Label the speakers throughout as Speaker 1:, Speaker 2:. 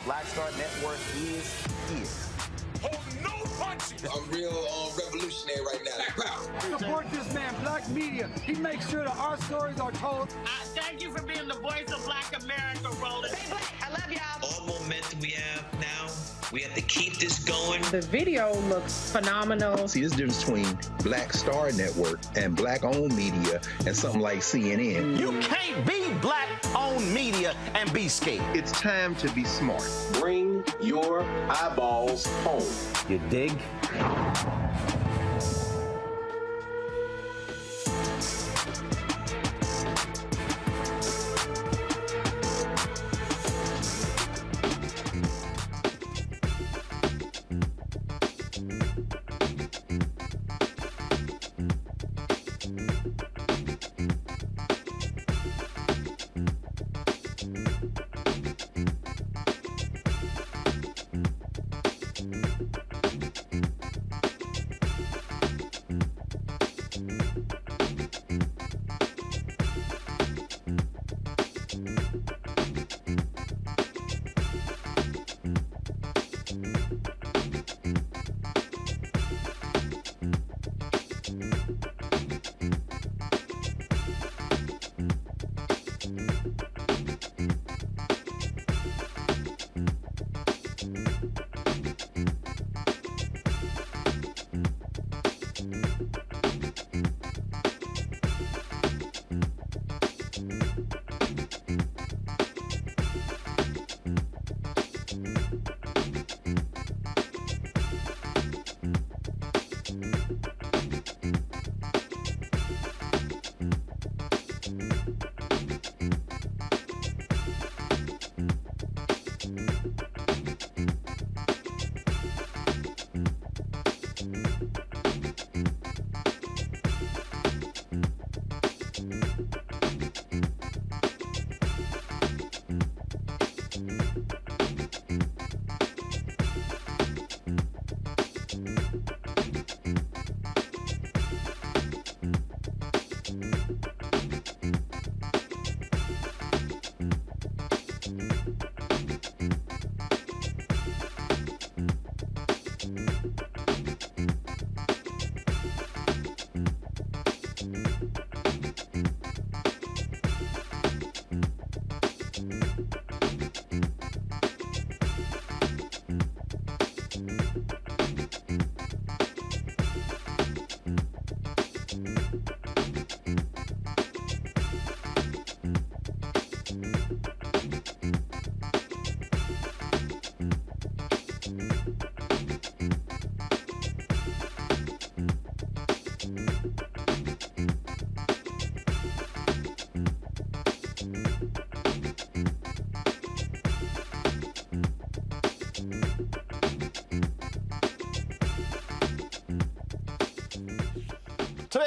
Speaker 1: Black Star Network is here.
Speaker 2: Hold no punches.
Speaker 3: I'm real revolutionary right now.
Speaker 4: Support this man, Black Media. He makes sure that our stories are told.
Speaker 5: Thank you for being the voice of Black America, Roland.
Speaker 6: Stay black. I love y'all.
Speaker 7: All momentum we have now, we have to keep this going.
Speaker 8: The video looks phenomenal.
Speaker 9: See, there's a difference between Black Star Network and Black-owned media and something like CNN.
Speaker 1: You can't be Black-owned media and be scared.
Speaker 9: It's time to be smart.
Speaker 10: Bring your eyeballs home.
Speaker 1: You dig?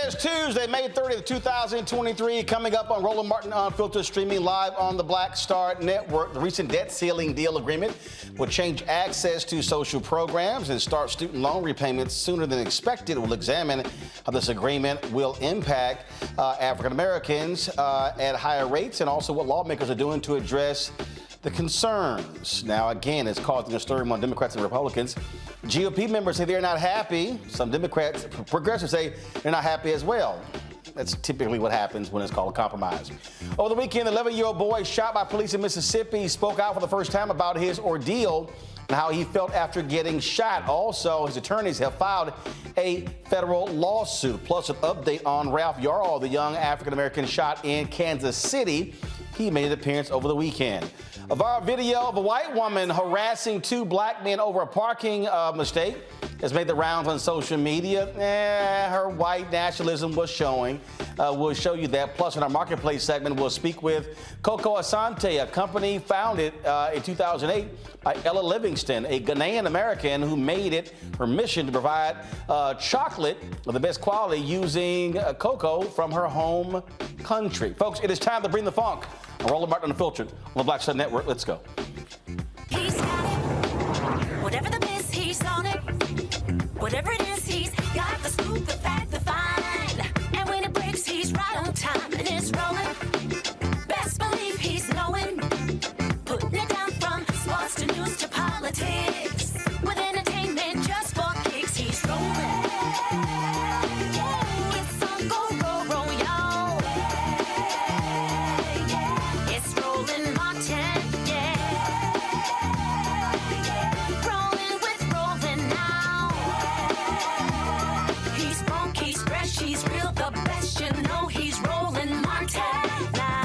Speaker 1: is Tuesday, May 30th, 2023, coming up on Roland Martin Unfiltered, streaming live on the Black Star Network. The recent debt ceiling deal agreement will change access to social programs and start student loan repayments sooner than expected. We'll examine how this agreement will impact African Americans at higher rates, and also what lawmakers are doing to address the concerns. Now, again, it's causing a stir among Democrats and Republicans. GOP members say they're not happy. Some Democrats, progressives, say they're not happy as well. That's typically what happens when it's called a compromise. Over the weekend, the 11-year-old boy shot by police in Mississippi spoke out for the first time about his ordeal and how he felt after getting shot. Also, his attorneys have filed a federal lawsuit, plus an update on Ralph Yarl, the young African-American shot in Kansas City. He made an appearance over the weekend. A viral video of a white woman harassing two black men over a parking mistake has made the rounds on social media. Her white nationalism was showing. We'll show you that. Plus, in our marketplace segment, we'll speak with Coco Asante, a company founded in 2008 by Ella Livingston, a Ghanaian American who made it her mission to provide chocolate of the best quality using cocoa from her home country. Folks, it is time to bring the funk. I'm Roland Martin Unfiltered on the Black Star Network. Let's go.
Speaker 6: He's got it. Whatever the biz, he's on it. Whatever it is, he's got the scoop, the fact, the find. And when it breaks, he's right on time and it's rolling. Best believe he's knowing. Putting it down from sports to news to politics. With entertainment just for kicks, he's rolling. It's on go, y'all. It's Roland Martin, rolling with Roland now. He's funky, he's fresh, he's real, the best, you know he's Roland Martin now.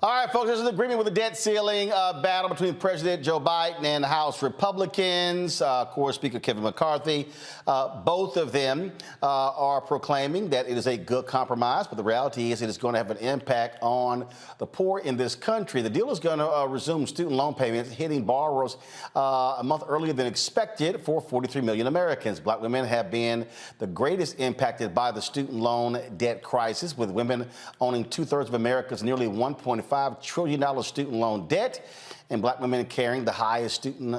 Speaker 1: All right, folks, there's an agreement with the debt ceiling battle between President Joe Biden and House Republicans. Of course, Speaker Kevin McCarthy. Both of them are proclaiming that it is a good compromise, but the reality is it is going to have an impact on the poor in this country. The deal is going to resume student loan payments, hitting borrowers a month earlier than expected for 43 million Americans. Black women have been the greatest impacted by the student loan debt crisis, with women owning 2/3 of America's nearly $1.5 trillion student loan debt, and black women carrying the highest student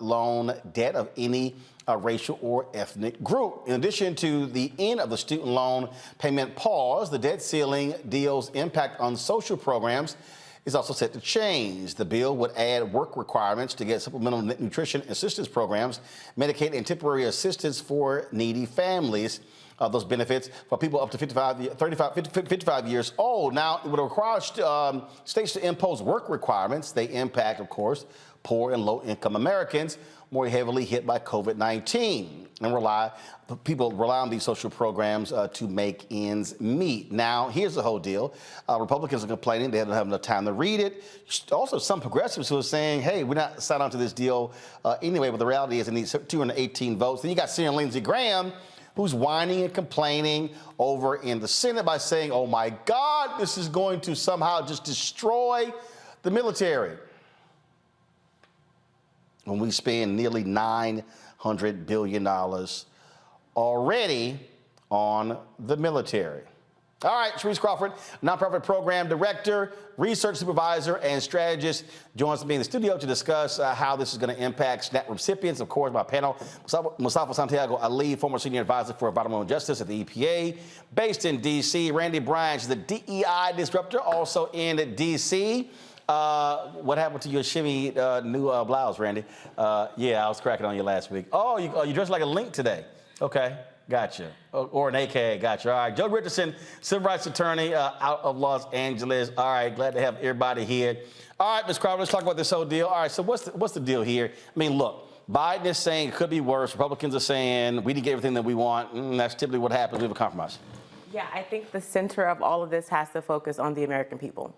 Speaker 1: loan debt of any racial or ethnic group. In addition to the end of the student loan payment pause, the debt ceiling deal's impact on social programs is also set to change. The bill would add work requirements to get supplemental nutrition assistance programs, Medicaid, and temporary assistance for needy families. Those benefits for people up to 55 years old. Now, it would require states to impose work requirements. They impact, of course, poor and low-income Americans more heavily hit by COVID-19, and people rely on these social programs to make ends meet. Now, here's the whole deal. Republicans are complaining they don't have enough time to read it. Also, some progressives who are saying, hey, we're not signed on to this deal anyway, but the reality is it needs 218 votes. Then you got Senator Lindsey Graham, who's whining and complaining over in the Senate by saying, oh my God, this is going to somehow just destroy the military. When we spend nearly $900 billion already on the military. All right, Sharice Crawford, nonprofit program director, research supervisor, and strategist, joins me in the studio to discuss how this is going to impact SNAP recipients. Of course, my panel, Mustafa Santiago Ali, former senior advisor for environmental justice at the EPA, based in D.C. Randy Bryan, the DEI disruptor, also in D.C. What happened to your shimmy new blouse, Randy? Yeah, I was cracking on you last week. Oh, you dressed like a Link today. Okay. Gotcha. Or an AKA, gotcha. All right, Joe Richardson, civil rights attorney out of Los Angeles. All right, glad to have everybody here. All right, Ms. Crawford, let's talk about this whole deal. All right, so what's the deal here? I mean, look, Biden is saying it could be worse. Republicans are saying we didn't get everything that we want. That's typically what happens. We have a compromise.
Speaker 11: Yeah, I think the center of all of this has to focus on the American people.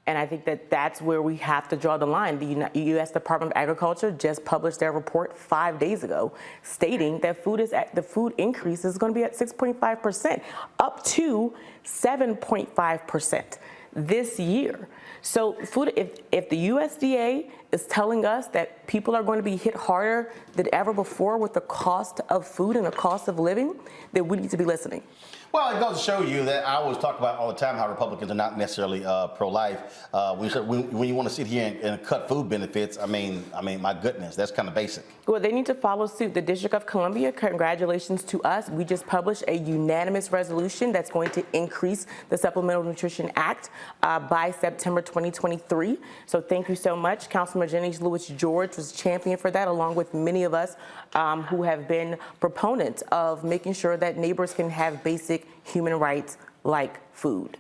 Speaker 11: And I think that that's where we have to draw the line. The U.S. Department of Agriculture just published their report 5 days ago, stating that the food increase is going to be at 6.5%, up to 7.5%. this year. So if the USDA is telling us that people are going to be hit harder than ever before with the cost of food and the cost of living, then we need to be listening.
Speaker 1: Well, it goes to show you that I always talk about all the time how Republicans are not necessarily pro-life. When you want to sit here and cut food benefits, I mean, my goodness, that's kind of basic.
Speaker 11: Well, they need to follow suit. The District of Columbia, congratulations to us. We just published a unanimous resolution that's going to increase the Supplemental Nutrition Act by September 2023. So thank you so much. Councilman Jennings Lewis George was champion for that, along with many of us who have been proponents of making sure that neighbors can have basic human rights like food.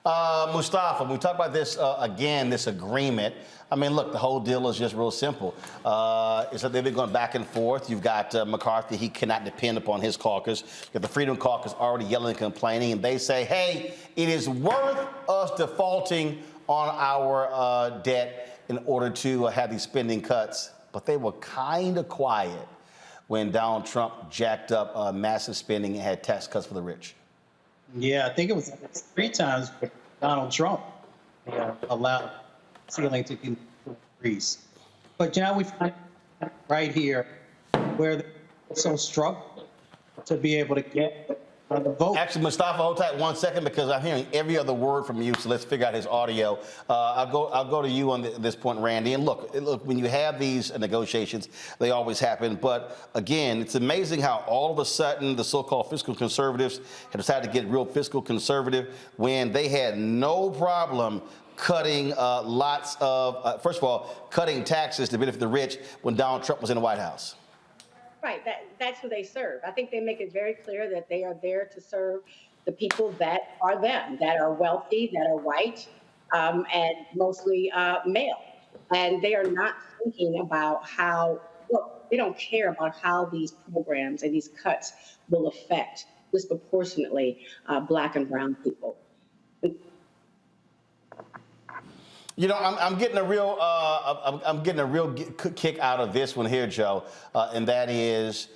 Speaker 1: Mustafa, we talk about this again, this agreement. I mean, look, the whole deal is just real simple. It's that they've been going back and forth. You've got McCarthy, he cannot depend upon his caucus. You've got the Freedom Caucus already yelling and complaining, and they say, hey, it is worth us defaulting on our debt in order to have these spending cuts. But they were kind of quiet when Donald Trump jacked up massive spending and had tax cuts for the rich.
Speaker 12: Yeah, I think it was 3 times with Donald Trump allowed ceiling to increase. But we find right here where they're so struggle to be able to get the vote.
Speaker 1: Actually, Mustafa, hold tight 1 second because I'm hearing every other word from you. So let's figure out his audio. I'll go to you on this point, Randy. And look, when you have these negotiations, they always happen. But again, it's amazing how all of a sudden the so-called fiscal conservatives have decided to get real fiscal conservative when they had no problem cutting lots of, first of all, cutting taxes to benefit the rich when Donald Trump was in the White House.
Speaker 13: Right, that's who they serve. I think they make it very clear that they are there to serve the people that are them, that are wealthy, that are white, and mostly male. And they are not thinking about how, look, they don't care about how these programs and these cuts will affect disproportionately Black and brown people.
Speaker 1: You know, I'm getting a real kick out of this one here, Joe, and that is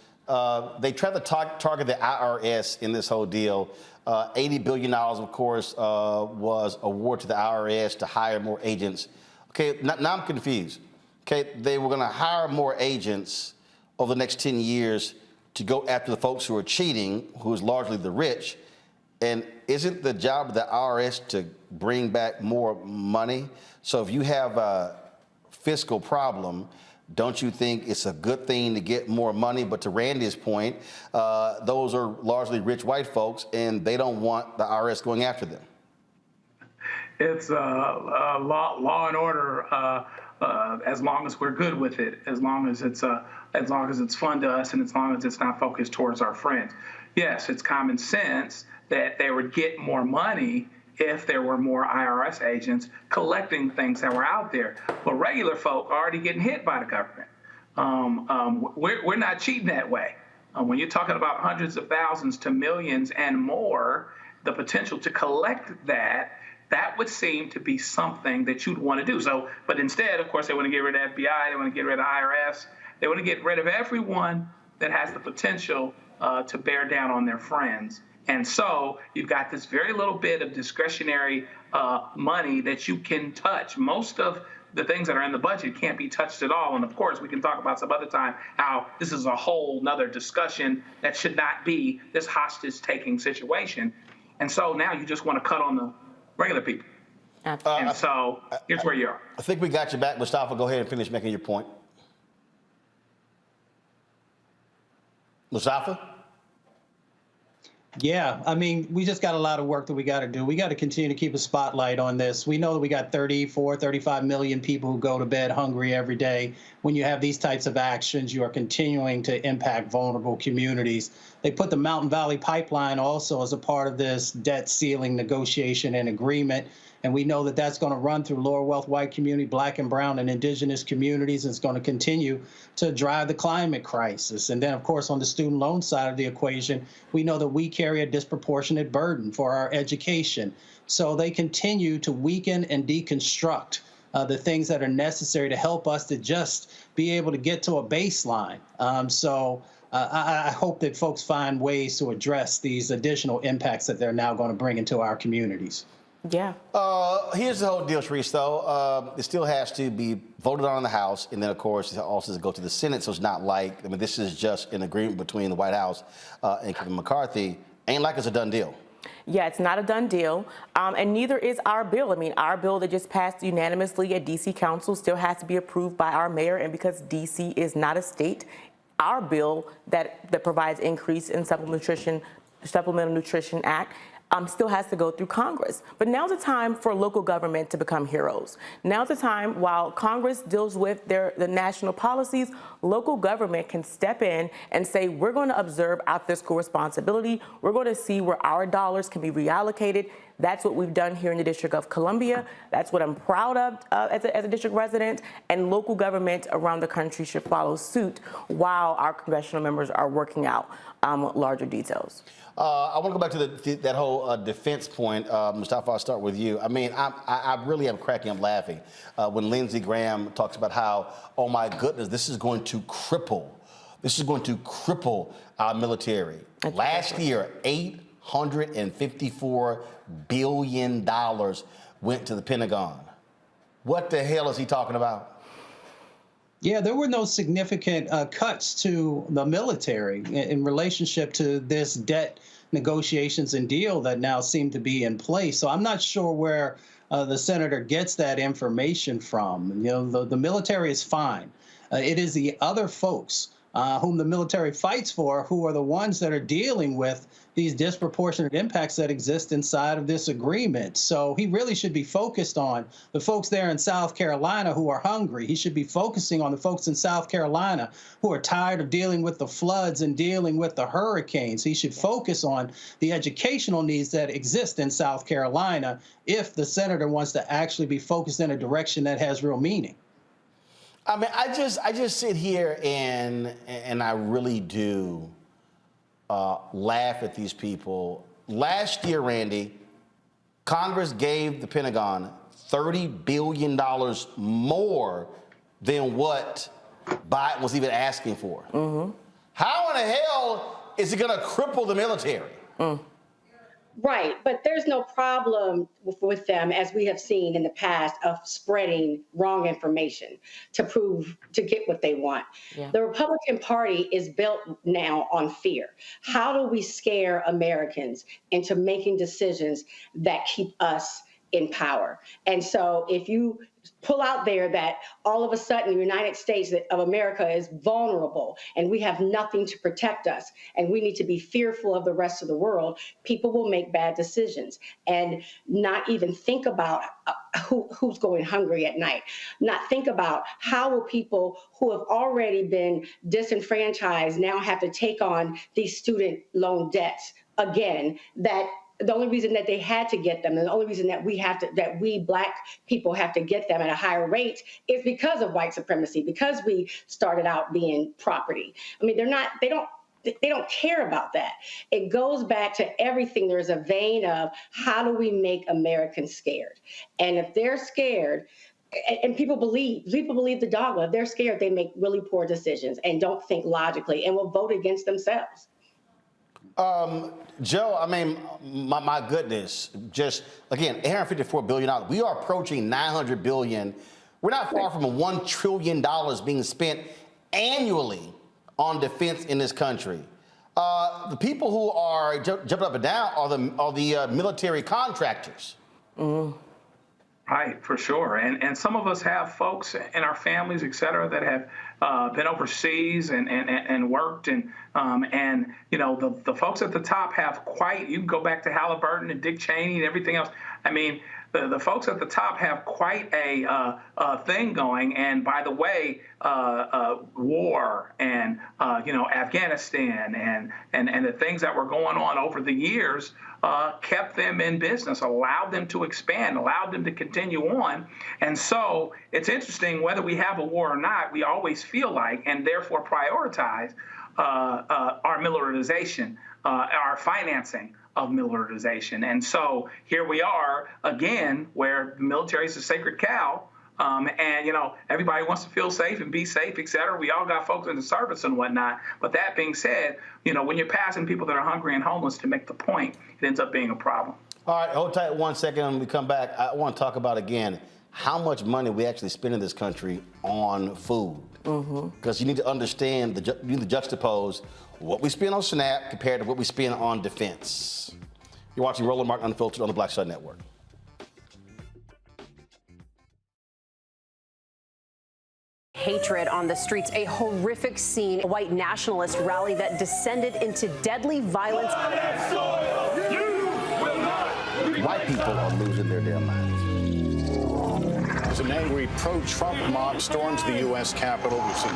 Speaker 1: they tried to target the IRS in this whole deal. $80 billion, of course, was awarded to the IRS to hire more agents. Okay, now I'm confused. Okay, they were going to hire more agents over the next 10 years to go after the folks who are cheating, who is largely the rich. And isn't the job of the IRS to bring back more money? So if you have a fiscal problem, don't you think it's a good thing to get more money? But to Randy's point, those are largely rich white folks, and they don't want the IRS going after them.
Speaker 14: It's law and order as long as we're good with it, as long as it's fun to us, and as long as it's not focused towards our friends. Yes, it's common sense that they would get more money if there were more IRS agents collecting things that were out there. But regular folk are already getting hit by the government. We're not cheating that way. When you're talking about hundreds of thousands to millions and more, the potential to collect that would seem to be something that you'd want to do. So, but instead, of course, they want to get rid of FBI, they want to get rid of IRS, they want to get rid of everyone that has the potential to bear down on their friends. And so you've got this very little bit of discretionary money that you can touch. Most of the things that are in the budget can't be touched at all. And of course, we can talk about some other time how this is a whole nother discussion that should not be this hostage-taking situation. And so now you just want to cut on the regular people. And so here's where you are.
Speaker 1: I think we got you back. Mustafa, go ahead and finish making your point. Mustafa?
Speaker 12: Yeah, I mean, we just got a lot of work that we got to do. We got to continue to keep a spotlight on this. We know that we got 35 million people who go to bed hungry every day. When you have these types of actions, you are continuing to impact vulnerable communities. They put the Mountain Valley Pipeline also as a part of this debt ceiling negotiation and agreement. And we know that that's going to run through lower wealth white community, Black and brown and indigenous communities. It's going to continue to drive the climate crisis. And then, of course, on the student loan side of the equation, we know that we carry a disproportionate burden for our education. So they continue to weaken and deconstruct the things that are necessary to help us to just be able to get to a baseline. I hope that folks find ways to address these additional impacts that they're now going to bring into our communities.
Speaker 11: Yeah.
Speaker 1: Here's the whole deal, Sharice, though. It still has to be voted on in the House, and then, of course, it also has to go to the Senate, so it's not like, I mean, this is just an agreement between the White House and Kevin McCarthy. Ain't like it's a done deal.
Speaker 11: Yeah, it's not a done deal, and neither is our bill. I mean, our bill that just passed unanimously at D.C. Council still has to be approved by our mayor, and because D.C. is not a state, our bill that provides increase in Supplemental Nutrition Act still has to go through Congress. But now's the time for local government to become heroes. Now's the time, while Congress deals with the national policies, local government can step in and say, we're going to observe our fiscal responsibility. We're going to see where our dollars can be reallocated. That's what we've done here in the District of Columbia. That's what I'm proud of as a district resident. And local government around the country should follow suit while our congressional members are working out larger details.
Speaker 1: I want to go back to that whole defense point. Mustafa, I'll start with you. I mean, I really am cracking up laughing when Lindsey Graham talks about how, oh my goodness, this is going to cripple our military. Last year, $854 billion went to the Pentagon. What the hell is he talking about?
Speaker 12: Yeah, there were no significant cuts to the military in relationship to this debt negotiations and deal that now seem to be in place. So I'm not sure where the senator gets that information from. You know, the military is fine. It is the other folks whom the military fights for who are the ones that are dealing with these disproportionate impacts that exist inside of this agreement. So he really should be focused on the folks there in South Carolina who are hungry. He should be focusing on the folks in South Carolina who are tired of dealing with the floods and dealing with the hurricanes. He should focus on the educational needs that exist in South Carolina if the senator wants to actually be focused in a direction that has real meaning.
Speaker 1: I mean, I just sit here and I really do laugh at these people. Last year, Randy, Congress gave the Pentagon $30 billion more than what Biden was even asking for. Mm-hmm. How in the hell is it going to cripple the military?
Speaker 13: Right, but there's no problem with them, as we have seen in the past, of spreading wrong information to get what they want. Yeah. The Republican Party is built now on fear. How do we scare Americans into making decisions that keep us in power? And so if you pull out there that all of a sudden the United States of America is vulnerable and we have nothing to protect us and we need to be fearful of the rest of the world, people will make bad decisions and not even think about who's going hungry at night, not think about how will people who have already been disenfranchised now have to take on these student loan debts again, that the only reason that they had to get them, and the only reason that we Black people have to get them at a higher rate is because of white supremacy, because we started out being property. I mean, they don't care about that. It goes back to everything. There's a vein of how do we make Americans scared? And if they're scared, and people believe the dogma, if they're scared, they make really poor decisions and don't think logically and will vote against themselves.
Speaker 1: Joe, I mean, my goodness, just, again, $854 billion. We are approaching $900 billion. We're not far from $1 trillion being spent annually on defense in this country. The people who are jumping up and down are the military contractors.
Speaker 11: Mm.
Speaker 14: Right, for sure. And some of us have folks in our families, et cetera, that have been overseas and worked. And you know, the folks at the top have quite, you can go back to Halliburton and Dick Cheney and everything else. I mean, the folks at the top have quite a thing going. And by the way, war and, you know, Afghanistan and the things that were going on over the years kept them in business, allowed them to expand, allowed them to continue on. And so it's interesting, whether we have a war or not, we always feel like, and therefore prioritize our militarization, our financing of militarization. And so here we are again, where the military is a sacred cow. And, you know, everybody wants to feel safe and be safe, et cetera. We all got folks in the service and whatnot. But that being said, you know, when you're passing people that are hungry and homeless to make the point, it ends up being a problem.
Speaker 1: All right, hold tight 1 second. When we come back, I want to talk about again how much money we actually spend in this country on food. Because you need to understand, you need to juxtapose what we spend on SNAP compared to what we spend on defense. You're watching Roland Martin Unfiltered on the Black Star Network.
Speaker 15: Hatred on the streets, a horrific scene, a white nationalist rally that descended into deadly violence.
Speaker 1: White people are losing their damn minds.
Speaker 16: As an angry pro-Trump mob storms the U.S. Capitol, we've seen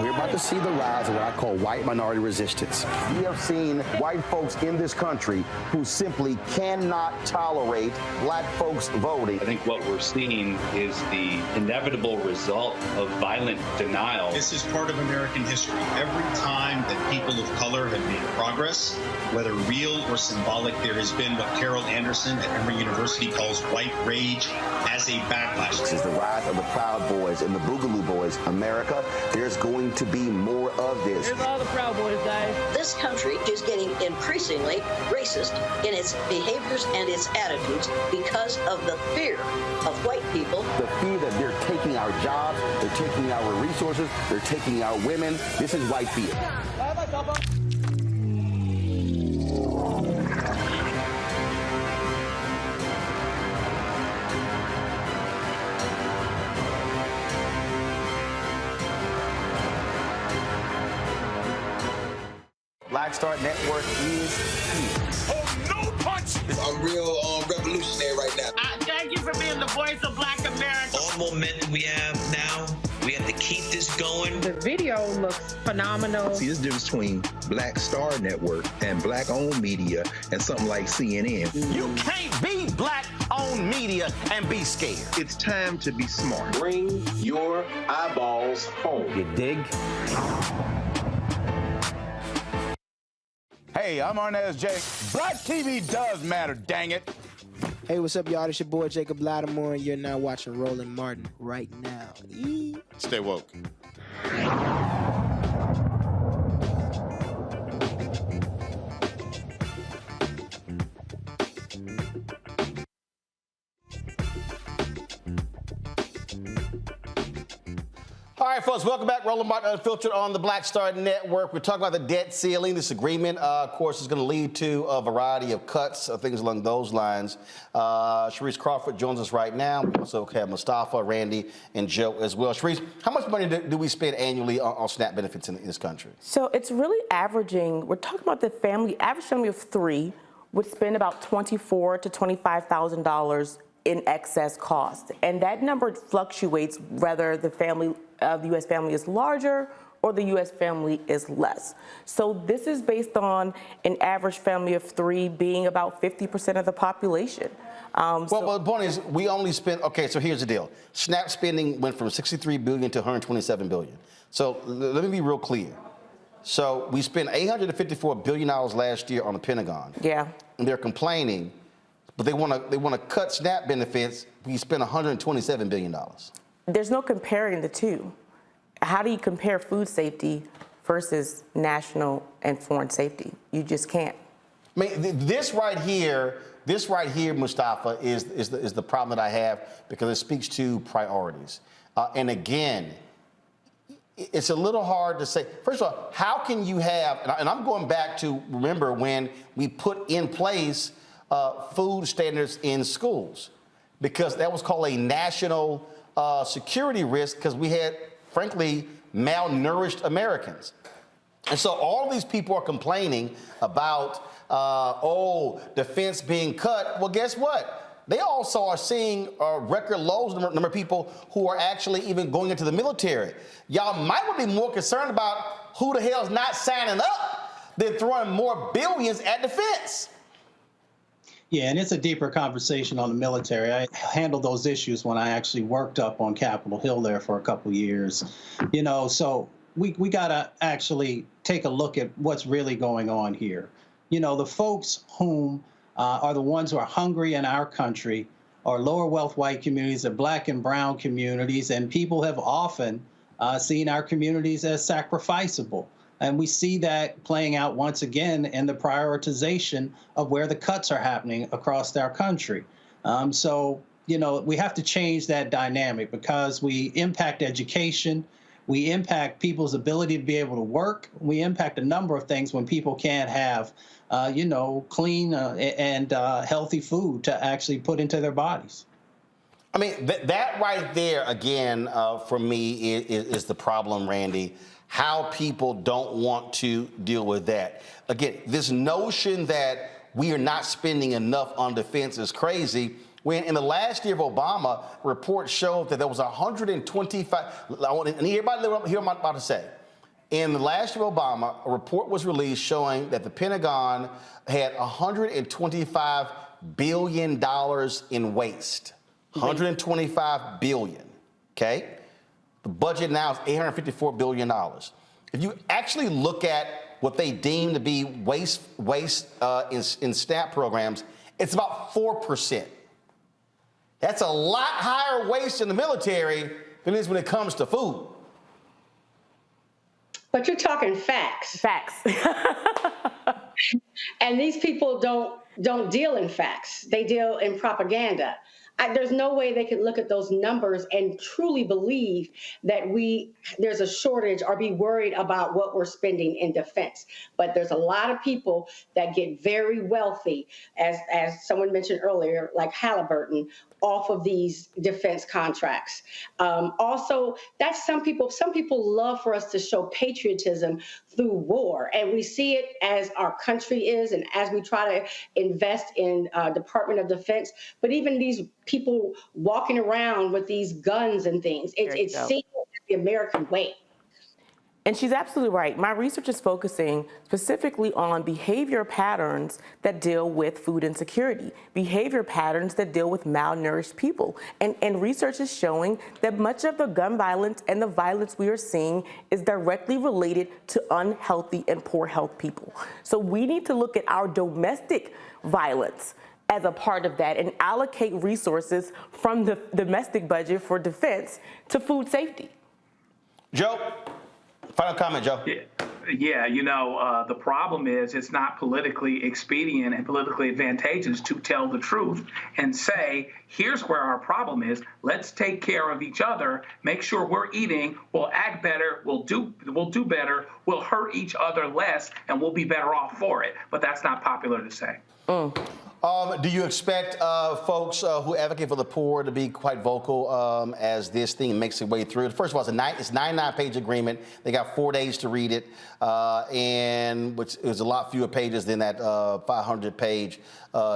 Speaker 1: We're about to see the rise of what I call white minority resistance. We have seen white folks in this country who simply cannot tolerate black folks voting.
Speaker 17: I think what we're seeing is the inevitable result of violent denial.
Speaker 18: This is part of American history. Every time that people of color have made progress, whether real or symbolic, there has been what Carol Anderson at Emory University calls white rage as a backlash.
Speaker 1: This is the rise of the Proud Boys and the Boogaloo Boys. America, there's going to be more of this.
Speaker 19: Here's all the Proud Boys, guys.
Speaker 20: This country is getting increasingly racist in its behaviors and its attitudes because of the fear of white people.
Speaker 1: The fear that they're taking our jobs, they're taking our resources, they're taking our women. This is white fear. Black Star Network is here.
Speaker 2: Oh, no punch!
Speaker 3: I'm real revolutionary right now.
Speaker 5: Thank you for being the voice of Black America.
Speaker 7: All momentum we have now, we have to keep this going.
Speaker 8: The video looks phenomenal.
Speaker 9: See, this difference between Black Star Network and black-owned media and something like CNN.
Speaker 1: You can't be black-owned media and be scared.
Speaker 9: It's time to be smart.
Speaker 10: Bring your eyeballs home.
Speaker 1: You dig?
Speaker 16: Hey, I'm Arnaz J. Black TV does matter, dang it.
Speaker 19: Hey, what's up, y'all? It's your boy Jacob Lattimore, and you're now watching Roland Martin right now.
Speaker 16: Stay woke.
Speaker 1: All right, folks, welcome back. Roland Martin Unfiltered on the Black Star Network. We're talking about the debt ceiling. This agreement, of course, is going to lead to a variety of cuts, things along those lines. Sharice Crawford joins us right now. We also have Mustafa, Randy, and Joe as well. Sharice, how much money do we spend annually on SNAP benefits in this country?
Speaker 11: So it's really averaging, we're talking about the average family of three would spend about $24,000 to $25,000 in excess cost. And that number fluctuates whether the U.S. family is larger or the U.S. family is less. So this is based on an average family of three being about 50% of the population.
Speaker 1: Well, the point is, we only spent, okay, so here's the deal. SNAP spending went from $63 billion to $127 billion. So let me be real clear. So we spent $854 billion last year on the Pentagon.
Speaker 11: Yeah.
Speaker 1: And they're complaining, but they want to cut SNAP benefits. We spent $127 billion.
Speaker 11: There's no comparing the two. How do you compare food safety versus national and foreign safety? You just can't.
Speaker 1: I mean, this right here, Mustafa, is the problem that I have because it speaks to priorities. And again, it's a little hard to say. First of all, how can you have, and I'm going back to, remember, when we put in place food standards in schools, because that was called a national security risk because we had, frankly, malnourished Americans. And so all these people are complaining about, defense being cut. Well, guess what? They also are seeing record lows number of people who are actually even going into the military. Y'all might be more concerned about who the hell's not signing up than throwing more billions at defense.
Speaker 12: Yeah, and it's a deeper conversation on the military. I handled those issues when I actually worked up on Capitol Hill there for a couple of years. So we got to actually take a look at what's really going on here. The folks whom are the ones who are hungry in our country are lower wealth white communities, and black and brown communities, and people have often seen our communities as sacrificable. And we see that playing out once again in the prioritization of where the cuts are happening across our country. So, you know, we have to change that dynamic because we impact education, we impact people's ability to be able to work, we impact a number of things when people can't have, you know, clean and healthy food to actually put into their bodies.
Speaker 1: I mean, that right there, again, for me, is the problem, Randy, how people don't want to deal with that. Again, this notion that we are not spending enough on defense is crazy, when in the last year of Obama, reports showed that there was 125, I want everybody to hear what I'm about to say. In the last year of Obama, a report was released showing that the Pentagon had $125 billion in waste. 125 billion, okay? The budget now is $854 billion. If you actually look at what they deem to be waste in SNAP programs, it's about 4%. That's a lot higher waste in the military than it is when it comes to food.
Speaker 13: But you're talking facts.
Speaker 11: Facts.
Speaker 13: And these people don't deal in facts. They deal in propaganda. There's no way they could look at those numbers and truly believe that there's a shortage or be worried about what we're spending in defense. But there's a lot of people that get very wealthy, as someone mentioned earlier, like Halliburton, off of these defense contracts. Also, that's some people love for us to show patriotism through war. And we see it as our country is and as we try to invest in Department of Defense. But even these people walking around with these guns and things, it's seen as the American way.
Speaker 11: And she's absolutely right. My research is focusing specifically on behavior patterns that deal with food insecurity, behavior patterns that deal with malnourished people. And research is showing that much of the gun violence and the violence we are seeing is directly related to unhealthy and poor health people. So we need to look at our domestic violence as a part of that and allocate resources from the domestic budget for defense to food safety.
Speaker 1: Joe? Final comment, Joe.
Speaker 14: Yeah, you know, the problem is it's not politically expedient and politically advantageous to tell the truth and say, here's where our problem is. Let's take care of each other, make sure we're eating, we'll act better, we'll do better, we'll hurt each other less, and we'll be better off for it. But that's not popular to say.
Speaker 1: Do you expect folks who advocate for the poor to be quite vocal as this thing makes its way through? First of all, it's a 99-page agreement. They got 4 days to read it, and which is a lot fewer pages than that 500-page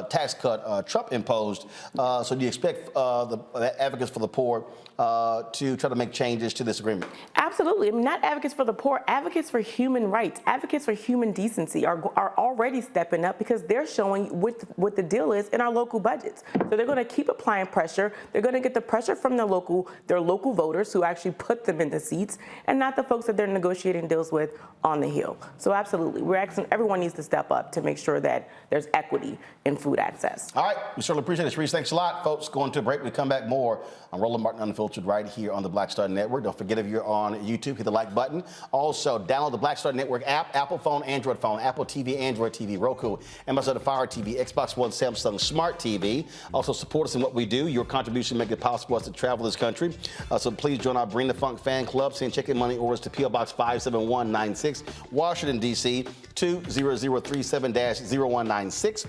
Speaker 1: tax cut Trump imposed. So do you expect the advocates for the poor to try to make changes to this agreement?
Speaker 11: Absolutely. I mean, not advocates for the poor, advocates for human rights, advocates for human decency are already stepping up because they're showing what the deal is in our local budgets. So they're going to keep applying pressure. They're going to get the pressure from their local voters who actually put them in the seats and not the folks that they're negotiating deals with on the Hill. So absolutely. We're asking everyone needs to step up to make sure that there's equity in food access.
Speaker 1: All right. We certainly appreciate it, Sharice. Thanks a lot, folks. Going to a break. We come back more on Roland Martin Unfiltered right here on the Black Star Network. Don't forget, if you're on YouTube, hit the like button. Also, download the Black Star Network app, Apple phone, Android phone, Apple TV, Android TV, Roku, Amazon Fire TV, Xbox One, Samsung Smart TV. Also, support us in what we do. Your contribution makes it possible for us to travel this country. So please join our Bring the Funk fan club. Send check-in money orders to P.O. Box 57196, Washington, D.C. 20037-0196.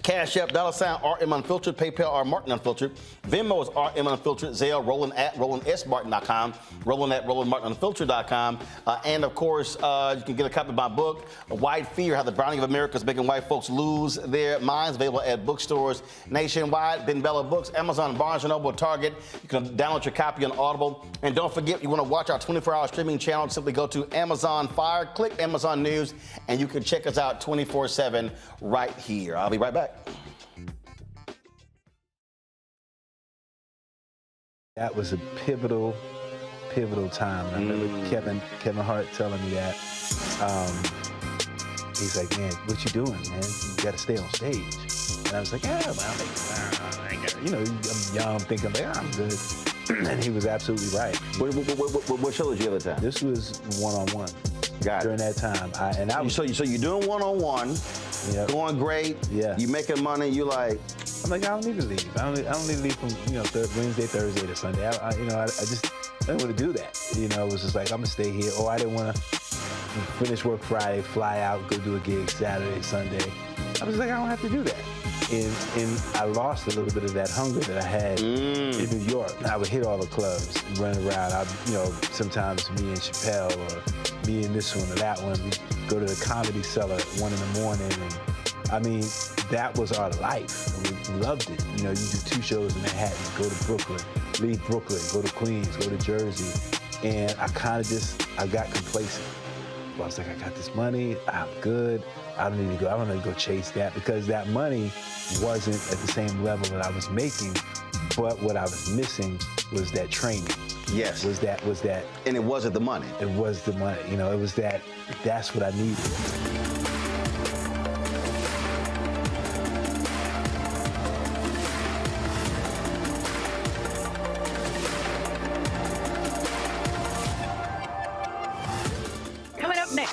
Speaker 1: Cash App, $RM Unfiltered, PayPal, R Martin Unfiltered, Venmo is RM Unfiltered, Zelle, Roland at RolandSMartin.com, Roland at RolandMartinUnfiltered.com, and of course, you can get a copy of my book, White Fear: How the Browning of America is Making White Folks Lose Their Minds, available at bookstores nationwide, Ben Bella Books, Amazon, Barnes & Noble, Target. You can download your copy on Audible. And don't forget, you want to watch our 24-hour streaming channel, simply go to Amazon Fire, click Amazon News, and you can check us out 24/7 right here. I'll be right back.
Speaker 21: That was a pivotal time. And I remember Kevin Hart telling me that. He's like, man, what you doing, man? You got to stay on stage. And I was like, yeah, well, you know, I'm young, thinking, like, I'm good. And he was absolutely right.
Speaker 1: What show was the other time?
Speaker 21: This was one-on-one.
Speaker 1: Got it.
Speaker 21: During that time.
Speaker 1: So you're doing one-on-one, going great.
Speaker 21: Yeah.
Speaker 1: You making money. You like.
Speaker 21: I'm like, I don't need to leave. I don't need to leave from Wednesday, Thursday to Sunday. I didn't want to do that. It was just like I'm gonna stay here. Or I didn't want to finish work Friday, fly out, go do a gig Saturday, Sunday. I was like, I don't have to do that. And I lost a little bit of that hunger that I had in New York. I would hit all the clubs, run around. Sometimes me and Chappelle or me and this one or that one, we go to the Comedy Cellar at 1 in the morning. And that was our life. We loved it. You do 2 shows in Manhattan, go to Brooklyn, leave Brooklyn, go to Queens, go to Jersey. And I got complacent. I was like, I got this money, I'm good. I don't need to go chase that, because that money wasn't at the same level that I was making, but what I was missing was that training.
Speaker 1: Yes.
Speaker 21: Was that.
Speaker 1: And it wasn't the money.
Speaker 21: It was the money. It was that's what I needed.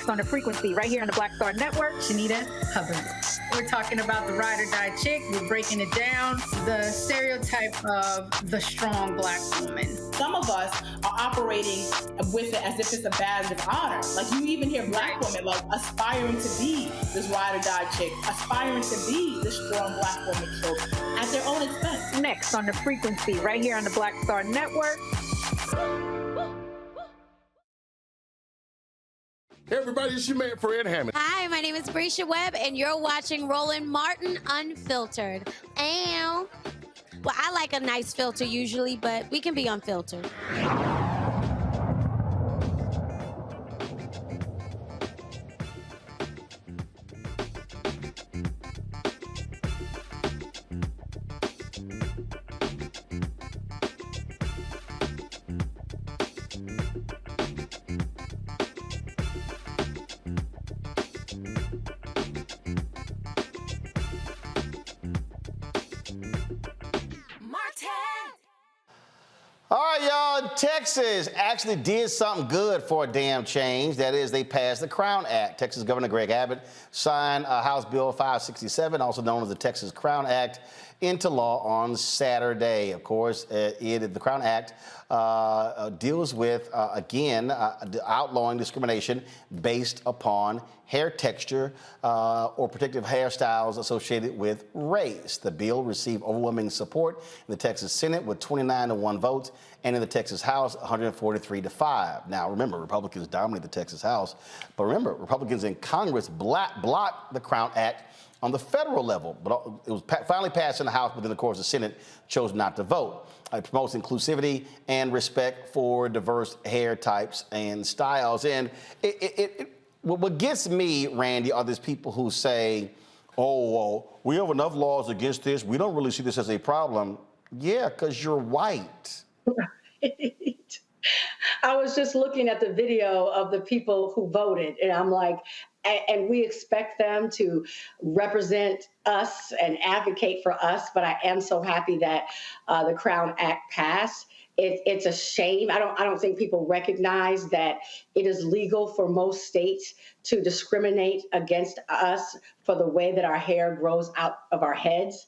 Speaker 4: On the frequency right here on the Black Star Network.
Speaker 22: Shanita Hubbard. We're talking about the ride or die chick. We're breaking it down. The stereotype of the strong Black woman.
Speaker 5: Some of us are operating with it as if it's a badge of honor. Like you even hear Black women like aspiring to be this ride or die chick, aspiring to be this strong Black woman trope at their own expense.
Speaker 4: Next on the frequency right here on the Black Star Network.
Speaker 2: Hey everybody, it's your man Fred Hammond.
Speaker 23: Hi, my name is Brescia Webb, and you're watching Roland Martin Unfiltered. Well, I like a nice filter usually, but we can be unfiltered.
Speaker 1: All right, y'all. Texas actually did something good for a damn change. That is, they passed the Crown Act. Texas Governor Greg Abbott signed House Bill 567, also known as the Texas Crown Act, into law on Saturday. Of course, the Crown Act deals with, again, outlawing discrimination based upon hair texture or protective hairstyles associated with race. The bill received overwhelming support in the Texas Senate with 29-1 votes, and in the Texas House, 143-5. Now, remember, Republicans dominate the Texas House, but remember, Republicans in Congress blocked the Crown Act on the federal level, but it was finally passed in the House, but then, of course, the Senate chose not to vote. It promotes inclusivity and respect for diverse hair types and styles. And what gets me, Randy, are these people who say, oh, well, we have enough laws against this. We don't really see this as a problem. Yeah, because you're white.
Speaker 13: Right. I was just looking at the video of the people who voted, and I'm like, and we expect them to represent us and advocate for us, but I am so happy that the Crown Act passed. It's a shame. I don't think people recognize that it is legal for most states to discriminate against us for the way that our hair grows out of our heads.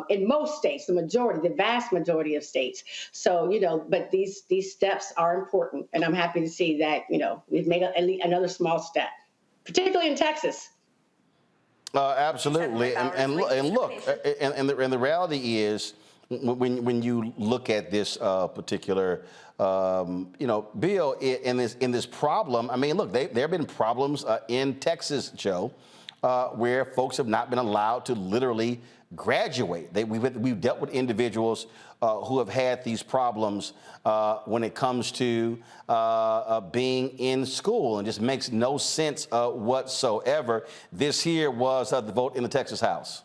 Speaker 13: In most states, the vast majority of states. So, but these steps are important, and I'm happy to see that, we've made at least another small step, particularly in Texas.
Speaker 1: Absolutely. And look, the reality is, when you look at this particular, bill in this problem, I mean, look, there have been problems in Texas, Joe, where folks have not been allowed to literally graduate. We've dealt with individuals who have had these problems when it comes to being in school, and just makes no sense whatsoever. This here was the vote in the Texas House.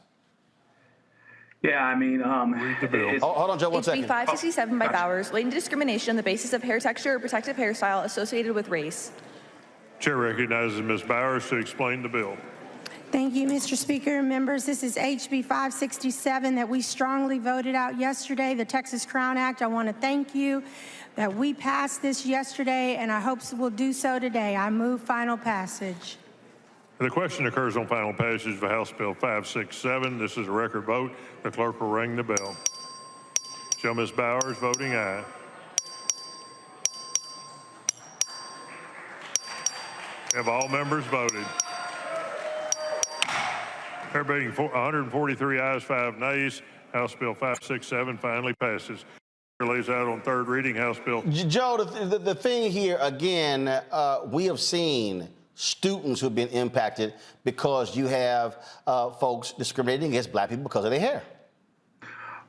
Speaker 14: Yeah, I mean,
Speaker 1: hold on, Joe, one second.
Speaker 24: HB 567 by Bowers, latent discrimination on the basis of hair texture or protective hairstyle associated with race.
Speaker 2: Chair recognizes Ms. Bowers to explain the bill.
Speaker 6: Thank you, Mr. Speaker. Members, this is HB 567 that we strongly voted out yesterday, the Texas Crown Act. I want to thank you that we passed this yesterday, and I hope we'll do so today. I move final passage.
Speaker 15: The question occurs on final passage of House Bill 567. This is a record vote. The clerk will ring the bell. Show Ms. Bowers voting aye. Have all members voted? There being 143 ayes, 5 nays, House Bill 567 finally passes. Lays out on third reading, House Bill.
Speaker 1: Joe, the thing here, again, we have seen students who've been impacted because you have folks discriminating against black people because of their hair.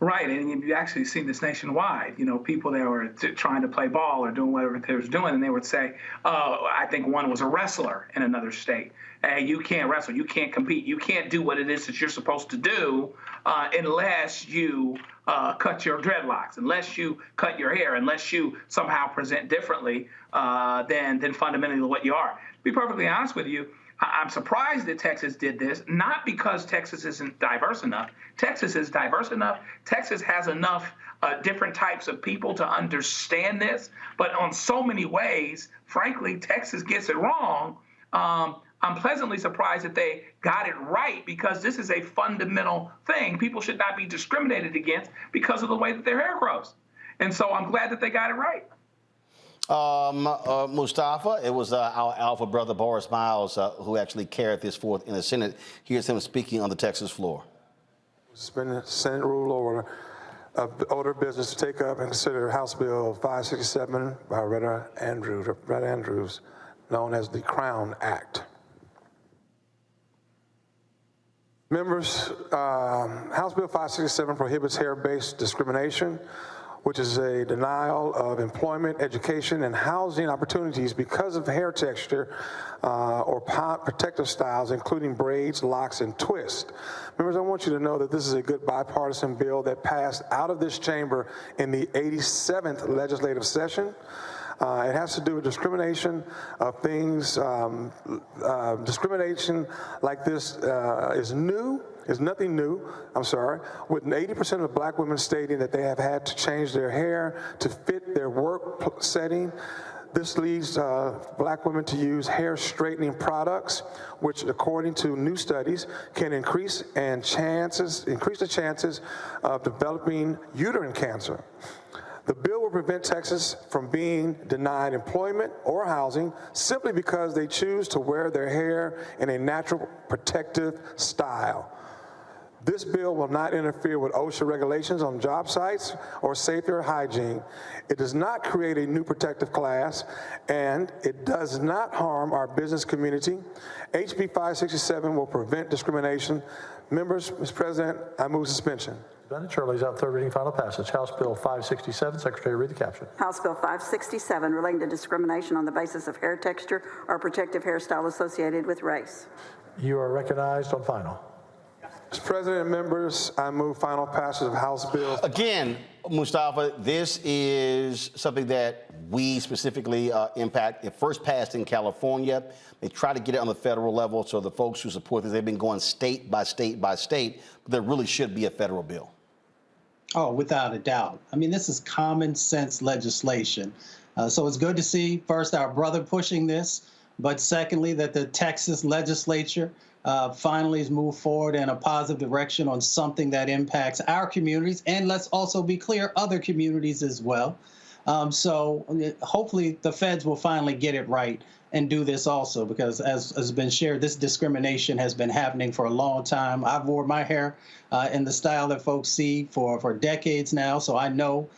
Speaker 14: Right, and you've actually seen this nationwide. You know, people that were trying to play ball or doing whatever they was doing, and they would say, I think one was a wrestler in another state. Hey, you can't wrestle, you can't compete, you can't do what it is that you're supposed to do unless you cut your dreadlocks, unless you cut your hair, unless you somehow present differently than fundamentally what you are. To be perfectly honest with you, I'm surprised that Texas did this, not because Texas isn't diverse enough. Texas is diverse enough. Texas has enough different types of people to understand this. But on so many ways, frankly, Texas gets it wrong. I'm pleasantly surprised that they got it right, because this is a fundamental thing. People should not be discriminated against because of the way that their hair grows. And so I'm glad that they got it right.
Speaker 1: Mustafa, it was our alpha brother Boris Miles who actually carried this forth in the Senate. Here's him speaking on the Texas floor.
Speaker 17: Suspended Senate rule over order business to take up and consider House Bill 567 by Retta Andrews, known as the Crown Act. Members, House Bill 567 prohibits hair-based discrimination, which is a denial of employment, education, and housing opportunities because of hair texture or protective styles, including braids, locks, and twists. Members, I want you to know that this is a good bipartisan bill that passed out of this chamber in the 87th legislative session. It has to do with discrimination of things. Discrimination like this is nothing new, with 80% of black women stating that they have had to change their hair to fit their work setting. This leads black women to use hair straightening products, which, according to new studies, can increase the chances of developing uterine cancer. The bill will prevent Texas from being denied employment or housing simply because they choose to wear their hair in a natural protective style. This bill will not interfere with OSHA regulations on job sites or safety or hygiene. It does not create a new protective class, and it does not harm our business community. HB 567 will prevent discrimination. Members, Mr. President, I move suspension.
Speaker 18: The chair lays out third reading final passage. House Bill 567. Secretary, read the caption.
Speaker 25: House Bill 567 relating to discrimination on the basis of hair texture or protective hairstyle associated with race.
Speaker 18: You are recognized on final.
Speaker 17: Mr. President, members, I move final passage of House Bill.
Speaker 1: Again, Mustafa, this is something that we specifically impact. It first passed in California. They try to get it on the federal level, so the folks who support this, they've been going state by state by state, but there really should be a federal bill.
Speaker 12: Oh, without a doubt. I mean, this is common sense legislation. So it's good to see, first, our brother pushing this, but secondly, that the Texas legislature finally has moved forward in a positive direction on something that impacts our communities, and let's also be clear, other communities as well. So hopefully the feds will finally get it right and do this also, because as has been shared, this discrimination has been happening for a long time. I've worn my hair in the style that folks see for decades now, so I know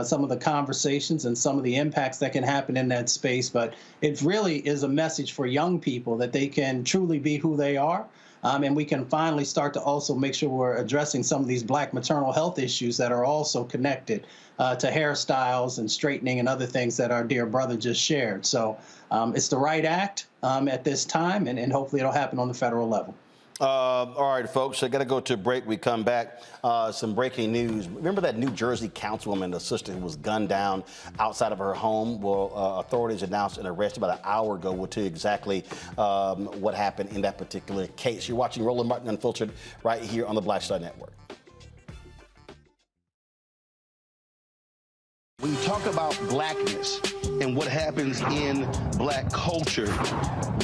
Speaker 12: some of the conversations and some of the impacts that can happen in that space. But it really is a message for young people that they can truly be who they are. And we can finally start to also make sure we're addressing some of these black maternal health issues that are also connected to hairstyles and straightening and other things that our dear brother just shared. So it's the right act at this time, and hopefully it'll happen on the federal level.
Speaker 1: All right, folks, I got to go to a break. We come back. Some breaking news. Remember that New Jersey councilwoman, the sister who was gunned down outside of her home? Well, authorities announced an arrest about an hour ago. We'll tell you exactly what happened in that particular case. You're watching Roland Martin Unfiltered right here on the Black Star Network. When you talk about blackness and what happens in black culture,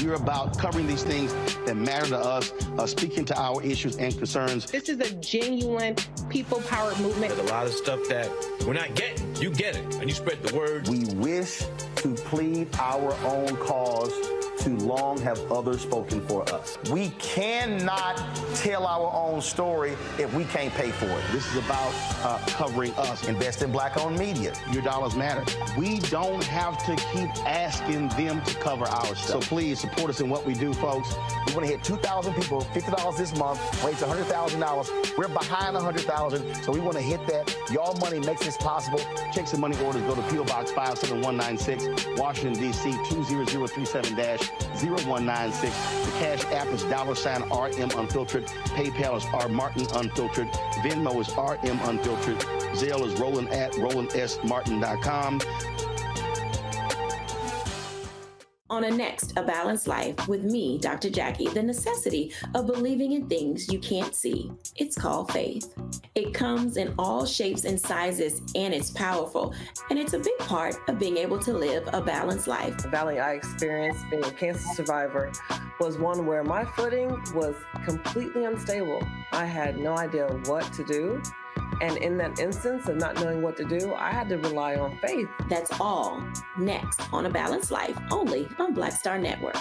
Speaker 1: we're about covering these things that matter to us, speaking to our issues and concerns.
Speaker 3: This is a genuine people-powered movement.
Speaker 7: There's a lot of stuff that we're not getting. You get it, and you spread the word.
Speaker 1: We wish to plead our own cause. Too long have others spoken for us. We cannot tell our own story if we can't pay for it. This is about covering us. Invest in black-owned media. Your dollars matter. We don't have to keep asking them to cover our stuff. So please support us in what we do, folks. We want to hit 2,000 people, $50 this month, raise $100,000. We're behind 100,000, so we want to hit that. Y'all money makes this possible. Checks and money orders go to P.O. Box 57196, Washington, D.C. 20037-0196. The Cash App is $RM Unfiltered. PayPal is R Martin Unfiltered. Venmo is RM Unfiltered. Zelle is Roland at RolandSMartin.com.
Speaker 8: On a next, A Balanced Life with me, Dr. Jackie, the necessity of believing in things you can't see. It's called faith. It comes in all shapes and sizes, and it's powerful. And it's a big part of being able to live a balanced life.
Speaker 9: The valley I experienced being a cancer survivor was one where my footing was completely unstable. I had no idea what to do. And in that instance of not knowing what to do, I had to rely on faith.
Speaker 8: That's all next on A Balanced Life, only on Black Star Network.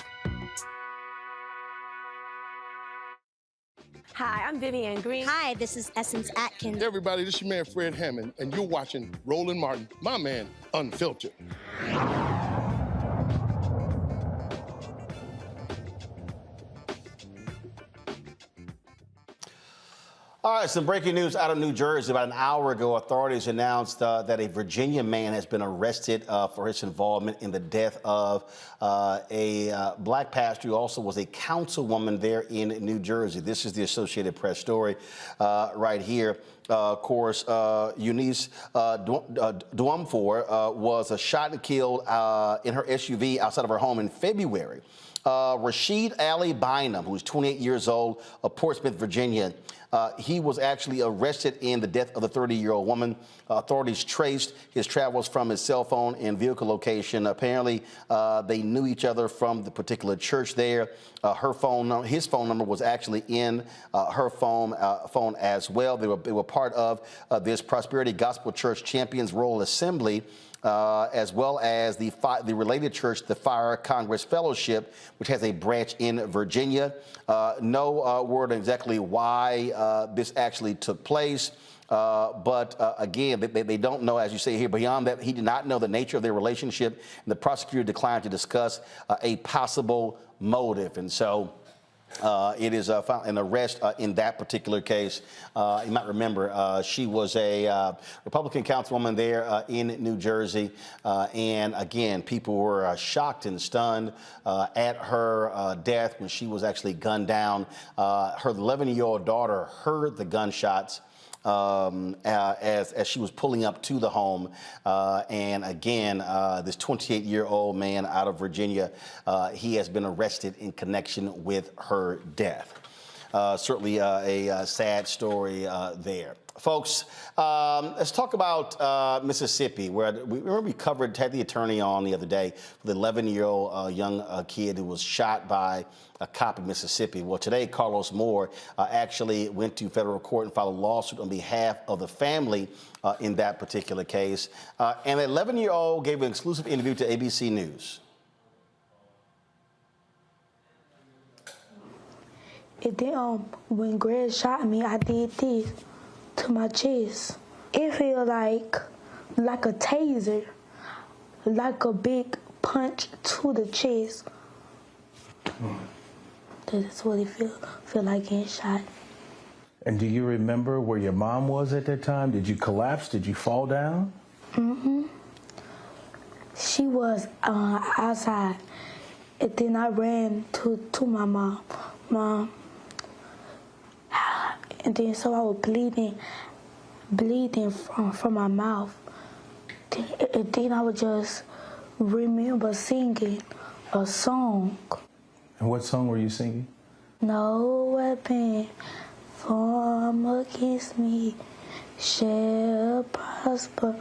Speaker 23: Hi, I'm Vivian Green. Hi, this is Essence Atkins.
Speaker 2: Hey everybody, this is your man Fred Hammond, and you're watching Roland Martin, my man, Unfiltered.
Speaker 1: All right, some breaking news out of New Jersey. About an hour ago, authorities announced that a Virginia man has been arrested for his involvement in the death of a black pastor who also was a councilwoman there in New Jersey. This is the Associated Press story right here. Of course, Eunice Duamfor was shot and killed in her SUV outside of her home in February. Rashid Ali Bynum, who's 28 years old, of Portsmouth, Virginia, he was actually arrested in the death of the 30-year-old woman. Authorities traced his travels from his cell phone and vehicle location. Apparently, they knew each other from the particular church there. His phone number was actually in her phone as well. They were part of this Prosperity Gospel Church Champions Rural Assembly, as well as the related church, the Fire Congress Fellowship, which has a branch in Virginia. No word on exactly why this actually took place. But again, they don't know, as you say here, beyond that, he did not know the nature of their relationship, and the prosecutor declined to discuss a possible motive. And so it is an arrest in that particular case. You might remember she was a Republican councilwoman there in New Jersey. And again, people were shocked and stunned at her death when she was actually gunned down. Her 11-year-old daughter heard the gunshots as she was pulling up to the home. And again, this 28-year-old man out of Virginia, he has been arrested in connection with her death. Certainly a sad story there. Folks, let's talk about Mississippi, where we had the attorney on the other day, the 11-year-old young kid who was shot by a cop in Mississippi. Well, today, Carlos Moore actually went to federal court and filed a lawsuit on behalf of the family in that particular case. And the 11-year-old gave an exclusive interview to ABC News.
Speaker 20: And then when Greg shot me, I did this to my chest. It felt like a taser, like a big punch to the chest. That's what it feel like getting shot.
Speaker 21: And do you remember where your mom was at that time? Did you collapse? Did you fall down?
Speaker 20: Mm-hmm. She was outside. And then I ran to my mom. Mom, and then so I was bleeding from my mouth. And then I would just remember singing a song.
Speaker 21: And what song were you singing?
Speaker 20: No weapon formed against me shall prosper.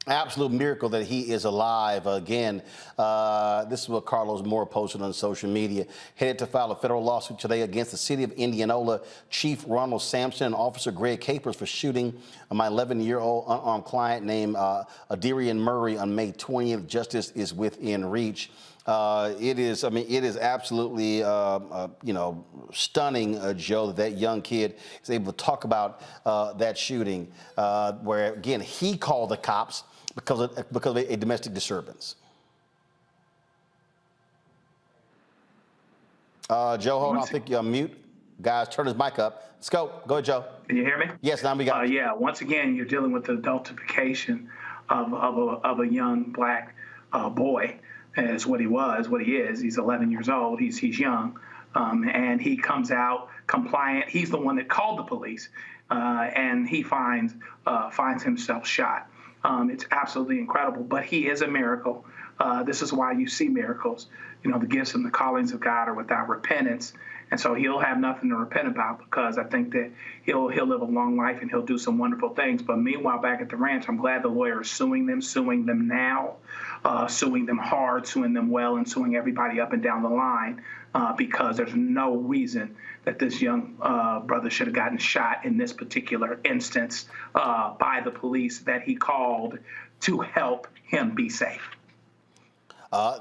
Speaker 1: Absolute miracle that he is alive. Again, this is what Carlos Moore posted on social media. Headed to file a federal lawsuit today against the city of Indianola Chief Ronald Sampson and Officer Greg Capers for shooting my 11-year-old unarmed client named Adarian Murray on May 20th. Justice is within reach. It is absolutely, stunning, Joe, that young kid is able to talk about that shooting, where, again, he called the cops because of a domestic disturbance. Joe, hold on, I think you're on mute. Guys, turn his mic up. Let's go. Go ahead, Joe.
Speaker 14: Can you hear me?
Speaker 1: Yes, now we got it.
Speaker 14: Yeah, once again, you're dealing with the adultification of a young black boy. Is what he was, what he is. He's 11 years old. He's young, and he comes out compliant. He's the one that called the police, and he finds himself shot. It's absolutely incredible, but he is a miracle. This is why you see miracles. The gifts and the callings of God are without repentance. And so he'll have nothing to repent about, because I think that he'll live a long life and he'll do some wonderful things. But meanwhile, back at the ranch, I'm glad the lawyer is suing them now, suing them hard, suing them well, and suing everybody up and down the line, because there's no reason that this young brother should have gotten shot in this particular instance by the police that he called to help him be safe.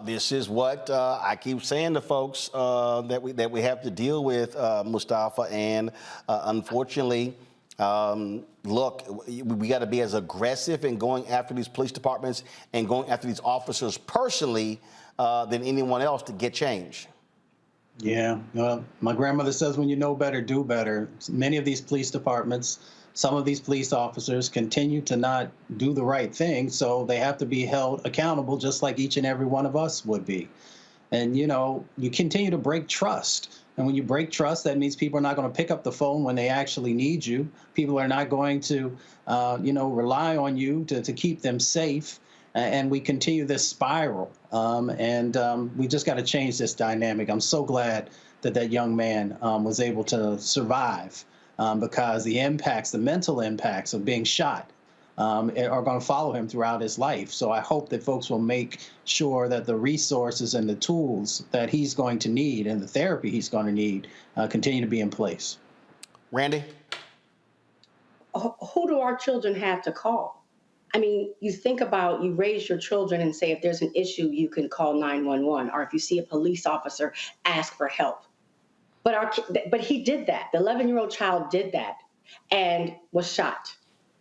Speaker 1: This is what I keep saying to folks that we have to deal with, Mustafa, and unfortunately, look, we got to be as aggressive in going after these police departments and going after these officers personally than anyone else to get change.
Speaker 12: Yeah, well, my grandmother says when you know better, do better. Many of these police departments, some of these police officers continue to not do the right thing, so they have to be held accountable just like each and every one of us would be. And, you continue to break trust. And when you break trust, that means people are not going to pick up the phone when they actually need you. People are not going to, rely on you to keep them safe. And we continue this spiral. We just got to change this dynamic. I'm so glad that young man was able to survive. Because the mental impacts of being shot are going to follow him throughout his life. So I hope that folks will make sure that the resources and the tools that he's going to need and the therapy he's going to need continue to be in place.
Speaker 1: Randy?
Speaker 13: Who do our children have to call? I mean, you think about, you raise your children and say, if there's an issue, you can call 911, or if you see a police officer, ask for help. But he did that. The 11-year-old child did that and was shot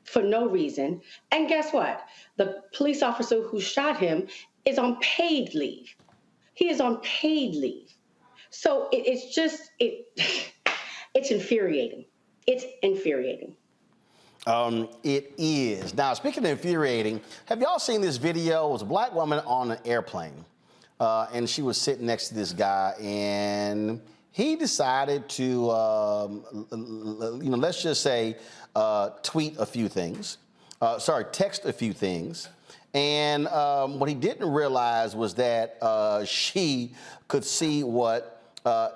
Speaker 13: for no reason. And guess what? The police officer who shot him is on paid leave. He is on paid leave. So it's infuriating. It's infuriating.
Speaker 1: It is. Now, speaking of infuriating, have y'all seen this video? It was a black woman on an airplane, and she was sitting next to this guy, and he decided to, let's just say, tweet a few things. Text a few things. And what he didn't realize was that she could see what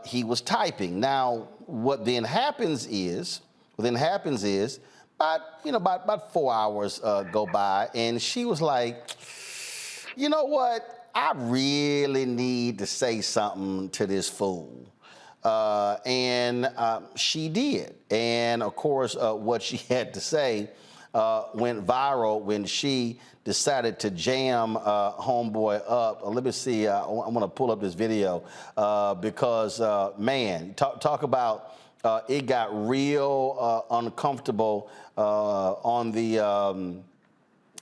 Speaker 1: he was typing. Now, what then happens is, about 4 hours go by, and she was like, you know what? I really need to say something to this fool. And she did. And of course, what she had to say went viral when she decided to jam homeboy up. Let me see, I want to pull up this video because, man, talk about it got real uncomfortable on the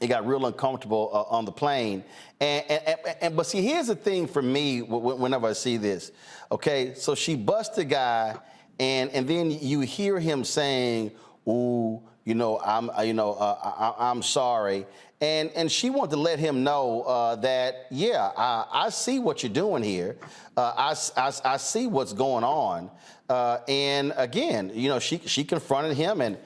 Speaker 1: it got real uncomfortable on the plane. But see, here's the thing for me whenever I see this. Okay, so she busts the guy, and then you hear him saying, "Ooh, I'm sorry," and she wanted to let him know that, yeah, I see what you're doing here. I see what's going on. And again, you know, she confronted him, and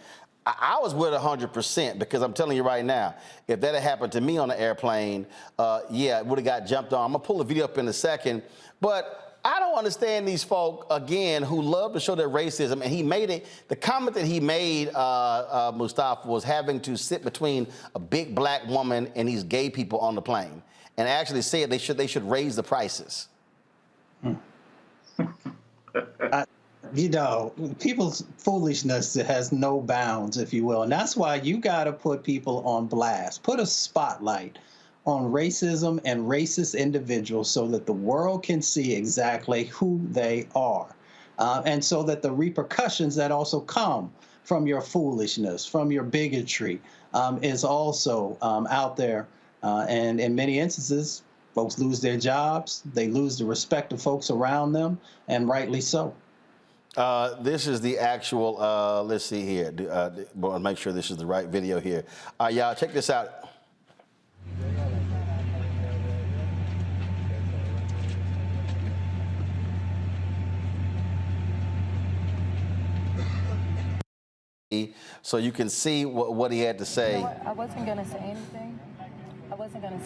Speaker 1: I was with 100% because I'm telling you right now, if that had happened to me on the airplane, yeah, it would have got jumped on. I'm gonna pull the video up in a second, but I don't understand these folk, again, who love to show their racism. And he made it, the comment that he made, Mustafa, was having to sit between a big black woman and these gay people on the plane, and actually said they should raise the prices.
Speaker 12: You know, people's foolishness has no bounds, if you will. And that's why you got to put people on blast, put a spotlight on racism and racist individuals so that the world can see exactly who they are. And so that the repercussions that also come from your foolishness, from your bigotry, is also out there. And in many instances, folks lose their jobs, they lose the respect of folks around them, and rightly so.
Speaker 1: This is the actual, let's see here. We'll make sure this is the right video here. Y'all, check this out. So you can see what he had to say.
Speaker 10: You know what? I wasn't going to say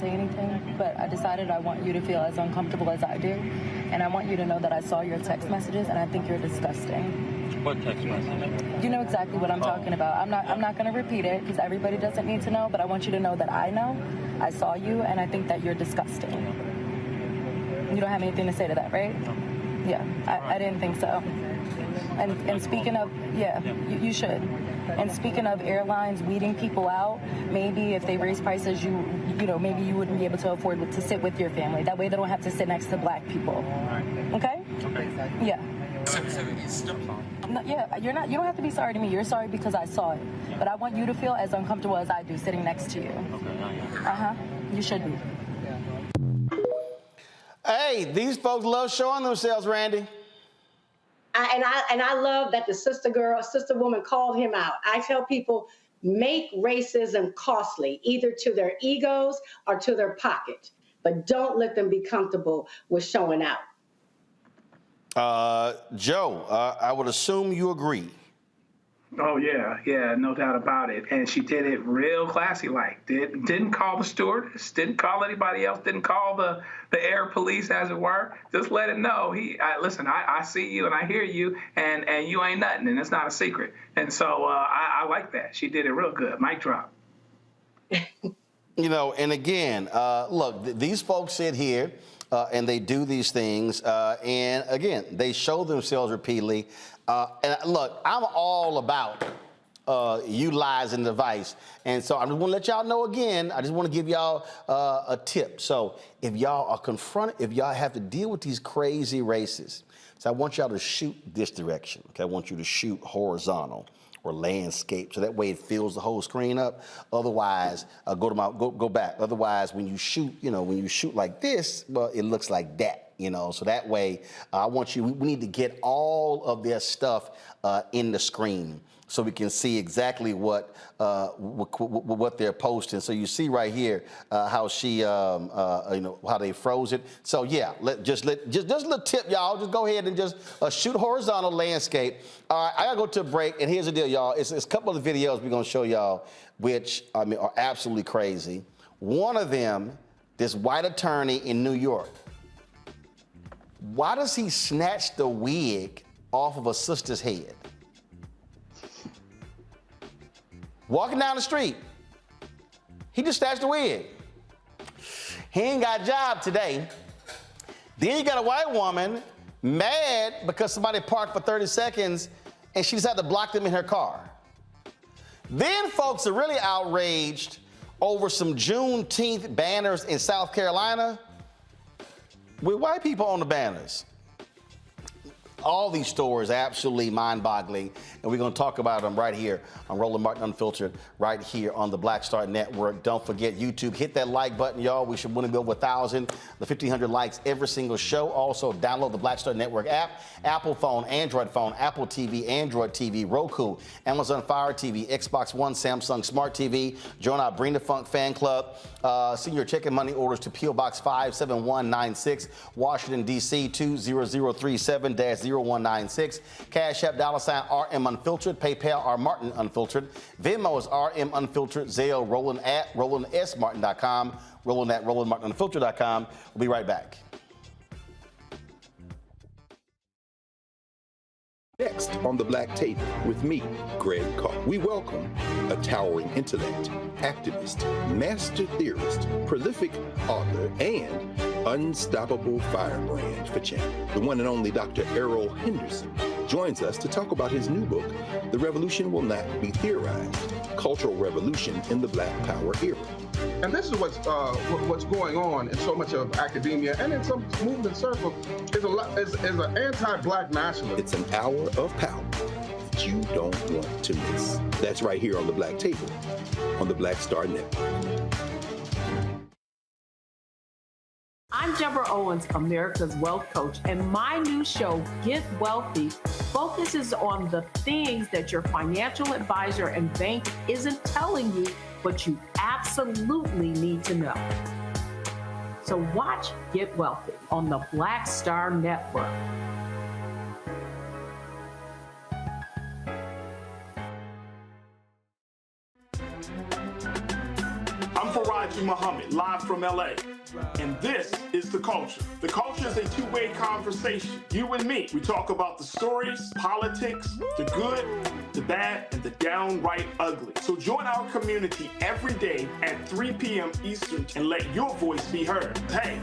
Speaker 10: anything. But I decided I want you to feel as uncomfortable as I do. And I want you to know that I saw your text messages and I think you're disgusting.
Speaker 11: What text message?
Speaker 10: You know exactly what I'm talking about. I'm not going to repeat it because everybody doesn't need to know, but I want you to know that I know. I saw you and I think that you're disgusting. You don't have anything to say to that, right? Yeah, I didn't think so. And speaking of, yeah, you should. And speaking of airlines weeding people out, maybe if they raise prices, you know, maybe you wouldn't be able to afford to sit with your family. That way they don't have to sit next to black people. Okay? Okay. Yeah. No, yeah, you don't have to be sorry to me. You're sorry because I saw it. But I want you to feel as uncomfortable as I do sitting next to you. Uh-huh. You should be.
Speaker 1: Hey, these folks love showing themselves, Randy.
Speaker 13: And I love that the sister woman called him out. I tell people, make racism costly, either to their egos or to their pocket, but don't let them be comfortable with showing out.
Speaker 1: Joe, I would assume you agree.
Speaker 14: Oh, yeah, no doubt about it. And she did it real classy-like. Didn't call the stewardess, didn't call anybody else, didn't call the air police, as it were. Just let it know. Listen, I see you and I hear you, and you ain't nothing, and it's not a secret. And so I like that. She did it real good. Mic drop.
Speaker 1: You know, and again, look, these folks sit here and they do these things, and again, they show themselves repeatedly. And look, I'm all about utilizing the device. And so I just want to let y'all know again, I just want to give y'all a tip. So if y'all are confronted, if y'all have to deal with these crazy racists, so I want y'all to shoot this direction. Okay, I want you to shoot horizontal or landscape, so that way it fills the whole screen up. Otherwise, go back. Otherwise, when you shoot, you know, when you shoot like this, well, it looks like that. You know, so that way, we need to get all of their stuff in the screen so we can see exactly what they're posting. So you see right here how she, you know, how they froze it. So yeah, just a little tip, y'all. Just go ahead and just shoot horizontal landscape. All right, I gotta go to a break, and here's the deal, y'all. It's a couple of videos we're gonna show y'all, which I mean are absolutely crazy. One of them, this white attorney in New York. Why does he snatch the wig off of a sister's head? Walking down the street, he just snatched the wig. He ain't got a job today. Then you got a white woman mad because somebody parked for 30 seconds and she decided to block them in her car. Then folks are really outraged over some Juneteenth banners in South Carolina with white people on the banners. All these stories absolutely mind-boggling, and we're going to talk about them right here on Roland Martin Unfiltered, right here on the Black Star Network. Don't forget YouTube. Hit that like button, y'all. We should want to go over 1,000, the 1,500 likes every single show. Also, download the Black Star Network app, Apple phone, Android phone, Apple TV, Android TV, Roku, Amazon Fire TV, Xbox One, Samsung Smart TV. Join our Bring the Funk fan club. Send your check and money orders to P.O. Box 57196, Washington, D.C. 20037-0196. Cash App $RM Unfiltered. PayPal R Martin Unfiltered. Venmo is RM Unfiltered. Zelle Roland at RolandSMartin.com. Roland at RolandMartinUnfiltered.com. We'll be right back.
Speaker 5: Next on the Black Table with me, Greg Carr. We welcome a towering intellect, activist, master theorist, prolific author, and unstoppable firebrand for change. The one and only Dr. Errol Henderson joins us to talk about his new book, The Revolution Will Not Be Theorized, Cultural Revolution in the Black Power Era.
Speaker 2: And this is what's going on in so much of academia and in some movement circles is an anti-Black nationalism.
Speaker 5: It's an hour of power that you don't want to miss. That's right here on the Black Table on the Black Star Network.
Speaker 11: I'm Deborah Owens, America's Wealth Coach, and my new show, Get Wealthy, focuses on the things that your financial advisor and bank isn't telling you, but you absolutely need to know. So watch Get Wealthy on the Black Star Network.
Speaker 16: I'm Faraji Muhammad, live from LA. And this is The Culture. The Culture is a two-way conversation. You and me. We talk about the stories, politics, the good, the bad, and the downright ugly. So join our community every day at 3 p.m. Eastern and let your voice be heard. Hey,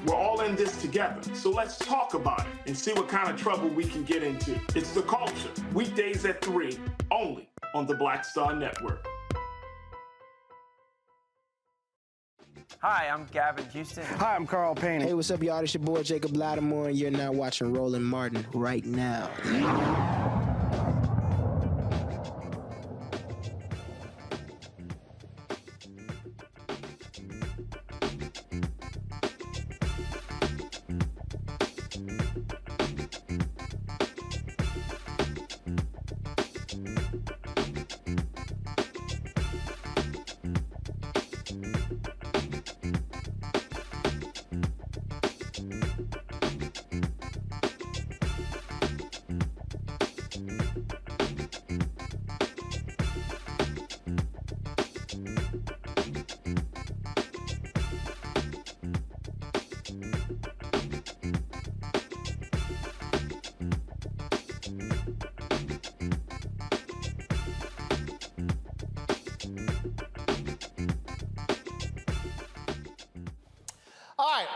Speaker 16: we're all in this together. So let's talk about it and see what kind of trouble we can get into. It's The Culture. Weekdays at 3, only on the Black Star Network.
Speaker 19: Hi, I'm Gavin Houston.
Speaker 22: Hi, I'm Carl Payne. Hey, what's up, y'all? It's your boy, Jacob Lattimore, and you're now watching Roland Martin right now.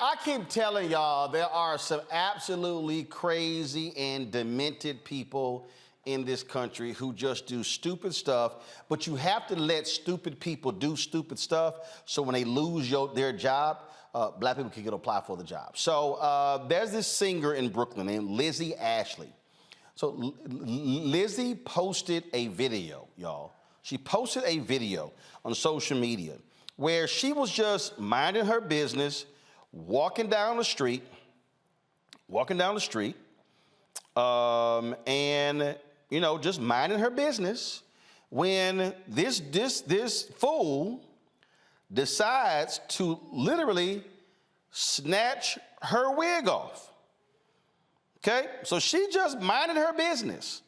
Speaker 1: I keep telling y'all there are some absolutely crazy and demented people in this country who just do stupid stuff, but you have to let stupid people do stupid stuff so when they lose their job, Black people can apply for the job. So there's this singer in Brooklyn named Lizzie Ashley. So Lizzie posted a video, y'all. She posted a video on social media where she was just minding her business, walking down the street, and just minding her business, when this fool decides to literally snatch her wig off. Okay, so she just minded her business,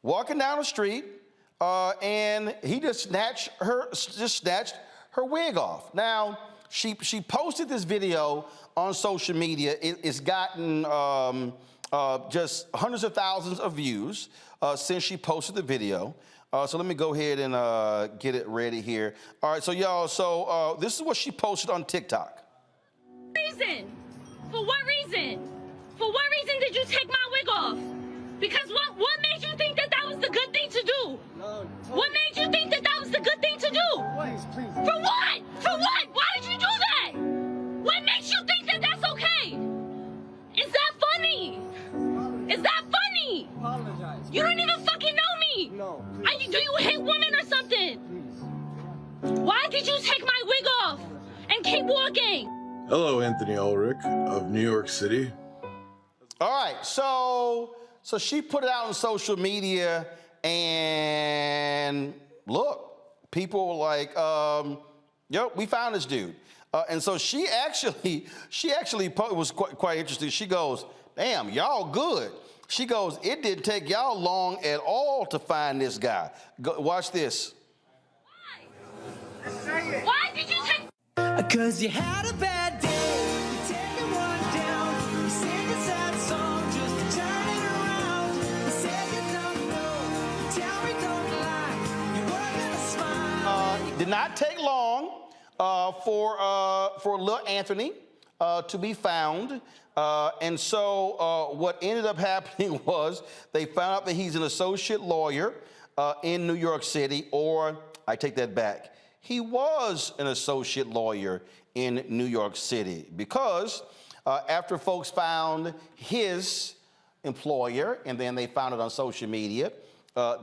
Speaker 1: walking down the street, and he just snatched her wig off. Now, she posted this video on social media. It's gotten just hundreds of thousands of views since she posted the video. So let me go ahead and get it ready here. All right, so y'all, this is what she posted on TikTok.
Speaker 26: Reason? For what reason? For what reason did you take my wig off? Because what made you think that was the good thing to do? What made you think that was the good thing to do? Please. For what? For what? Why did you do that? What makes you think that that's okay? Is looking.
Speaker 4: Hello, Anthony Ulrich of New York City.
Speaker 1: All right, so she put it out on social media, and look, people were like, yo, we found this dude. And so she actually it was quite interesting. She goes, damn, y'all good. She goes, it didn't take y'all long at all to find this guy. Watch this.
Speaker 26: Why did you take?
Speaker 6: Cause you had a bad day. You're taking one down. You sing a sad song just to turn it around. You said you don't know. Tell me don't lie. You were gonna smile.
Speaker 1: Did not take long for little Anthony to be found. And so what ended up happening was they found out that he's an associate lawyer in New York City, or I take that back. He was an associate lawyer in New York City because after folks found his employer and then they found it on social media,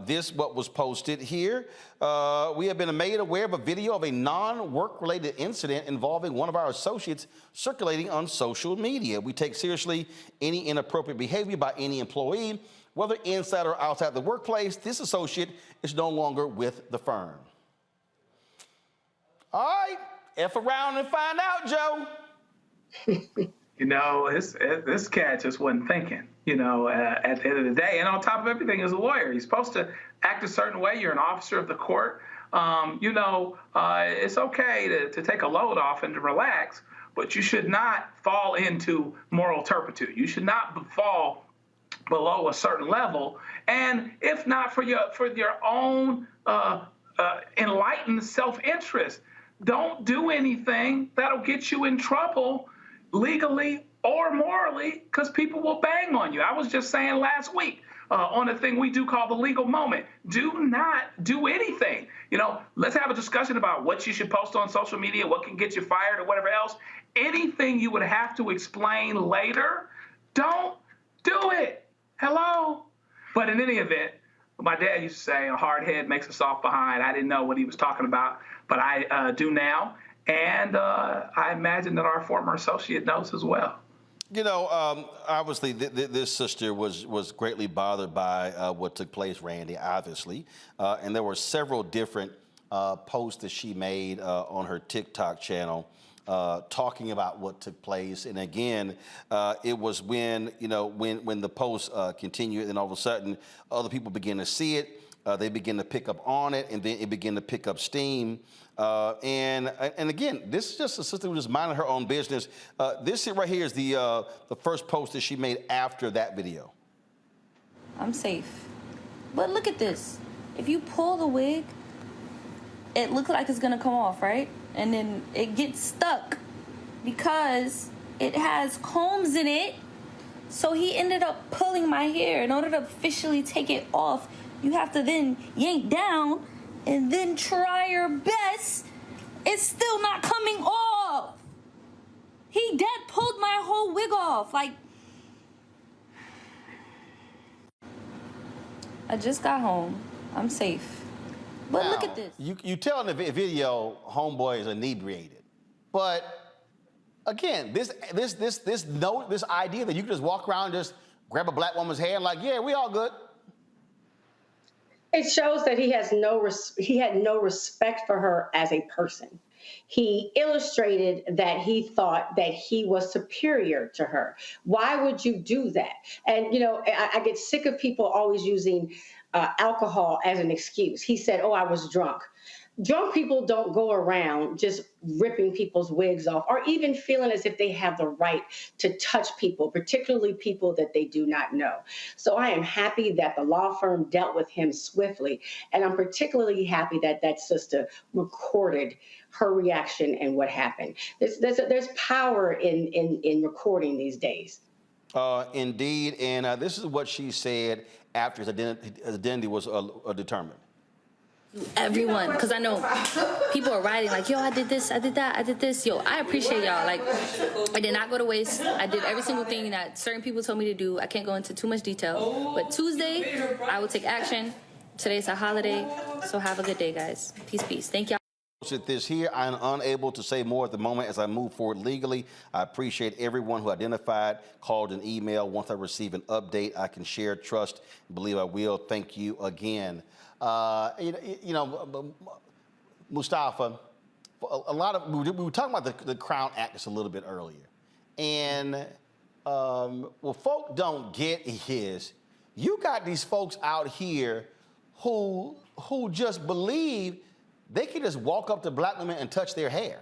Speaker 1: this what was posted here. We have been made aware of a video of a non-work related incident involving one of our associates circulating on social media. We take seriously any inappropriate behavior by any employee, whether inside or outside the workplace. This associate is no longer with the firm. All right, F around and find out, Joe.
Speaker 14: You know, this cat just wasn't thinking, you know, at the end of the day. And on top of everything, as a lawyer, he's supposed to act a certain way. You're an officer of the court. You know, it's okay to take a load off and to relax, but you should not fall into moral turpitude. You should not fall below a certain level. And if not for your own enlightened self-interest, don't do anything that'll get you in trouble legally or morally, because people will bang on you. I was just saying last week on a thing we do call the legal moment, do not do anything. You know, let's have a discussion about what you should post on social media, what can get you fired or whatever else. Anything you would have to explain later, don't do it. Hello? But in any event, my dad used to say, a hard head makes a soft behind. I didn't know what he was talking about, but I do now. And I imagine that our former associate knows as well.
Speaker 1: You know, obviously, this sister was greatly bothered by what took place, Randy, obviously. And there were several different posts that she made on her TikTok channel talking about what took place. And again, it was when, you know, when the post continued and all of a sudden other people begin to see it. They begin to pick up on it, and then it began to pick up steam. And again, this is just a sister who was minding her own business. This right here is the first post that she made after that video.
Speaker 10: I'm safe. But look at this. If you pull the wig, it looks like it's gonna come off, right? And then it gets stuck because it has combs in it. So he ended up pulling my hair. In order to officially take it off, you have to then yank down and then try your best. It's still not coming off. He dead pulled my whole wig off. Like, I just got home. I'm safe. But
Speaker 1: now,
Speaker 10: look at this.
Speaker 1: You tell in the video, homeboy is inebriated. But again, this idea that you can just walk around and just grab a black woman's hair and like, yeah, we all good.
Speaker 13: It shows that he had no respect for her as a person. He illustrated that he thought that he was superior to her. Why would you do that? And, you know, I get sick of people always using alcohol as an excuse. He said, oh, I was drunk. Drunk people don't go around just ripping people's wigs off or even feeling as if they have the right to touch people, particularly people that they do not know. So I am happy that the law firm dealt with him swiftly. And I'm particularly happy that that sister recorded her reaction and what happened. There's power in recording these days.
Speaker 1: Indeed. And this is what she said after his identity was determined.
Speaker 10: Everyone, because I know people are writing like, yo, I did this, I did that, I did this. Yo, I appreciate y'all. Like, I did not go to waste. I did every single thing that certain people told me to do. I can't go into too much detail. But Tuesday, I will take action. Today's a holiday, so have a good day, guys. Peace, peace. Thank y'all.
Speaker 1: At this here, I am unable to say more at the moment as I move forward legally. I appreciate everyone who identified, called, and emailed. Once I receive an update, I can share, trust, and believe I will. Thank you again. Mustafa, a lot of we were talking about the Crown Act just a little bit earlier, and what folk don't get is you got these folks out here who just believe they can just walk up to black women and touch their hair.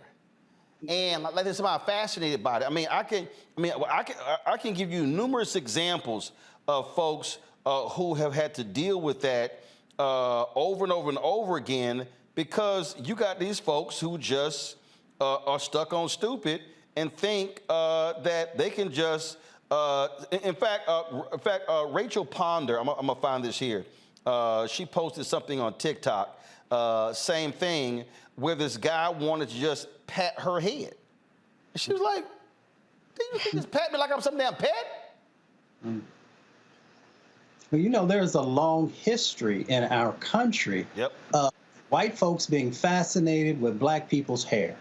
Speaker 1: And like this, I'm fascinated by it. I can give you numerous examples of folks who have had to deal with that over and over and over again because you got these folks who just are stuck on stupid and think that they can just. In fact, Rachel Ponder, I'm gonna find this here. She posted something on TikTok. Same thing, where this guy wanted to just pat her head. And she was like, do you think just pat me like I'm some damn pet?
Speaker 12: Well, there's a long history in our country of white folks being fascinated with black people's hair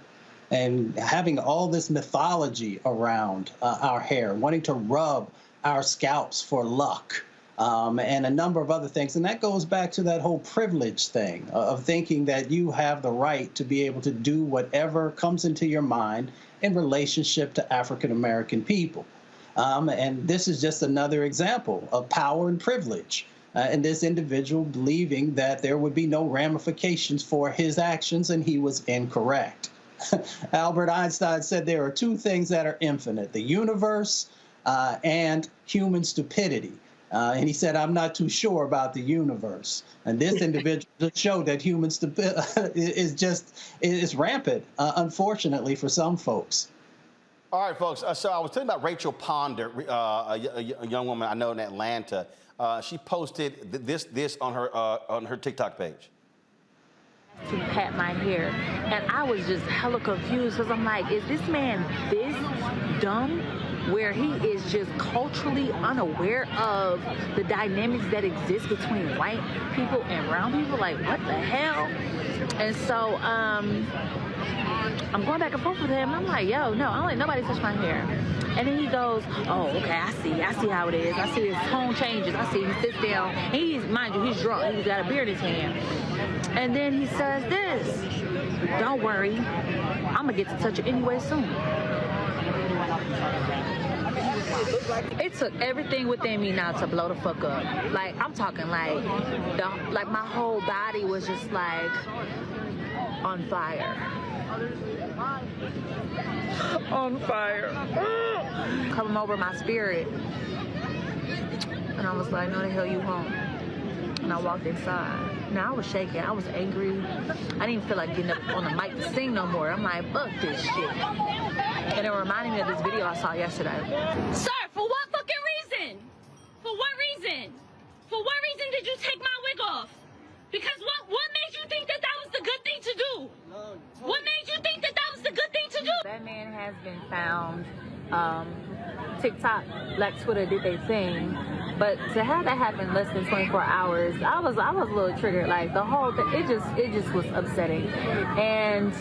Speaker 12: and having all this mythology around our hair, wanting to rub our scalps for luck. And a number of other things. And that goes back to that whole privilege thing of thinking that you have the right to be able to do whatever comes into your mind in relationship to African-American people. And this is just another example of power and privilege. And this individual believing that there would be no ramifications for his actions, and he was incorrect. Albert Einstein said there are two things that are infinite, the universe and human stupidity. And he said, I'm not too sure about the universe. And this individual just showed that human stupidity is rampant, unfortunately, for some folks.
Speaker 1: All right, folks. So I was talking about Rachel Ponder, a young woman I know in Atlanta. She posted this on her TikTok page.
Speaker 15: To pat my hair, and I was just hella confused because I'm like, is this man this dumb? Where he is just culturally unaware of the dynamics that exist between white people and brown people. Like, what the hell? And so I'm going back and forth with him. I'm like, yo, no, I don't let nobody touch my hair. And then he goes, oh, okay, I see how it is. I see his tone changes. I see he sits down. Mind you, he's drunk. He's got a beer in his hand. And then he says this, don't worry, I'm gonna get to touch it anyway soon. It took everything within me now to blow the fuck up. Like, I'm talking like my whole body was just like on fire. On fire. Coming over my spirit. And I was like, no, the hell you won't. And I walked inside. Now, I was shaking. I was angry. I didn't feel like getting up on the mic to sing no more. I'm like, fuck this shit. And it reminded me of this video I saw yesterday.
Speaker 26: Sir, for what fucking reason? For what reason? For what reason did you take my wig off? Because what made you think that was the good thing to do? What made you think that was the good thing to do?
Speaker 15: That man has been found. TikTok, Black Twitter did their thing. But to have that happen less than 24 hours, I was a little triggered. Like, the whole thing, it just was upsetting. And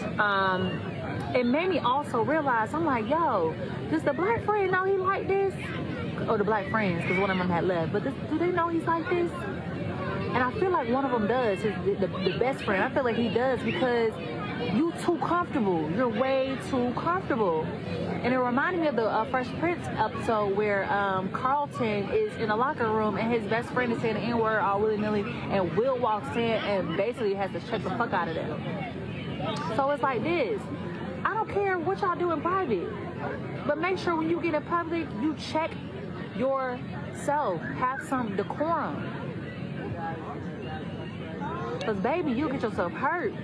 Speaker 15: it made me also realize, I'm like, yo, does the black friend know he like this? Or the black friends, because one of them had left. But do they know he's like this? And I feel like one of them does, the best friend. I feel like he does because you too comfortable. You're way too comfortable. And it reminded me of the Fresh Prince episode where Carlton is in a locker room and his best friend is saying the N-word all willy-nilly, and Will walks in and basically has to check the fuck out of them. So it's like this. I don't care what y'all do in private, but make sure when you get in public, you check yourself. Have some decorum. Because, baby, you'll get yourself hurt.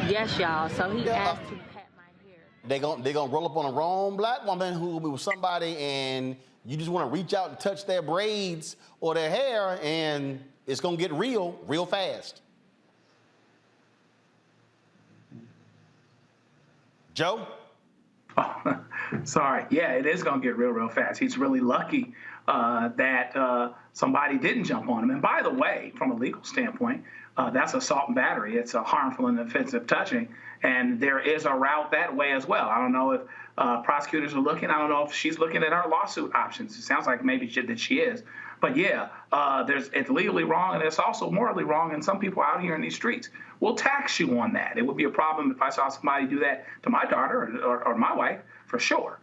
Speaker 15: Yes, y'all. So he asked to pat my hair.
Speaker 1: They gonna roll up on a wrong black woman who was somebody, and you just want to reach out and touch their braids or their hair, and it's gonna get real fast.
Speaker 14: Oh, Sorry. Yeah, it is going to get real fast. He's really lucky that somebody didn't jump on him. And by the way, from a legal standpoint, that's assault and battery. It's a harmful and offensive touching. And there is a route that way as well. I don't know if prosecutors are looking. I don't know if she's looking at our lawsuit options. It sounds like maybe that she is. But yeah, it's legally wrong, and it's also morally wrong. And some people out here in these streets will tax you on that. It would be a problem if I saw somebody do that to my daughter or my wife, for sure.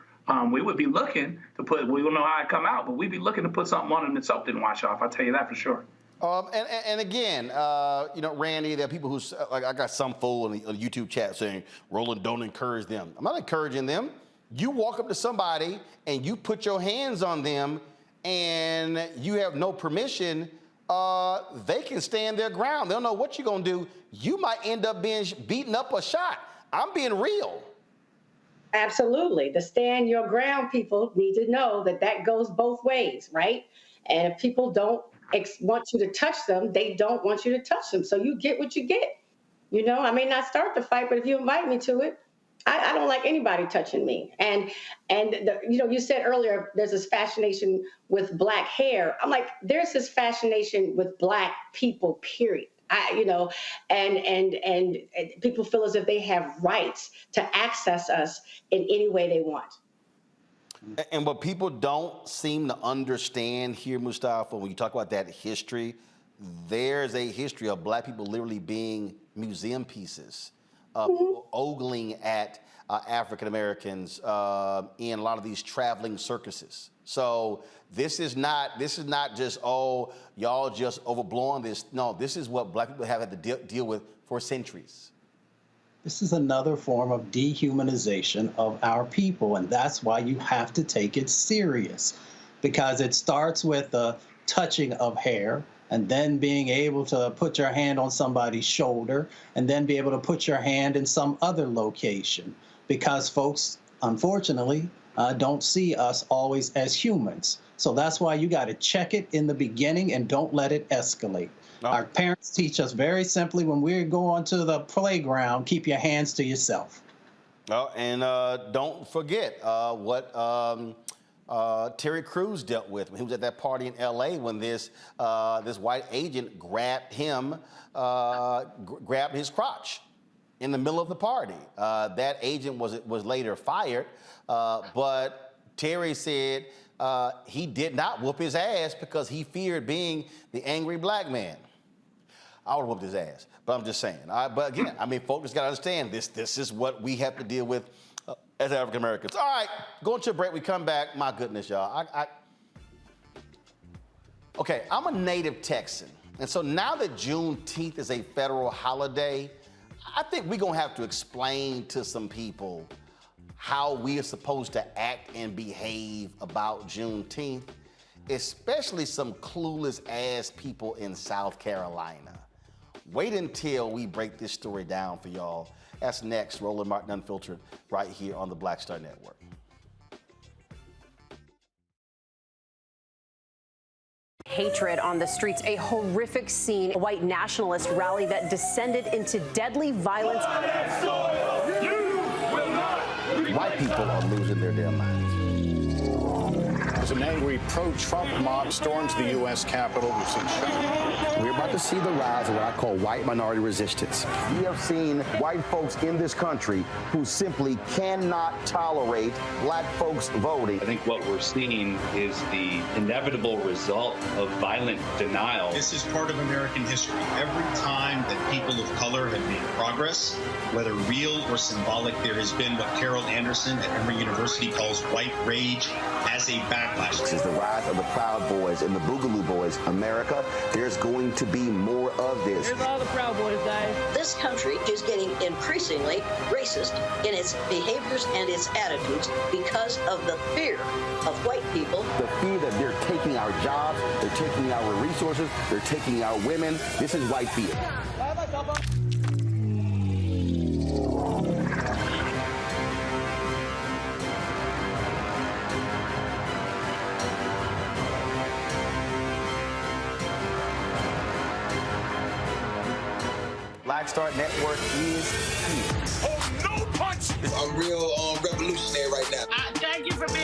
Speaker 14: We would be looking to put, we don't know how it come out, but we'd be looking to put something on them that soap didn't wash off. I'll tell you that for sure.
Speaker 1: And again, Randy, there are people who, like, I got some fool in the YouTube chat saying, Roland, don't encourage them. I'm not encouraging them. You walk up to somebody and you put your hands on them and you have no permission, they can stand their ground. They don't know what you're going to do. You might end up being beaten up or shot. I'm being real.
Speaker 13: Absolutely. The stand your ground people need to know that goes both ways, right? And if people don't want you to touch them, they don't want you to touch them. So you get what you get. I may not start the fight, but if you invite me to it, I don't like anybody touching me. And you said earlier, there's this fascination with black hair. I'm like, there's this fascination with black people, period. And people feel as if they have rights to access us in any way they want.
Speaker 1: And what people don't seem to understand here, Mustafa, when you talk about that history, there's a history of black people literally being museum pieces, ogling at African Americans in a lot of these traveling circuses. So this is not just, oh, y'all just overblowing this. No, this is what black people have had to deal with for centuries.
Speaker 12: This is another form of dehumanization of our people, and that's why you have to take it serious, because it starts with the touching of hair, and then being able to put your hand on somebody's shoulder, and then be able to put your hand in some other location, because folks, unfortunately, don't see us always as humans. So that's why you got to check it in the beginning and don't let it escalate. Our parents teach us very simply, when we go onto the playground, keep your hands to yourself.
Speaker 1: And don't forget what Terry Crews dealt with when he was at that party in L.A. when this white agent grabbed his crotch in the middle of the party. That agent was later fired, but Terry said he did not whoop his ass because he feared being the angry black man. I would have whooped his ass, but I'm just saying. But again, folks just got to understand this is what we have to deal with as African Americans. All right, going to a break. We come back. My goodness, y'all. Okay, I'm a native Texan, and so now that Juneteenth is a federal holiday, I think we're gonna have to explain to some people how we are supposed to act and behave about Juneteenth, especially some clueless ass people in South Carolina. Wait until we break this story down for y'all. That's next, Roland Martin Unfiltered, right here on the Black Star Network.
Speaker 3: Hatred on the streets, a horrific scene, a white nationalist rally that descended into deadly violence.
Speaker 1: White people are losing their damn minds.
Speaker 17: As an angry pro-Trump mob storms the U.S. Capitol, we've seen
Speaker 1: We're about to see the rise of what I call white minority resistance. We have seen white folks in this country who simply cannot tolerate black folks voting.
Speaker 18: I think what we're seeing is the inevitable result of violent denial.
Speaker 19: This is part of American history. Every time that people of color have made progress, whether real or symbolic, there has been what Carol Anderson at Emory University calls white rage as a backlash.
Speaker 1: This is the rise of the Proud Boys and the Boogaloo Boys. America, there's going to be more of this.
Speaker 24: Here's all the Proud Boys, guys.
Speaker 25: This country is getting increasingly racist in its behaviors and its attitudes because of the fear of white people.
Speaker 1: The fear that they're taking our jobs, they're taking our resources, they're taking our women. This is white fear. Black Star Network is here.
Speaker 27: Oh, no punch! I'm real revolutionary right now.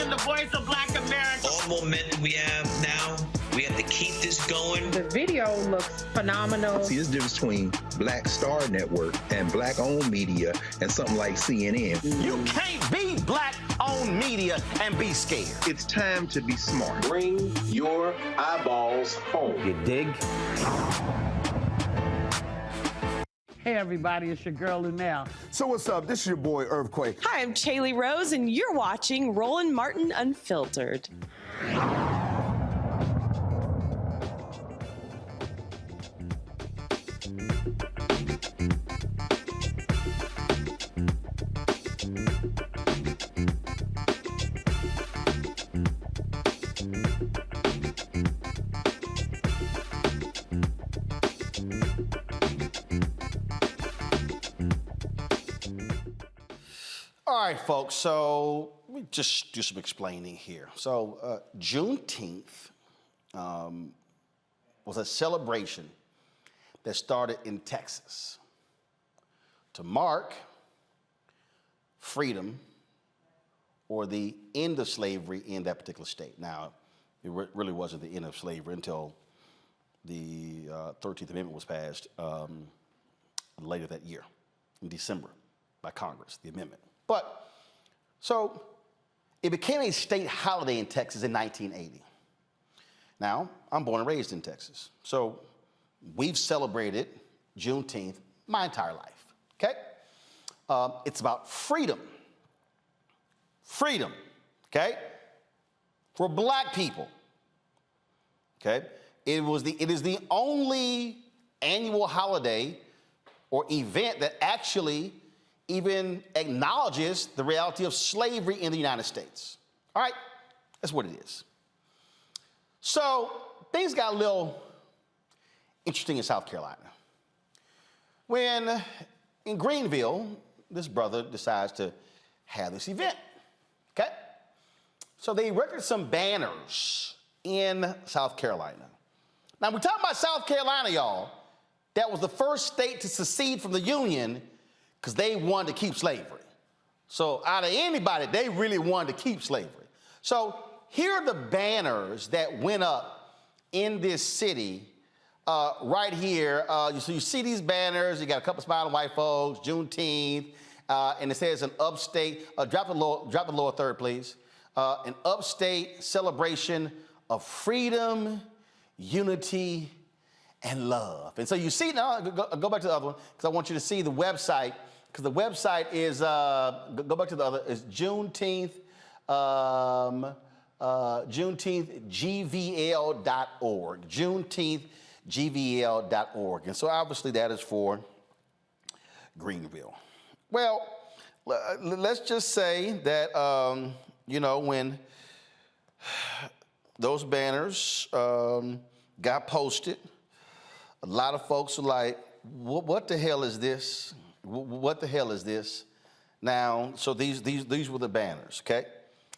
Speaker 6: am the voice of Black America.
Speaker 7: All momentum we have now, we have to keep this going.
Speaker 11: The video looks phenomenal.
Speaker 5: See, there's a difference between Black Star Network and Black-owned media and something like CNN.
Speaker 1: You can't be Black-owned media and be scared.
Speaker 5: It's time to be smart.
Speaker 8: Bring your eyeballs home.
Speaker 1: You dig?
Speaker 6: Hey everybody, it's your girl Lunel.
Speaker 8: So what's up? This is your boy Earthquake.
Speaker 9: Hi, I'm Chaley Rose, and you're watching Roland Martin Unfiltered.
Speaker 1: All right, folks, so let me just do some explaining here. So Juneteenth was a celebration that started in Texas to mark freedom or the end of slavery in that particular state. Now, it really wasn't the end of slavery until the 13th Amendment was passed later that year, in December, by Congress, the amendment. But, so, it became a state holiday in Texas in 1980. Now, I'm born and raised in Texas, so we've celebrated Juneteenth my entire life, okay? It's about freedom. Freedom, okay? For Black people, okay? It is the only annual holiday or event that actually even acknowledges the reality of slavery in the United States. All right, that's what it is. So things got a little interesting in South Carolina. When in Greenville, this brother decides to have this event, okay? So they erected some banners in South Carolina. Now we're talking about South Carolina, y'all. That was the first state to secede from the Union because they wanted to keep slavery. So out of anybody, they really wanted to keep slavery. So here are the banners that went up in this city right here. So you see these banners, you got a couple smiling white folks, Juneteenth, and it says an upstate, drop the lower third, please. An upstate celebration of freedom, unity, and love. And so you see, now go back to the other one, because I want you to see the website, because the website is, go back to the other, it's Juneteenth, JuneteenthGVL.org, JuneteenthGVL.org. And so obviously that is for Greenville. Well, let's just say that, you know, when those banners got posted, a lot of folks are like, what the hell is this? What the hell is this? Now, so these were the banners, okay?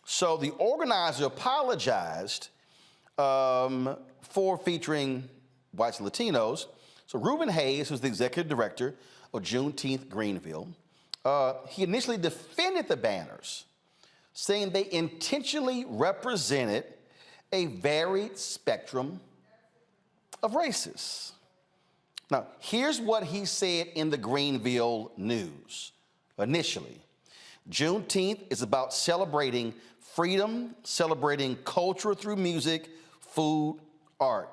Speaker 1: So the organizer apologized for featuring whites and Latinos. So Reuben Hayes, who's the executive director of Juneteenth Greenville, he initially defended the banners, saying they intentionally represented a varied spectrum of races. Now, here's what he said in the Greenville News initially. Juneteenth is about celebrating freedom, celebrating culture through music, food, art.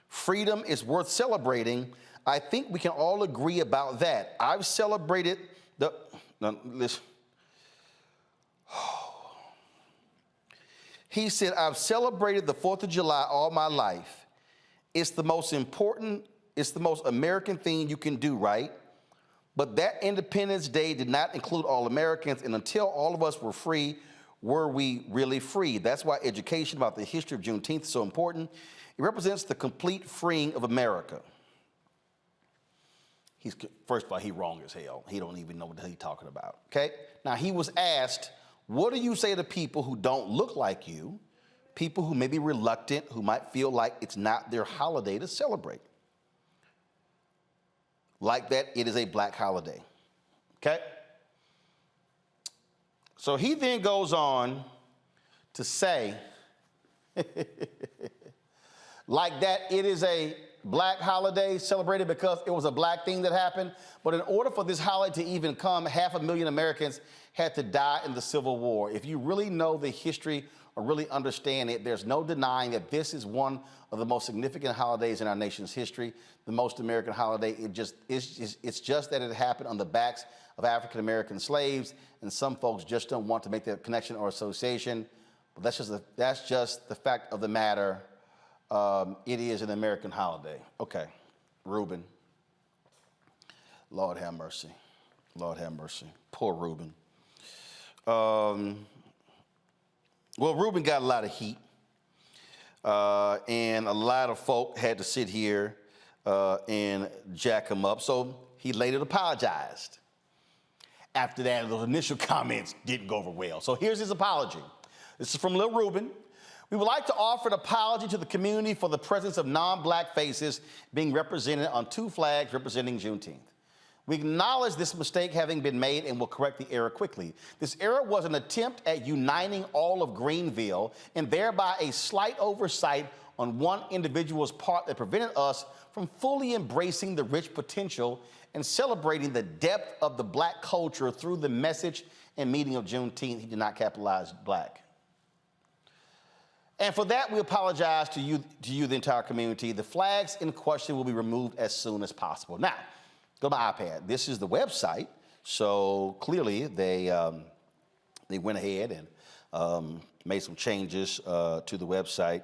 Speaker 1: Freedom is worth celebrating. I think we can all agree about that. I've celebrated the, now listen. He said, I've celebrated the 4th of July all my life. It's the most important, it's the most American thing you can do, right? But that Independence Day did not include all Americans, and until all of us were free, were we really free? That's why education about the history of Juneteenth is so important. It represents the complete freeing of America. First of all, he's wrong as hell. He don't even know what he's talking about, okay? Now, he was asked, what do you say to people who don't look like you, people who may be reluctant, who might feel like it's not their holiday to celebrate? Like that it is a black holiday, okay? So he then goes on to say like that it is a black holiday celebrated because it was a black thing that happened. But in order for this holiday to even come, 500,000 Americans had to die in the Civil War. If you really know the history or really understand it, there's no denying that this is one of the most significant holidays in our nation's history, the most American holiday. It's just that it happened on the backs of African-American slaves, and some folks just don't want to make that connection or association. But that's just the fact of the matter. It is an American holiday. Okay, Reuben. Lord have mercy. Lord have mercy. Poor Reuben. Well, Reuben got a lot of heat, and a lot of folk had to sit here and jack him up. So he later apologized. After that, those initial comments didn't go over well. So here's his apology. This is from Lil Reuben. We would like to offer an apology to the community for the presence of non-black faces being represented on 2 flags representing Juneteenth. We acknowledge this mistake having been made and will correct the error quickly. This error was an attempt at uniting all of Greenville and thereby a slight oversight on one individual's part that prevented us from fully embracing the rich potential and celebrating the depth of the black culture through the message and meaning of Juneteenth. He did not capitalize black. And for that, we apologize to you, the entire community. The flags in question will be removed as soon as possible. Now, go to my iPad. This is the website. So clearly they went ahead and made some changes to the website.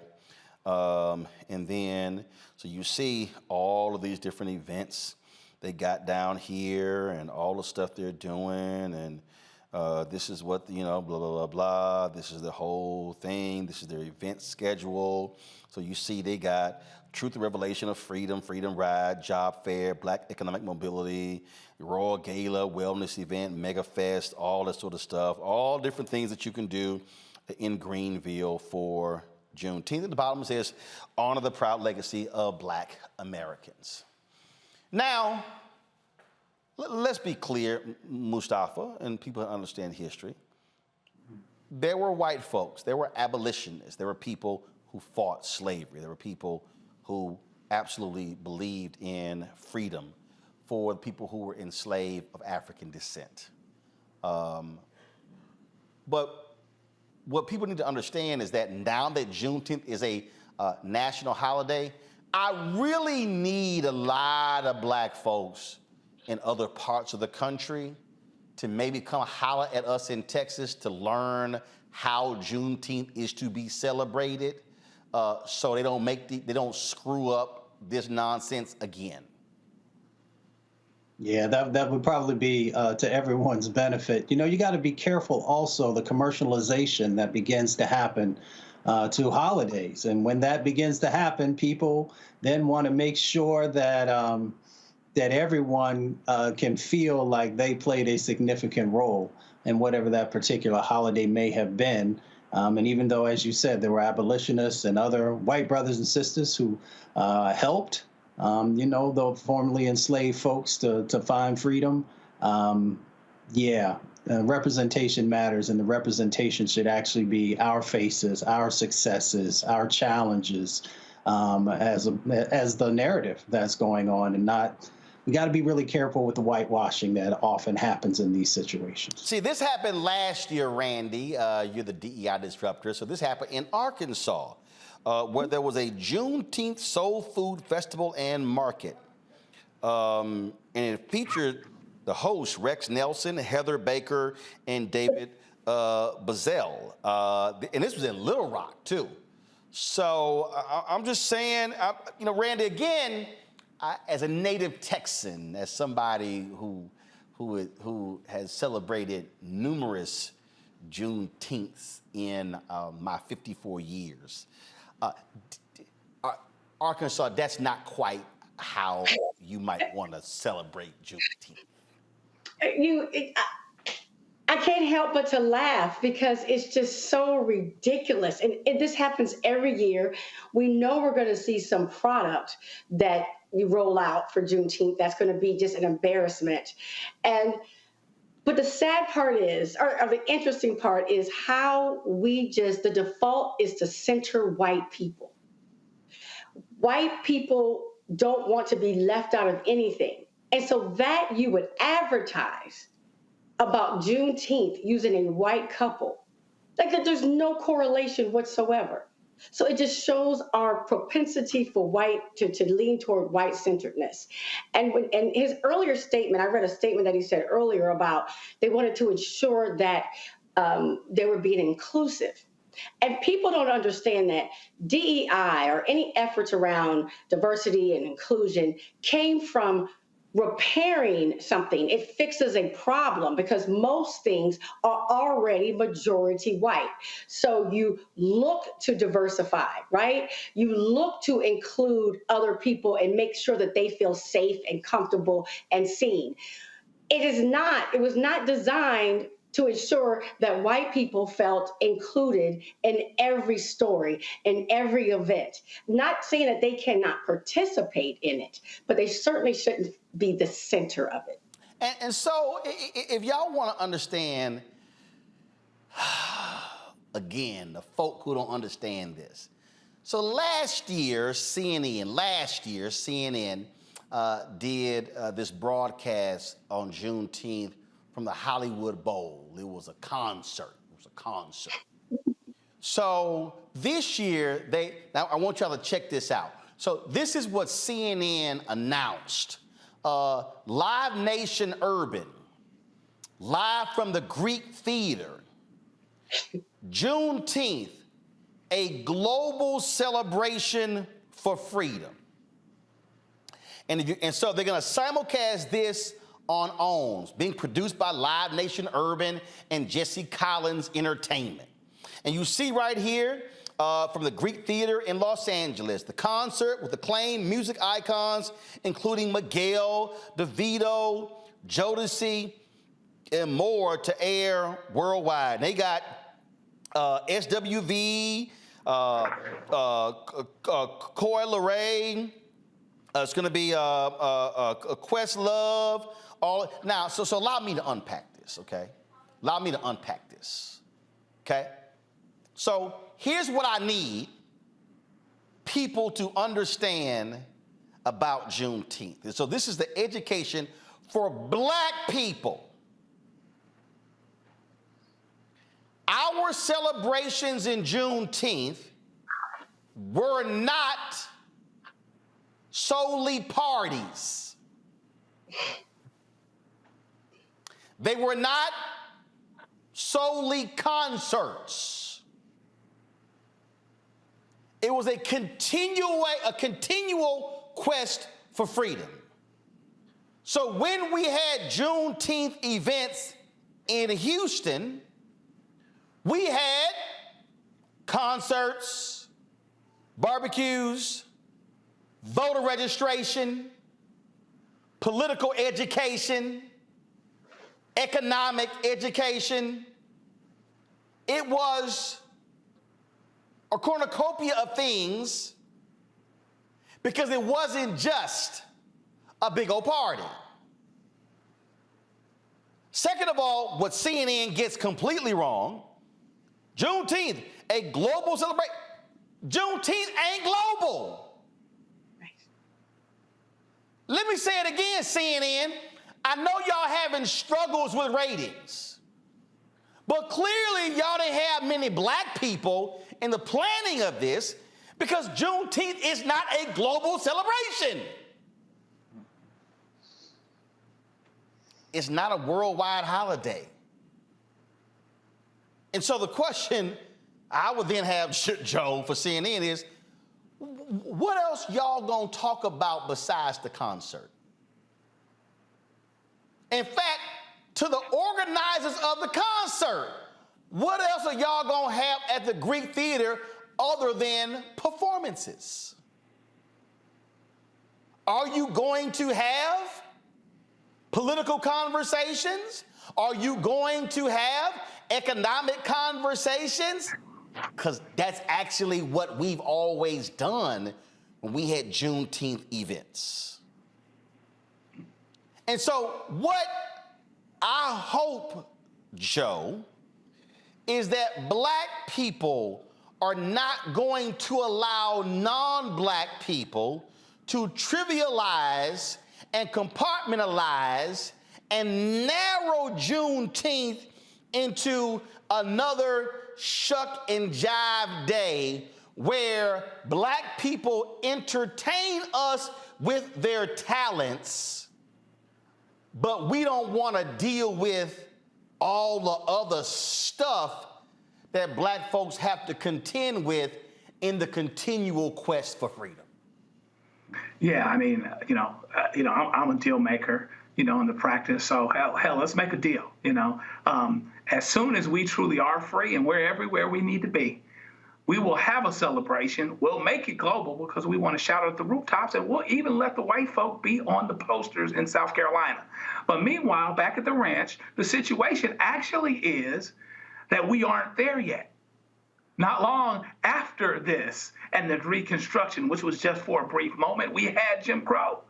Speaker 1: And then, so you see all of these different events they got down here and all the stuff they're doing. And this is what, blah, blah, blah, blah. This is the whole thing. This is their event schedule. So you see they got Truth and Revelation of Freedom, Freedom Ride, Job Fair, Black Economic Mobility, Royal Gala, Wellness Event, Mega Fest, all that sort of stuff. All different things that you can do in Greenville for Juneteenth. At the bottom it says, honor the proud legacy of Black Americans. Now, let's be clear, Mustafa, and people who understand history. There were white folks, there were abolitionists, there were people who fought slavery, there were people who absolutely believed in freedom for the people who were enslaved of African descent. But what people need to understand is that now that Juneteenth is a national holiday, I really need a lot of black folks in other parts of the country to maybe come holler at us in Texas to learn how Juneteenth is to be celebrated, so they don't screw up this nonsense again.
Speaker 12: Yeah, that would probably be to everyone's benefit. You got to be careful also the commercialization that begins to happen to holidays. And when that begins to happen, people then want to make sure that that everyone can feel like they played a significant role in whatever that particular holiday may have been. And even though, as you said, there were abolitionists and other white brothers and sisters who helped, the formerly enslaved folks to find freedom, representation matters, and the representation should actually be our faces, our successes, our challenges, as the narrative that's going on, and not. We got to be really careful with the whitewashing that often happens in these situations.
Speaker 1: See, this happened last year, Randy. You're the DEI disruptor. So this happened in Arkansas, where there was a Juneteenth Soul Food Festival and Market. And it featured the hosts, Rex Nelson, Heather Baker, and David Bazell. And this was in Little Rock, too. So I'm just saying, Randy, again, as a native Texan, as somebody who has celebrated numerous Juneteenths in my 54 years, Arkansas, that's not quite how you might want to celebrate Juneteenth.
Speaker 13: I can't help but to laugh because it's just so ridiculous. And this happens every year. We know we're going to see some product that you roll out for Juneteenth that's going to be just an embarrassment. And But the sad part is, or the interesting part is how the default is to center white people. White people don't want to be left out of anything. And so that you would advertise about Juneteenth using a white couple, like that there's no correlation whatsoever. So it just shows our propensity for to lean toward white-centeredness. And his earlier statement, I read a statement that he said earlier about they wanted to ensure that they were being inclusive. And people don't understand that DEI or any efforts around diversity and inclusion came from repairing something. It fixes a problem because most things are already majority white. So you look to diversify, right? You look to include other people and make sure that they feel safe and comfortable and seen. It was not designed to ensure that white people felt included in every story, in every event. Not saying that they cannot participate in it, but they certainly shouldn't be the center of it.
Speaker 1: And so if y'all want to understand, again, the folk who don't understand this. So last year, CNN did this broadcast on Juneteenth from the Hollywood Bowl. It was a concert. So this year, now I want y'all to check this out. So this is what CNN announced. Live Nation Urban, live from the Greek Theater. Juneteenth, a global celebration for freedom. And so they're gonna simulcast this on OWNs, being produced by Live Nation Urban and Jesse Collins Entertainment. And you see right here from the Greek Theater in Los Angeles, the concert with acclaimed music icons, including Miguel, DeVito, Jodeci, and more to air worldwide. They got SWV, Coy Leray, it's gonna be Questlove, now, so allow me to unpack this, okay? Okay? So here's what I need people to understand about Juneteenth. And so this is the education for black people. Our celebrations in Juneteenth were not solely parties. They were not solely concerts. It was a continual quest for freedom. So when we had Juneteenth events in Houston, we had concerts, barbecues, voter registration, political education, economic education. It was a cornucopia of things because it wasn't just a big old party. Second of all, what CNN gets completely wrong, Juneteenth, a global celebration. Juneteenth ain't global. Right. Let me say it again, CNN. I know y'all having struggles with ratings, but clearly y'all didn't have many black people in the planning of this because Juneteenth is not a global celebration. It's not a worldwide holiday. And so the question I would then have, Joe, for CNN is, what else y'all gonna talk about besides the concert? In fact, to the organizers of the concert, what else are y'all gonna have at the Greek Theater other than performances? Are you going to have political conversations? Are you going to have economic conversations? Because that's actually what we've always done when we had Juneteenth events. And so what I hope, Joe, is that black people are not going to allow non-black people to trivialize and compartmentalize and narrow Juneteenth into another shuck and jive day where black people entertain us with their talents, but we don't want to deal with all the other stuff that black folks have to contend with in the continual quest for freedom.
Speaker 14: Yeah, I mean, I'm a deal maker, in the practice. So hell, let's make a deal. As soon as we truly are free and we're everywhere we need to be, we will have a celebration. We'll make it global because we want to shout at the rooftops, and we'll even let the white folk be on the posters in South Carolina. But meanwhile, back at the ranch, the situation actually is that we aren't there yet. Not long after this and the Reconstruction, which was just for a brief moment, we had Jim Crow.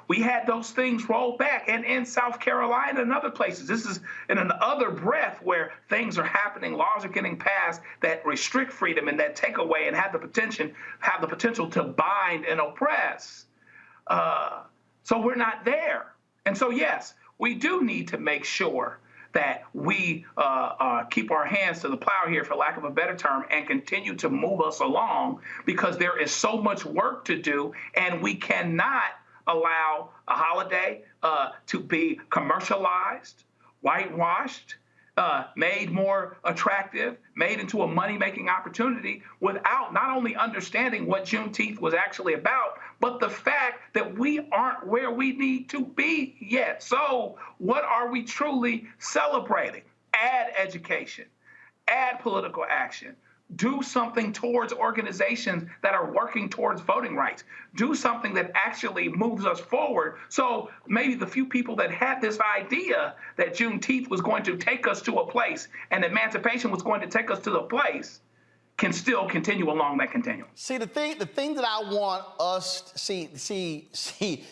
Speaker 14: We had those things rolled back, and in South Carolina and other places. This is in another breath where things are happening, laws are getting passed that restrict freedom and that take away and have the potential to bind and oppress. So we're not there. And so, yes, we do need to make sure that we keep our hands to the plow here, for lack of a better term, and continue to move us along, because there is so much work to do, and we cannot allow a holiday to be commercialized, whitewashed, made more attractive, made into a money-making opportunity without not only understanding what Juneteenth was actually about, but the fact that we aren't where we need to be yet. So what are we truly celebrating? Add education, add political action, do something towards organizations that are working towards voting rights. Do something that actually moves us forward. So maybe the few people that had this idea that Juneteenth was going to take us to a place and emancipation was going to take us to the place can still continue along that continuum.
Speaker 1: See, the thing that I want us to see,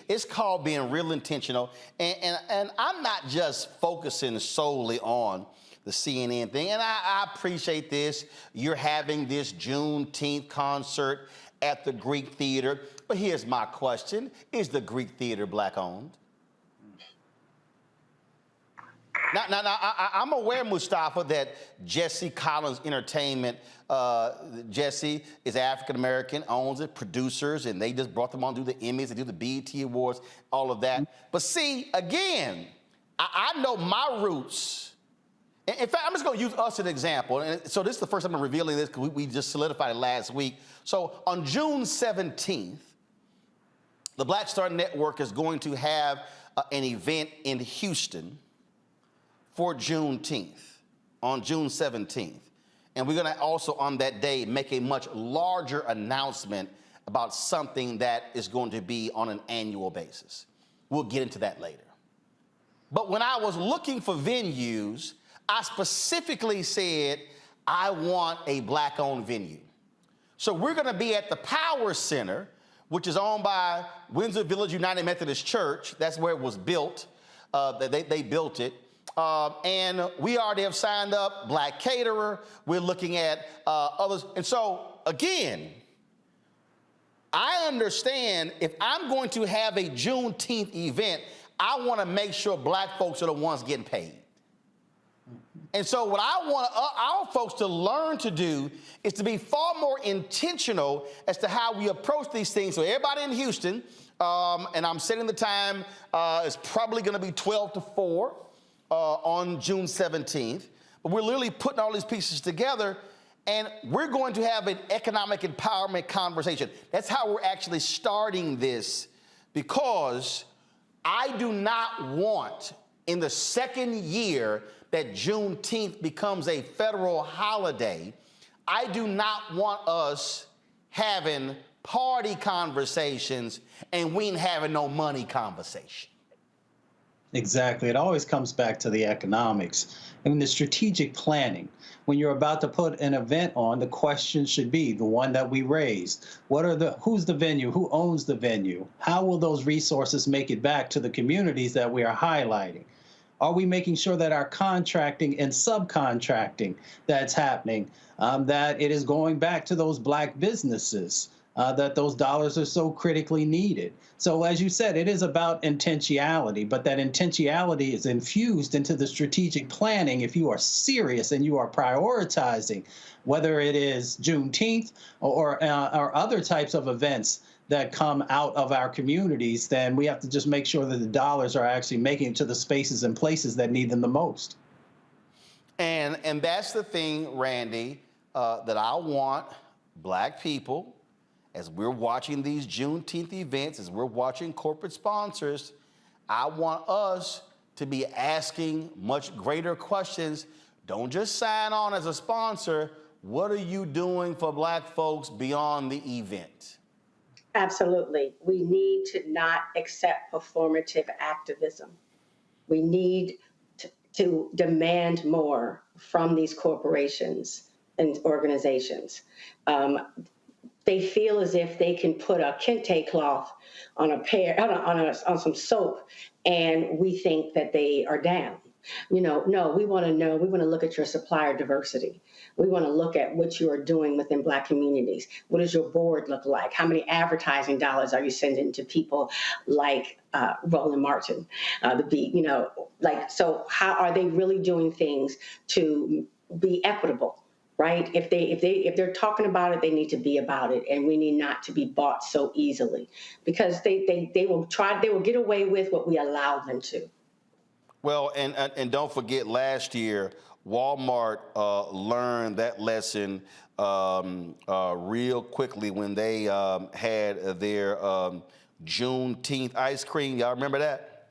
Speaker 1: it's called being real intentional. And I'm not just focusing solely on the CNN thing, and I appreciate this. You're having this Juneteenth concert at the Greek Theater, but here's my question. Is the Greek Theater black-owned? Now, I'm aware, Mustafa, that Jesse Collins Entertainment, Jesse is African-American, owns it, producers, and they just brought them on to do the Emmys, they do the BET Awards, all of that. But see, again, I know my roots. In fact, I'm just going to use us as an example. And so this is the first time I'm revealing this because we just solidified it last week. So on June 17th, the Black Star Network is going to have an event in Houston for Juneteenth on June 17th. And we're going to also on that day make a much larger announcement about something that is going to be on an annual basis. We'll get into that later. But when I was looking for venues, I specifically said, I want a black-owned venue. So we're going to be at the Power Center, which is owned by Windsor Village United Methodist Church. That's where it was built. They built it. And we already have signed up black caterer. We're looking at others. And so, again, I understand if I'm going to have a Juneteenth event, I want to make sure black folks are the ones getting paid. And so what I want our folks to learn to do is to be far more intentional as to how we approach these things. So everybody in Houston, and I'm setting the time, is probably going to be 12 to 4 on June 17th. But we're literally putting all these pieces together, and we're going to have an economic empowerment conversation. That's how we're actually starting this, because I do not want in the second year that Juneteenth becomes a federal holiday, I do not want us having party conversations and we ain't having no money conversation.
Speaker 12: Exactly. It always comes back to the economics and the strategic planning. When you're about to put an event on, the question should be the one that we raised. Who's the venue? Who owns the venue? How will those resources make it back to the communities that we are highlighting? Are we making sure that our contracting and subcontracting that's happening, that it is going back to those Black businesses, that those dollars are so critically needed? So as you said, it is about intentionality, but that intentionality is infused into the strategic planning if you are serious and you are prioritizing, whether it is Juneteenth or other types of events that come out of our communities. Then we have to just make sure that the dollars are actually making it to the spaces and places that need them the most.
Speaker 1: And that's the thing, Randy, that I want Black people, as we're watching these Juneteenth events, as we're watching corporate sponsors, I want us to be asking much greater questions. Don't just sign on as a sponsor. What are you doing for Black folks beyond the event?
Speaker 13: Absolutely. We need to not accept performative activism. We need to demand more from these corporations and organizations. They feel as if they can put a kente cloth on on some soap, and we think that they are down. No, we want to know. We want to look at your supplier diversity. We want to look at what you are doing within Black communities. What does your board look like? How many advertising dollars are you sending to people like Roland Martin? So how are they really doing things to be equitable? Right? If they're talking about it, they need to be about it, and we need not to be bought so easily, because they will get away with what we allow them to.
Speaker 1: Well, and don't forget, last year Walmart learned that lesson real quickly when they had their Juneteenth ice cream. Y'all remember that?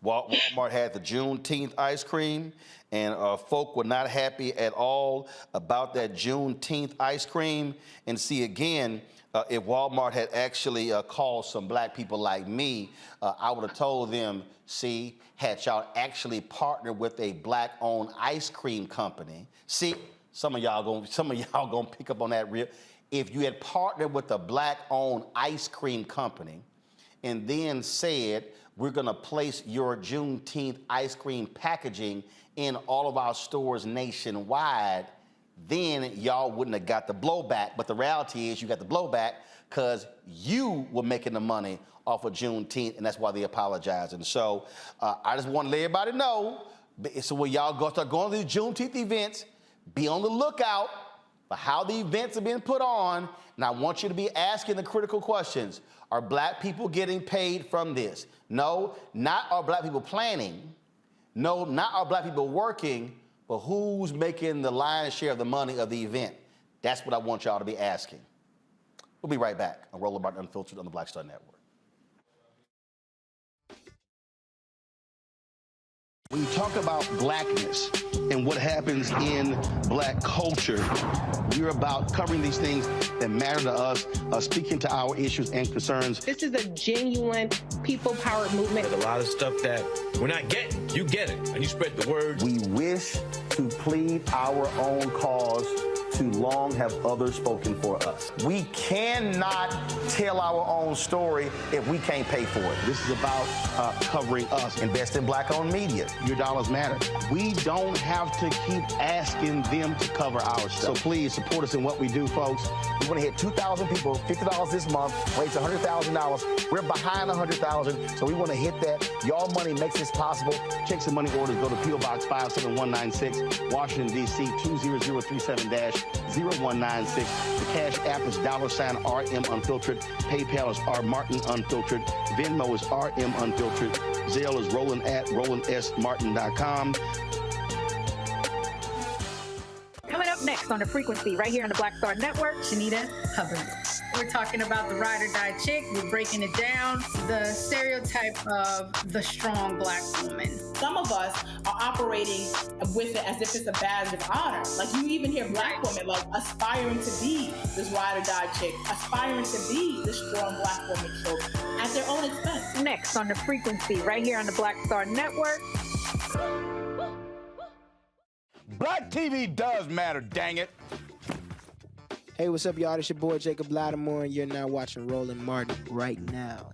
Speaker 1: Walmart had the Juneteenth ice cream, and folk were not happy at all about that Juneteenth ice cream. And see, again, if Walmart had actually called some Black people like me, I would have told them, see, had y'all actually partnered with a Black-owned ice cream company. See, some of y'all gonna pick up on that real. If you had partnered with a Black-owned ice cream company and then said, we're gonna place your Juneteenth ice cream packaging in all of our stores nationwide, then y'all wouldn't have got the blowback. But the reality is you got the blowback because you were making the money off of Juneteenth, and that's why they apologized. And so I just want to let everybody know, so when y'all start going to these Juneteenth events, be on the lookout for how the events are being put on, and I want you to be asking the critical questions. Are Black people getting paid from this? No, not are Black people planning. No, not are Black people working, but who's making the lion's share of the money of the event? That's what I want y'all to be asking. We'll be right back on Roland Martin Unfiltered on the Black Star Network. When you talk about Blackness and what happens in Black culture, we're about covering these things that matter to us, speaking to our issues and concerns.
Speaker 2: This is a genuine people-powered movement.
Speaker 16: There's a lot of stuff that we're not getting. You get it, and you spread the word.
Speaker 1: We wish to plead our own cause. Too long have others spoken for us. We cannot tell our own story if we can't pay for it. This is about covering us. Invest in Black-owned media. Your dollars matter. We don't have to keep asking them to cover our stuff. So please support us in what we do, folks. We want to hit 2,000 people, $50 this month, raise $100,000. We're behind 100,000, so we want to hit that. Y'all money makes this possible. Checks and money orders go to P.O. Box 57196, Washington, D.C. 20037-0196. The Cash App is $RM Unfiltered. PayPal is R Martin Unfiltered. Venmo is RM Unfiltered. Zelle is Roland at RolandSMartin.com.
Speaker 20: Coming up next on The Frequency, right here on the Black Star Network, Shanita Hubbard.
Speaker 21: We're talking about the ride or die chick. We're breaking it down. The stereotype of the strong Black woman.
Speaker 23: Some of us are operating with it as if it's a badge of honor. Like you even hear Black women like aspiring to be this ride or die chick, aspiring to be this strong Black woman trope at their own expense.
Speaker 20: Next on The Frequency, right here on the Black Star Network.
Speaker 17: Black TV does matter, dang it.
Speaker 22: Hey, what's up, y'all? It's your boy, Jacob Lattimore, and you're now watching Roland Martin right now.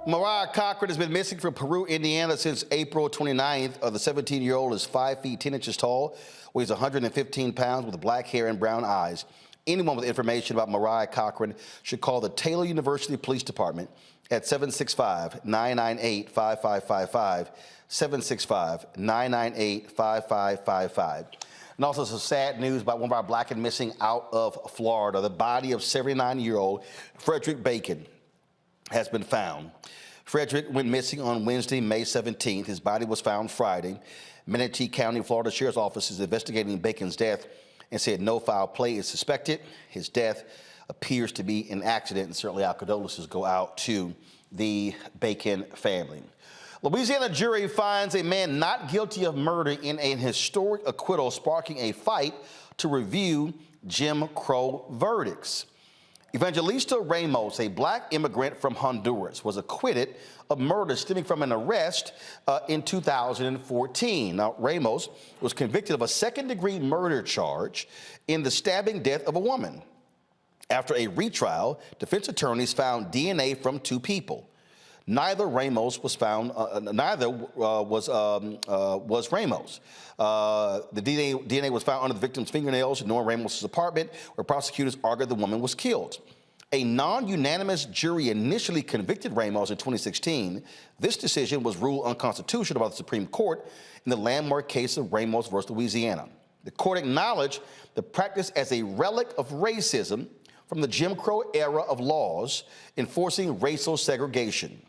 Speaker 1: Mariah Cochran has been missing from Peru, Indiana since April 29th. The 17-year-old is 5 feet 10 inches tall, weighs 115 pounds with black hair and brown eyes. Anyone with information about Mariah Cochran should call the Taylor University Police Department at 765-998-5555, 765-998-5555. And also some sad news about one of our black and missing out of Florida. The body of 79-year-old Frederick Bacon has been found. Frederick went missing on Wednesday, May 17th. His body was found Friday. Manatee County, Florida Sheriff's Office is investigating Bacon's death and said no foul play is suspected. His death appears to be an accident, and certainly our condolences go out to the Bacon family. Louisiana jury finds a man not guilty of murder in an historic acquittal, sparking a fight to review Jim Crow verdicts. Evangelista Ramos, a black immigrant from Honduras, was acquitted of murder stemming from an arrest in 2014. Now, Ramos was convicted of a second-degree murder charge in the stabbing death of a woman. After a retrial, defense attorneys found DNA from two people. Neither Ramos was found. Was Ramos. The DNA was found under the victim's fingernails in Nora Ramos' apartment, where prosecutors argued the woman was killed. A non-unanimous jury initially convicted Ramos in 2016. This decision was ruled unconstitutional by the Supreme Court in the landmark case of Ramos versus Louisiana. The court acknowledged the practice as a relic of racism from the Jim Crow era of laws enforcing racial segregation.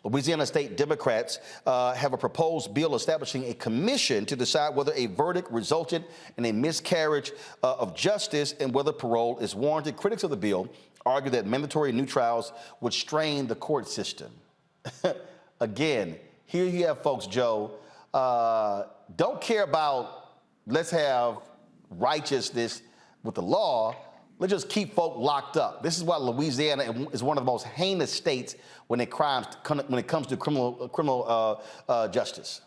Speaker 1: Louisiana state Democrats have a proposed bill establishing a commission to decide whether a verdict resulted in a miscarriage of justice and whether parole is warranted. Critics of the bill argue that mandatory new trials would strain the court system. Again, here you have folks, Joe, don't care about let's have righteousness with the law. Let's just keep folk locked up. This is why Louisiana is one of the most heinous states when it comes to criminal justice.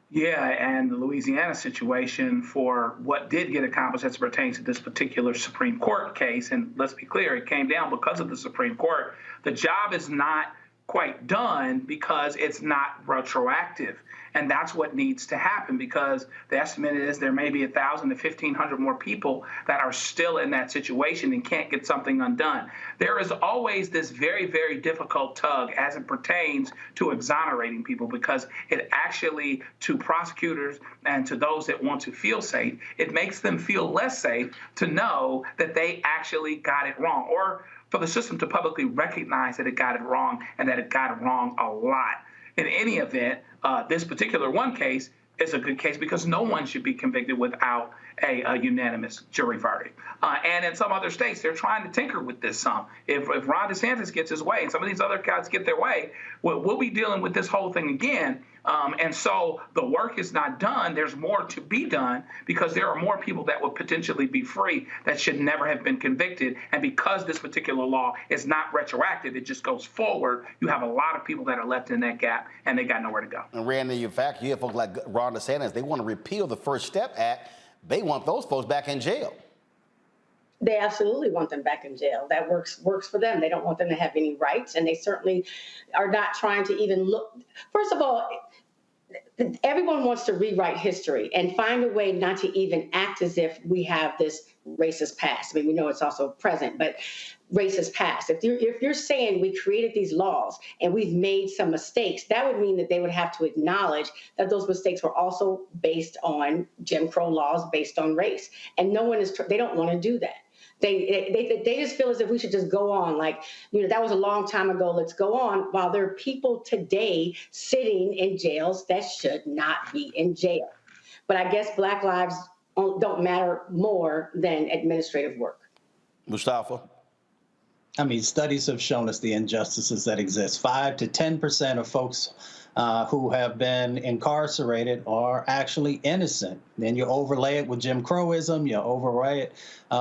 Speaker 14: Yeah, and the Louisiana situation for what did get accomplished as it pertains to this particular Supreme Court case, and let's be clear, it came down because of the Supreme Court. The job is not quite done because it's not retroactive. And that's what needs to happen, because the estimate is there may be 1,000 to 1,500 more people that are still in that situation and can't get something undone. There is always this very, very difficult tug as it pertains to exonerating people, because it actually, to prosecutors and to those that want to feel safe, it makes them feel less safe to know that they actually got it wrong, or for the system to publicly recognize that it got it wrong and that it got it wrong a lot. In any event, this particular one case is a good case because no one should be convicted without a unanimous jury verdict. And in some other states, they're trying to tinker with this some. If Ron DeSantis gets his way and some of these other guys get their way, we'll be dealing with this whole thing again. And so the work is not done. There's more to be done because there are more people that would potentially be free that should never have been convicted. And because this particular law is not retroactive, it just goes forward. You have a lot of people that are left in that gap and they got nowhere to go.
Speaker 1: And Randy, in fact, you have folks like Ron DeSantis, they want to repeal the First Step Act. They want those folks back in jail.
Speaker 13: They absolutely want them back in jail. That works for them. They don't want them to have any rights, and they certainly are not trying to even look. First of all, everyone wants to rewrite history and find a way not to even act as if we have this racist past. I mean, we know it's also present, but racist past. If you're saying we created these laws and we've made some mistakes, that would mean that they would have to acknowledge that those mistakes were also based on Jim Crow laws, based on race. And no one is, they don't want to do that. They just feel as if we should just go on like, that was a long time ago, let's go on, while there are people today sitting in jails that should not be in jail. But I guess Black lives don't matter more than administrative work.
Speaker 1: Mustafa?
Speaker 12: I mean, studies have shown us the injustices that exist. 5 to 10% of folks who have been incarcerated are actually innocent. Then you overlay it with Jim Crowism, you overlay it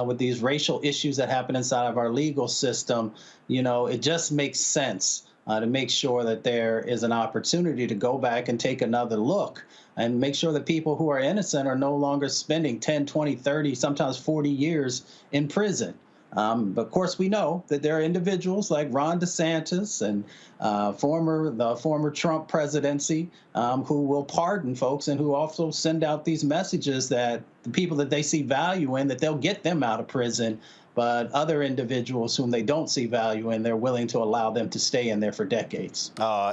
Speaker 12: with these racial issues that happen inside of our legal system. It just makes sense to make sure that there is an opportunity to go back and take another look and make sure that people who are innocent are no longer spending 10, 20, 30, sometimes 40 years in prison. But of course, we know that there are individuals like Ron DeSantis and the former Trump presidency who will pardon folks and who also send out these messages that the people that they see value in, that they'll get them out of prison. But other individuals whom they don't see value in, they're willing to allow them to stay in there for decades.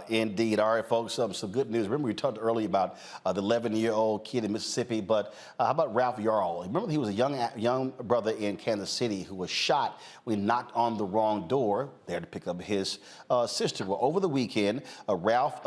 Speaker 1: Indeed. All right, folks, some good news. Remember, we talked earlier about the 11-year-old kid in Mississippi, but how about Ralph Yarl? Remember, he was a young brother in Kansas City who was shot when he knocked on the wrong door there to pick up his sister. Well, over the weekend, Ralph,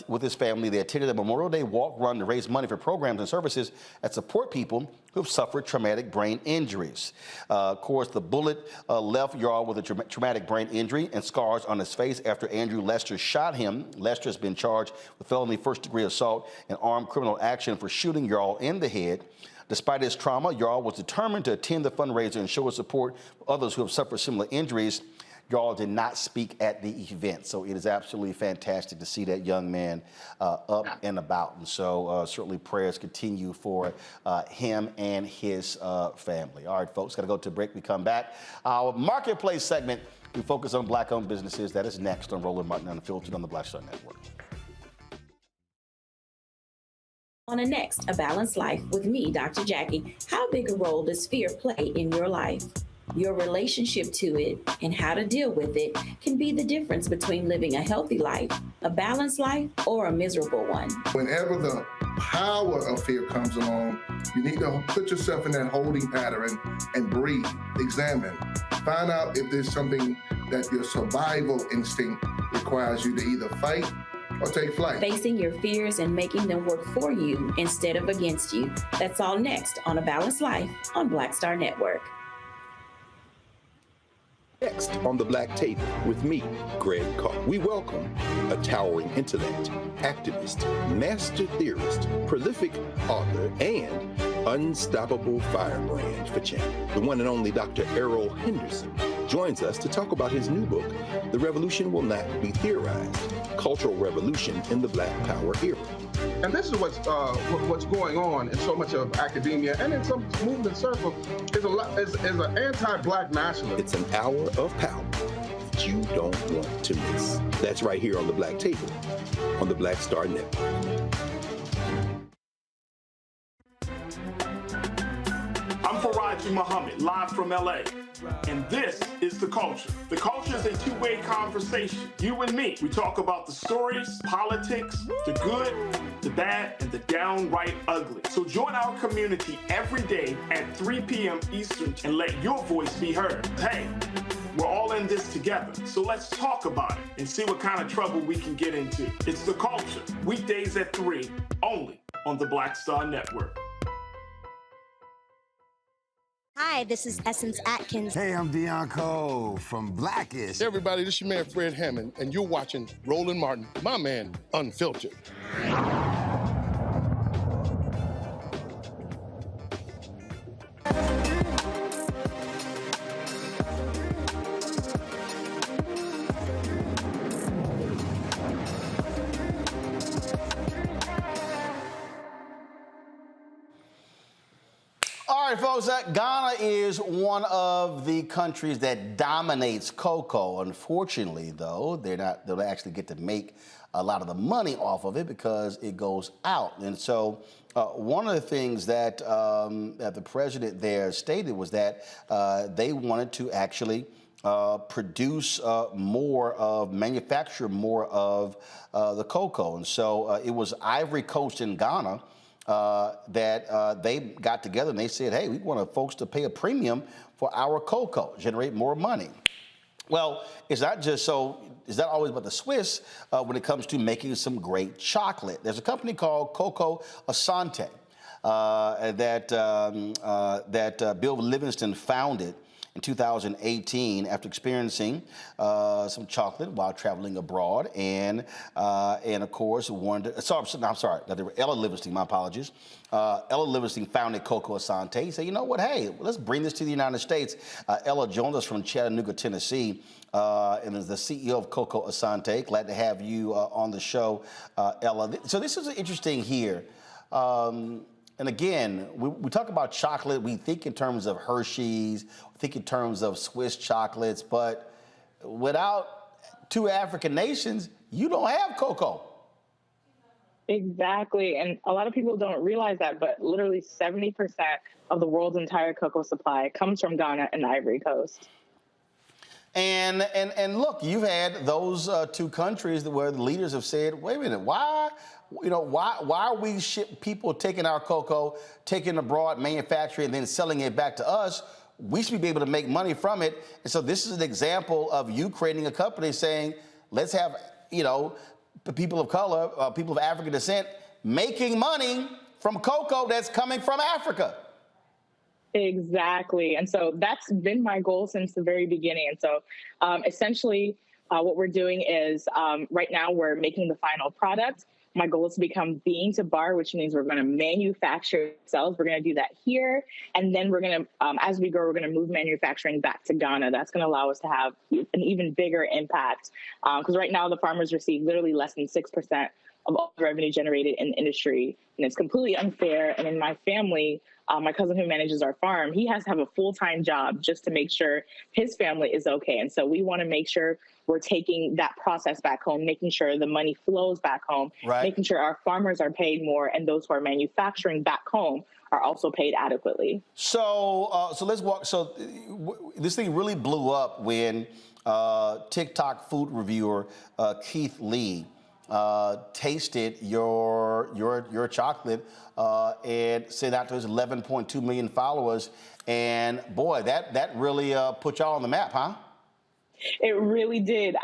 Speaker 1: with his family, they attended a Memorial Day walk run to raise money for programs and services that support people who've suffered traumatic brain injuries. Of course, the bullet left Yarl with a traumatic brain injury and scars on his face after Andrew Lester shot him. Lester has been charged with felony first-degree assault and armed criminal action for shooting Yarl in the head. Despite his trauma, Yarl was determined to attend the fundraiser and show his support for others who have suffered similar injuries. Yarl did not speak at the event, so it is absolutely fantastic to see that young man up and about. And so certainly prayers continue for him and his family. All right, folks, got to go to a break. We come back. Our marketplace segment, we focus on black-owned businesses. That is next on Roland Martin Unfiltered on the Black Star Network.
Speaker 3: On the next, A Balanced Life with me, Dr. Jackie. How big a role does fear play in your life? Your relationship to it and how to deal with it can be the difference between living a healthy life, a balanced life, or a miserable one.
Speaker 4: Whenever the power of fear comes along, you need to put yourself in that holding pattern and breathe, examine, find out if there's something that your survival instinct requires you to either fight or take flight.
Speaker 3: Facing your fears and making them work for you instead of against you. That's all next on A Balanced Life on Black Star Network.
Speaker 5: Next on the Black Table with me, Greg Carr. We welcome a towering intellect, activist, master theorist, prolific author, and unstoppable firebrand for change. The one and only Dr. Errol Henderson joins us to talk about his new book, The Revolution Will Not Be Theorized, Cultural Revolution in the Black Power Era.
Speaker 10: And this is what's going on in so much of academia and in some movement circles is an anti-Black nationalism.
Speaker 5: It's an hour of power that you don't want to miss. That's right here on the Black Table on the Black Star Network.
Speaker 15: I'm Faraji Muhammad, live from LA. And this is The Culture. The Culture is a two-way conversation. You and me. We talk about the stories, politics, the good, the bad, and the downright ugly. So join our community every day at 3 p.m. Eastern and let your voice be heard. Hey, we're all in this together. So let's talk about it and see what kind of trouble we can get into. It's The Culture, weekdays at 3, only on the Black Star Network.
Speaker 24: Hi, this is Essence Atkins.
Speaker 26: Hey, I'm Deion Cole from Blackish.
Speaker 27: Hey, everybody, this is your man Fred Hammond, and you're watching Roland Martin, my man, Unfiltered.
Speaker 1: All right, folks, Ghana is one of the countries that dominates cocoa. Unfortunately, though, they don't actually get to make a lot of the money off of it because it goes out. And so one of the things that, that the president there stated was that they wanted to actually produce manufacture more of the cocoa. And so it was Ivory Coast in Ghana that they got together and they said, hey, we want folks to pay a premium for our cocoa, generate more money. Well, it's not just so, it's not always about the Swiss when it comes to making some great chocolate. There's a company called Cocoa Asante that Bill Livingston founded in 2018 after experiencing some chocolate while traveling abroad, and of course wanted to, Ella Livingston, my apologies. Ella Livingston founded Cocoa Asante. He said, you know what, hey, let's bring this to the United States. Ella joins us from Chattanooga, Tennessee, and is the CEO of Cocoa Asante. Glad to have you on the show, Ella. So this is interesting here. And again, we talk about chocolate, we think in terms of Hershey's, we think in terms of Swiss chocolates, but without 2 African nations, you don't have cocoa.
Speaker 6: Exactly. And a lot of people don't realize that, but literally 70% of the world's entire cocoa supply comes from Ghana and the Ivory Coast.
Speaker 1: And look, you've had those 2 countries where the leaders have said, wait a minute, why are we people taking our cocoa, taking abroad, manufacturing, and then selling it back to us? We should be able to make money from it. And so this is an example of you creating a company saying, let's have, people of color, people of African descent, making money from cocoa that's coming from Africa.
Speaker 6: Exactly. And so that's been my goal since the very beginning. And so essentially what we're doing is right now we're making the final product. My goal is to become bean to bar, which means we're going to manufacture ourselves. We're going to do that here. And then we're going to, as we grow, we're going to move manufacturing back to Ghana. That's going to allow us to have an even bigger impact. Because right now the farmers receive literally less than 6% of all the revenue generated in the industry. And it's completely unfair. And in my family, my cousin who manages our farm, he has to have a full-time job just to make sure his family is okay. And so we want to make sure we're taking that process back home, making sure the money flows back home, making sure our farmers are paid more, and those who are manufacturing back home are also paid adequately.
Speaker 1: So let's walk. So this thing really blew up when TikTok food reviewer Keith Lee tasted your chocolate and sent out to his 11.2 million followers. And boy, that really put y'all on the map, huh?
Speaker 6: It really did.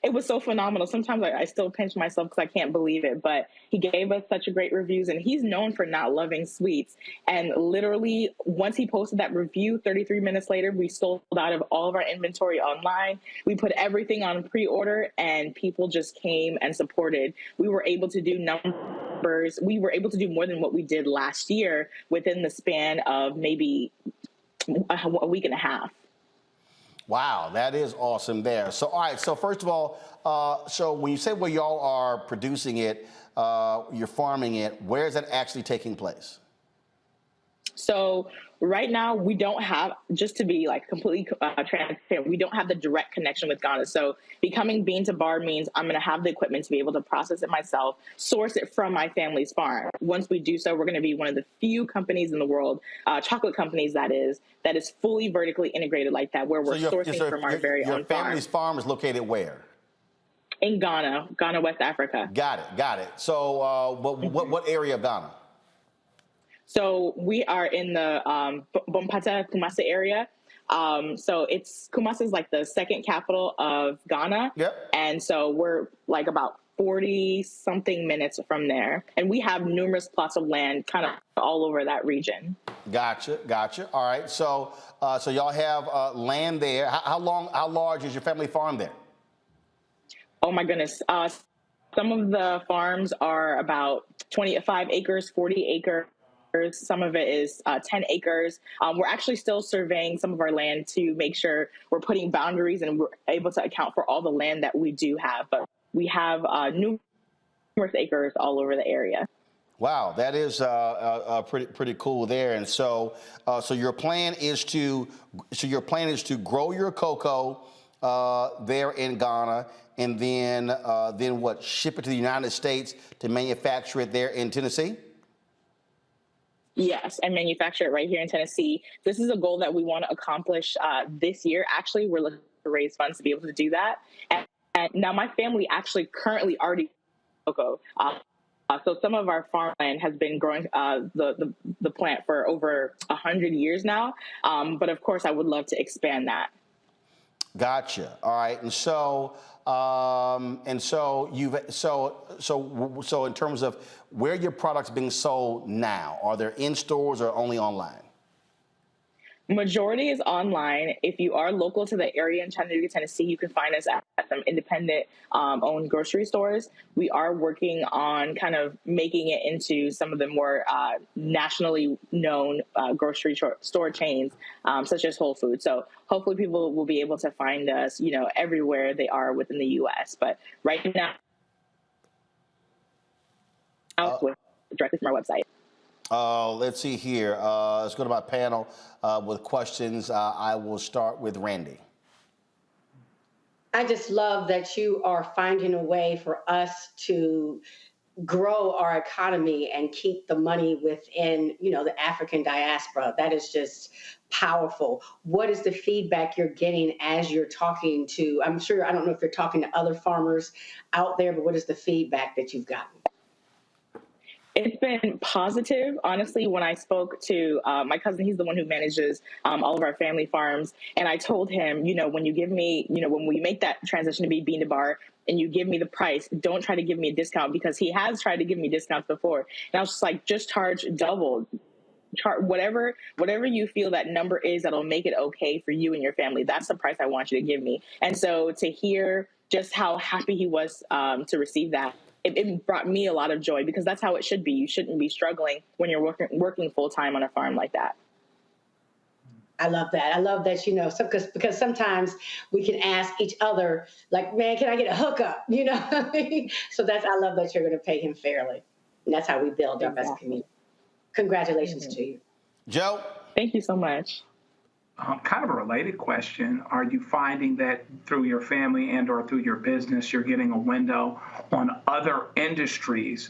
Speaker 6: It was so phenomenal. Sometimes I still pinch myself because I can't believe it, but he gave us such a great reviews, and he's known for not loving sweets. And literally, once he posted that review, 33 minutes later, we sold out of all of our inventory online. We put everything on pre-order, and people just came and supported. We were able to do numbers. We were able to do more than what we did last year within the span of maybe a week and a half.
Speaker 1: Wow, that is awesome there. So, all right, so first of all, so when you say where y'all are producing it, you're farming it, where is that actually taking place?
Speaker 6: So right now we don't have, just to be like completely transparent, we don't have the direct connection with Ghana. So becoming bean to bar means I'm going to have the equipment to be able to process it myself, source it from my family's farm. Once we do so, we're going to be one of the few companies in the world, chocolate companies that is fully vertically integrated like that, where we're sourcing from our very own farm.
Speaker 1: Your family's farm is located where?
Speaker 6: In Ghana, West Africa.
Speaker 1: Got it. So what area of Ghana?
Speaker 6: So we are in the Bompata, Kumasi area. So Kumasi is like the second capital of Ghana. Yep. And so we're like about 40 something minutes from there. And we have numerous plots of land kind of all over that region. Gotcha. All right. So y'all have land there. How large is your family farm there? Oh my goodness. Some of the farms are about 25 acres, 40 acres. Some of it is 10 acres. We're actually still surveying some of our land to make sure we're putting boundaries and we're able to account for all the land that we do have. But we have numerous acres all over the area. Wow, that is pretty cool there. And so your plan is to grow your cocoa there in Ghana, and then what? Ship it to the United States to manufacture it there in Tennessee? Yes, and manufacture it right here in Tennessee. This is a goal that we want to accomplish this year. Actually, we're looking to raise funds to be able to do that. And now my family actually currently already cocoa. So some of our farmland has been growing the plant for over 100 years now. But of course, I would love to expand that. Gotcha. All right. And so in terms of where your product's being sold now, are there in stores or only online? Majority is online. If you are local to the area in Chattanooga, Tennessee, you can find us at some independent owned grocery stores. We are working on kind of making it into some of the more nationally known grocery store chains, such as Whole Foods. So hopefully people will be able to find us, everywhere they are within the U.S. But right now, directly from our website.
Speaker 1: Let's see here. Let's go to my panel with questions. I will start with Randy.
Speaker 13: I just love that you are finding a way for us to grow our economy and keep the money within, the African diaspora. That is just powerful. What is the feedback you're getting as you're talking to, I'm sure, I don't know if you're talking to other farmers out there, but what is the feedback that you've gotten?
Speaker 6: It's been positive, honestly. When I spoke to my cousin, he's the one who manages all of our family farms. And I told him, when you give me, when we make that transition to be bean to bar and you give me the price, don't try to give me a discount, because he has tried to give me discounts before. And I was just like, just charge double. Whatever you feel that number is that'll make it okay for you and your family. That's the price I want you to give me. And so to hear just how happy he was to receive that, it brought me a lot of joy, because that's how it should be. You shouldn't be struggling when you're working full time on a farm like that.
Speaker 13: I love that. I love that, because sometimes we can ask each other, like, man, can I get a hookup? So I love that you're going to pay him fairly. And that's how we build up as a community. Congratulations to you.
Speaker 1: Joe?
Speaker 6: Thank you so much.
Speaker 14: Kind of a related question. Are you finding that through your family and or through your business, you're getting a window on other industries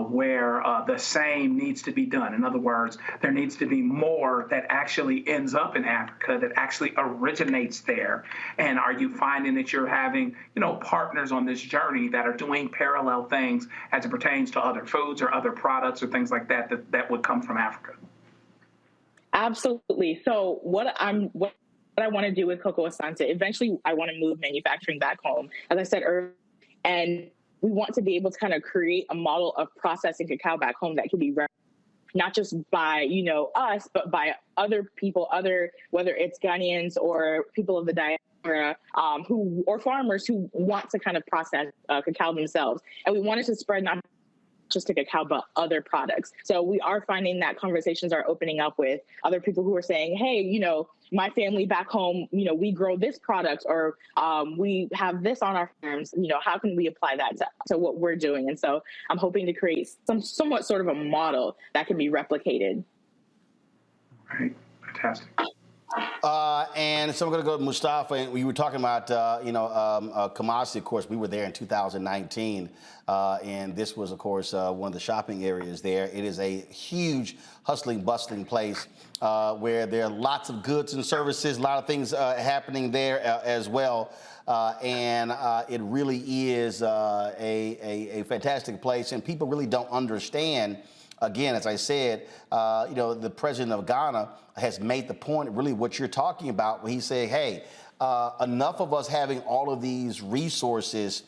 Speaker 14: where the same needs to be done? In other words, there needs to be more that actually ends up in Africa, that actually originates there. And are you finding that you're having, partners on this journey that are doing parallel things as it pertains to other foods or other products or things like that would come from Africa?
Speaker 6: Absolutely. So what I want to do with Cocoa Asante, eventually I want to move manufacturing back home, as I said earlier, and we want to be able to kind of create a model of processing cacao back home that can be not just by, us, but by other people, whether it's Ghanaians or people of the diaspora, or farmers who want to kind of process cacao themselves. And we wanted to spread not just to cacao, but other products. So we are finding that conversations are opening up with other people who are saying, hey, my family back home, we grow this product, or we have this on our farms, how can we apply that to what we're doing? And so I'm hoping to create somewhat sort of a model that can be replicated.
Speaker 14: Right. Fantastic.
Speaker 1: And so I'm going to go to Mustafa. And we were talking about, Kumasi. Of course, we were there in 2019. And this was, of course, one of the shopping areas there. It is a huge, hustling, bustling place where there are lots of goods and services, a lot of things happening there as well. And it really is a fantastic place. And people really don't understand. Again, as I said, the president of Ghana has made the point, really what you're talking about, when he's saying, hey, enough of us having all of these resources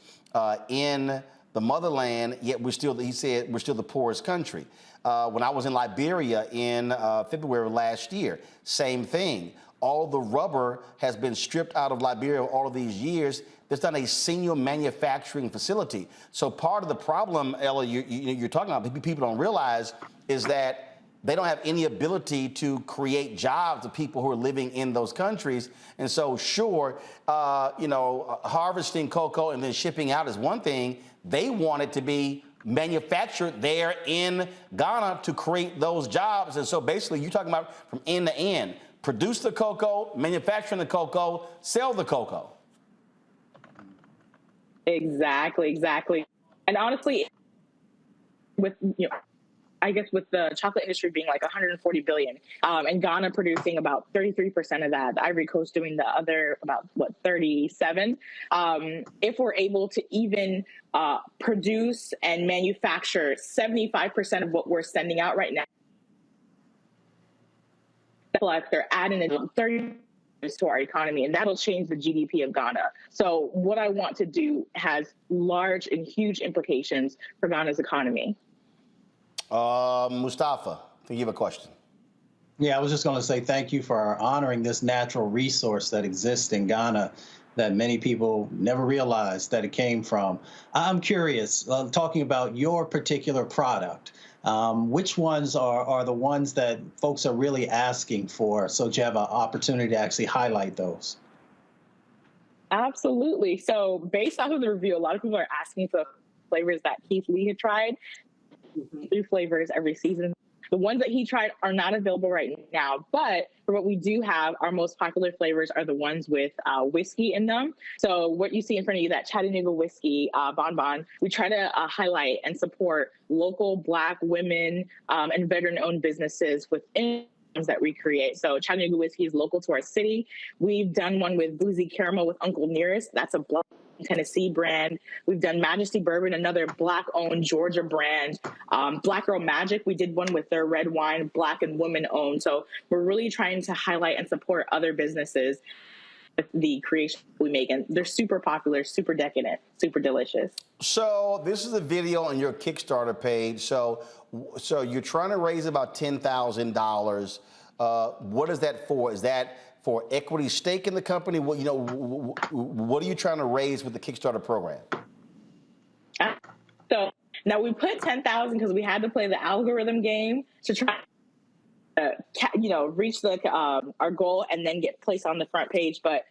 Speaker 1: in the motherland, yet he said, we're still the poorest country. When I was in Liberia in February of last year, same thing. All the rubber has been stripped out of Liberia all of these years. There's not a single manufacturing facility. So part of the problem, Ella, you're talking about, people don't realize, is that they don't have any ability to create jobs of people who are living in those countries. And so, sure, harvesting cocoa and then shipping out is one thing. They want it to be manufactured there in Ghana to create those jobs. And so basically, you're talking about from end to end. Produce the cocoa, manufacture the cocoa, sell the cocoa.
Speaker 6: Exactly. And honestly, with I guess with the chocolate industry being like 140 billion, and Ghana producing about 33% of that, the Ivory Coast doing the other about 37. If we're able to even produce and manufacture 75% of what we're sending out right now, they're adding another 30 to our economy, and that'll change the GDP of Ghana. So what I want to do has large and huge implications for Ghana's economy.
Speaker 1: Mustafa, I think you have a question.
Speaker 12: Yeah, I was just going to say thank you for honoring this natural resource that exists in Ghana that many people never realized that it came from. I'm curious, talking about your particular product, which ones are the ones that folks are really asking for, so you have an opportunity to actually highlight those?
Speaker 6: Absolutely. So based off of the review, a lot of people are asking for flavors that Keith Lee had tried. 3 flavors every season. The ones that he tried are not available right now, but for what we do have, our most popular flavors are the ones with whiskey in them. So what you see in front of you, that Chattanooga whiskey bonbon, we try to highlight and support local Black women and veteran-owned businesses within that we create. So Chattanooga whiskey is local to our city. We've done one with Boozy Caramel with Uncle Nearest. That's a Black Tennessee brand. We've done Majesty Bourbon, another Black-owned Georgia brand. Black Girl Magic, we did one with their red wine, Black and women-owned. So we're really trying to highlight and support other businesses with the creation we make, and they're super popular, super decadent, super delicious.
Speaker 1: So this is a video on your Kickstarter page. So you're trying to raise about $10,000. What is that for? Is that for equity stake in the company? What, what are you trying to raise with the Kickstarter program?
Speaker 6: So now we put 10,000 because we had to play the algorithm game to try reach our goal and then get placed on the front page. But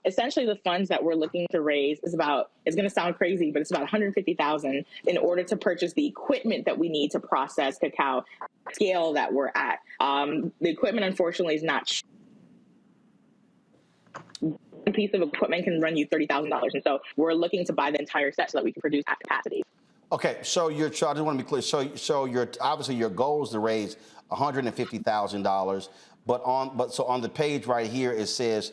Speaker 6: essentially the funds that we're looking to raise is it's going to sound crazy, but it's about $150,000 in order to purchase the equipment that we need to process cacao scale that we're at. The equipment, unfortunately, is not cheap. One piece of equipment can run you $30,000. And so we're looking to buy the entire set so that we can produce at capacity.
Speaker 1: Okay, so I just want to be clear. So obviously your goal is to raise $150,000, but on the page right here it says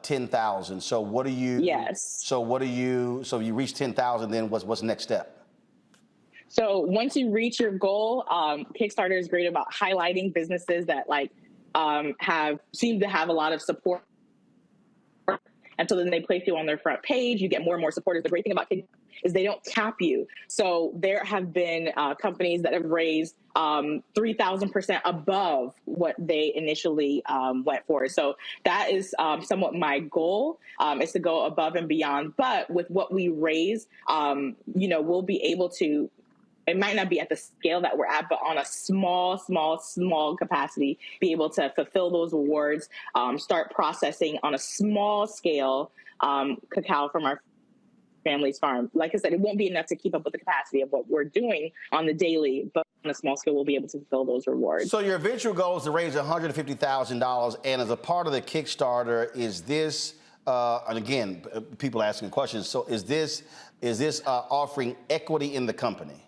Speaker 1: 10,000. So what do you?
Speaker 6: Yes.
Speaker 1: So you reach 10,000, then what's the next step?
Speaker 6: So once you reach your goal, Kickstarter is great about highlighting businesses that seem to have a lot of support. And so then they place you on their front page. You get more and more supporters. The great thing about Kickstarter is they don't cap you. So there have been companies that have raised 3,000% above what they initially went for. So that is somewhat my goal, is to go above and beyond. But with what we raise, we'll be able to, it might not be at the scale that we're at, but on a small capacity, be able to fulfill those awards, start processing on a small scale cacao from our family's farm. Like I said, it won't be enough to keep up with the capacity of what we're doing on the daily, but on a small scale, we'll be able to fulfill those rewards.
Speaker 1: So your eventual goal is to raise $150,000, and as a part of the Kickstarter, is this, and again, people asking questions, so is this offering equity in the company?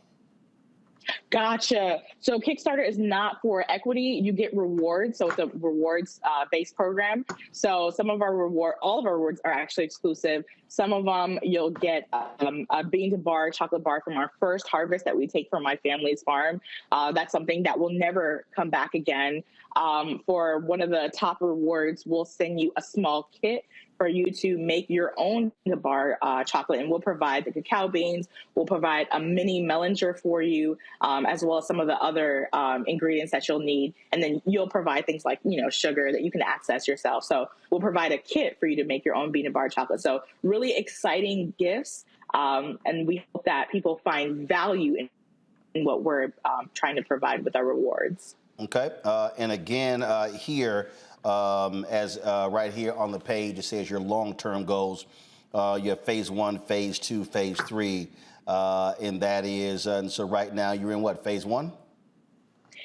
Speaker 6: Gotcha. So Kickstarter is not for equity. You get rewards. So it's a rewards-based program. So all of our rewards are actually exclusive. Some of them you'll get a bean to bar chocolate bar from our first harvest that we take from my family's farm. That's something that will never come back again. For one of the top rewards, we'll send you a small kit for you to make your own bar chocolate, and we'll provide the cacao beans. We'll provide a mini melanger for you, as well as some of the other ingredients that you'll need. And then you'll provide things like, sugar that you can access yourself. So we'll provide a kit for you to make your own bean and bar chocolate. So really exciting gifts. And we hope that people find value in what we're trying to provide with our rewards.
Speaker 1: Okay. And again, here, as right here on the page, it says your long-term goals. You have phase 1, phase 2, phase 3, and that is, and so right now you're in what, phase 1?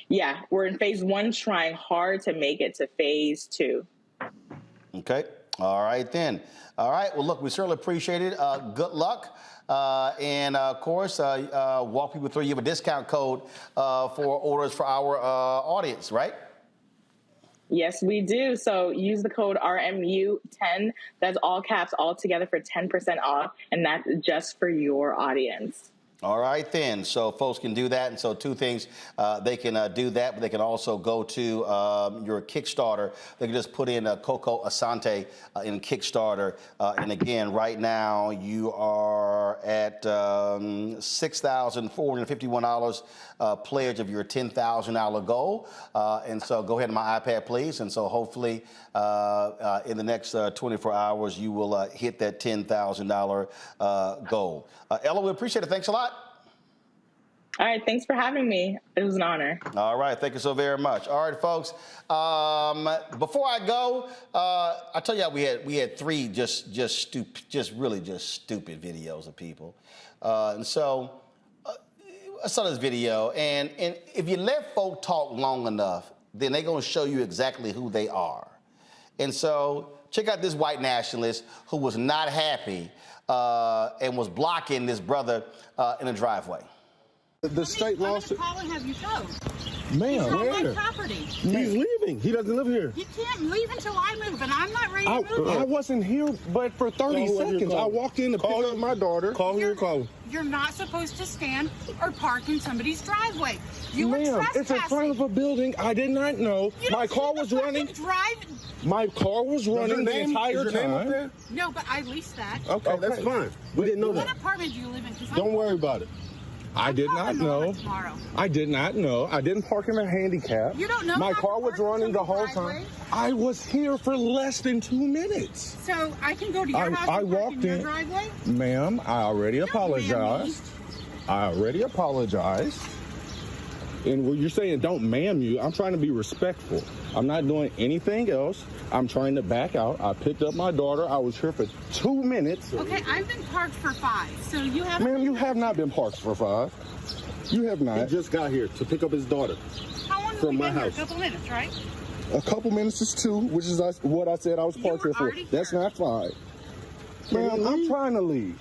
Speaker 6: Yeah, we're in phase 1, trying hard to make it to phase 2.
Speaker 1: Okay. All right, then. All right. Well, look, we certainly appreciate it. Good luck. And of course, walk people through. You have a discount code for orders for our audience, right?
Speaker 6: Yes, we do. So use the code RMU10. That's all caps, all together for 10% off. And that's just for your audience.
Speaker 1: All right, then. So folks can do that. And so two things, they can do that, but they can also go to your Kickstarter. They can just put in Coco Asante in Kickstarter. And again, right now you are at $6,451 pledge of your $10,000 goal. And so go ahead to my iPad, please. And so hopefully in the next 24 hours, you will hit that $10,000 goal. Ella, we appreciate it. Thanks a lot.
Speaker 6: All right. Thanks for having me. It was an honor.
Speaker 1: All right. Thank you so very much. All right, folks. Before I go, I tell you, we had three just really stupid videos of people. And so I saw this video, and if you let folk talk long enough, then they're going to show you exactly who they are. And so check out this white nationalist who was not happy and was blocking this brother in a driveway.
Speaker 7: The state lawsuit.
Speaker 8: Call and have you towed.
Speaker 7: Ma'am,
Speaker 8: where?
Speaker 7: where?
Speaker 8: Property.
Speaker 7: He's leaving. He doesn't live here.
Speaker 8: You can't leave until I move, and I'm not ready to move.
Speaker 7: I wasn't here, but for 30 seconds. I walked in to pick up my daughter. Call who you're calling.
Speaker 8: You're not supposed to stand or park in somebody's driveway. You were
Speaker 7: Ma'am,
Speaker 8: trespassing.
Speaker 7: it's in front of a building. I did not know. My car was running. My car was running the entire time.
Speaker 8: No, but I leased that.
Speaker 7: Okay, that's fine. We didn't know that.
Speaker 8: What apartment do you live in?
Speaker 7: Don't worry about it. I did not know. I did not know. I didn't park in a handicap.
Speaker 8: You don't know.
Speaker 7: My car was running the whole time. I was here for less than 2 minutes.
Speaker 8: So I can go to your house and park in your driveway?
Speaker 7: Ma'am, I already apologized. I already apologized. And when you're saying don't ma'am you, I'm trying to be respectful. I'm not doing anything else. I'm trying to back out. I picked up my daughter. I was here for 2 minutes.
Speaker 8: Okay, I've been parked for 5, so you have...
Speaker 7: Ma'am, you have not been parked for 5. You have not. He just got here to pick up his daughter from my house.
Speaker 8: A couple minutes, right?
Speaker 7: A couple minutes is 2, which is what I said I was parked here for. That's not 5. Ma'am, I'm trying to leave.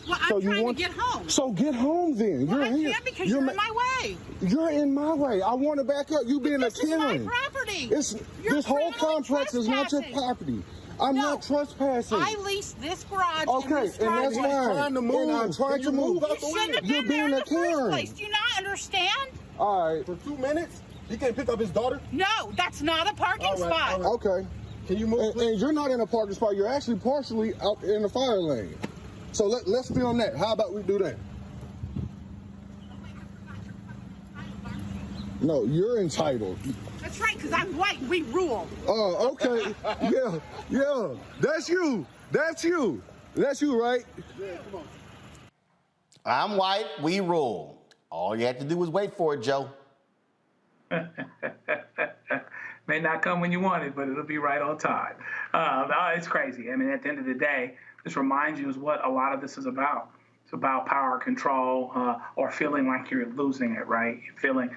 Speaker 8: Well, I'm trying to get home.
Speaker 7: So get home then.
Speaker 8: Well,
Speaker 7: you're here.
Speaker 8: I can't because you're in my way.
Speaker 7: You're in my way. I want to back up. You being a Karen.
Speaker 8: This is my property.
Speaker 7: This whole complex is not your property. I'm not trespassing.
Speaker 8: I leased this garage.
Speaker 7: Okay, and that's fine. Trying to move. And I'm trying to move out the way. You're being a Karen.
Speaker 8: Do you not understand?
Speaker 7: All right. For 2 minutes, he can't pick up his daughter?
Speaker 8: No, that's not a parking spot.
Speaker 7: Okay. Can you move? And you're not in a parking spot. You're actually partially out in the fire lane. So let's film that. How about we do that? No, you're entitled.
Speaker 8: That's right, because I'm white. We rule.
Speaker 7: Oh, okay. Yeah. That's you. That's you. That's you, right? Yeah, come on.
Speaker 1: I'm white. We rule. All you have to do is wait for it, Joe.
Speaker 14: May not come when you want it, but it'll be right on time. It's crazy. I mean, at the end of the day, this reminds you is what a lot of this is about. It's about power control or feeling like you're losing it, right? You're feeling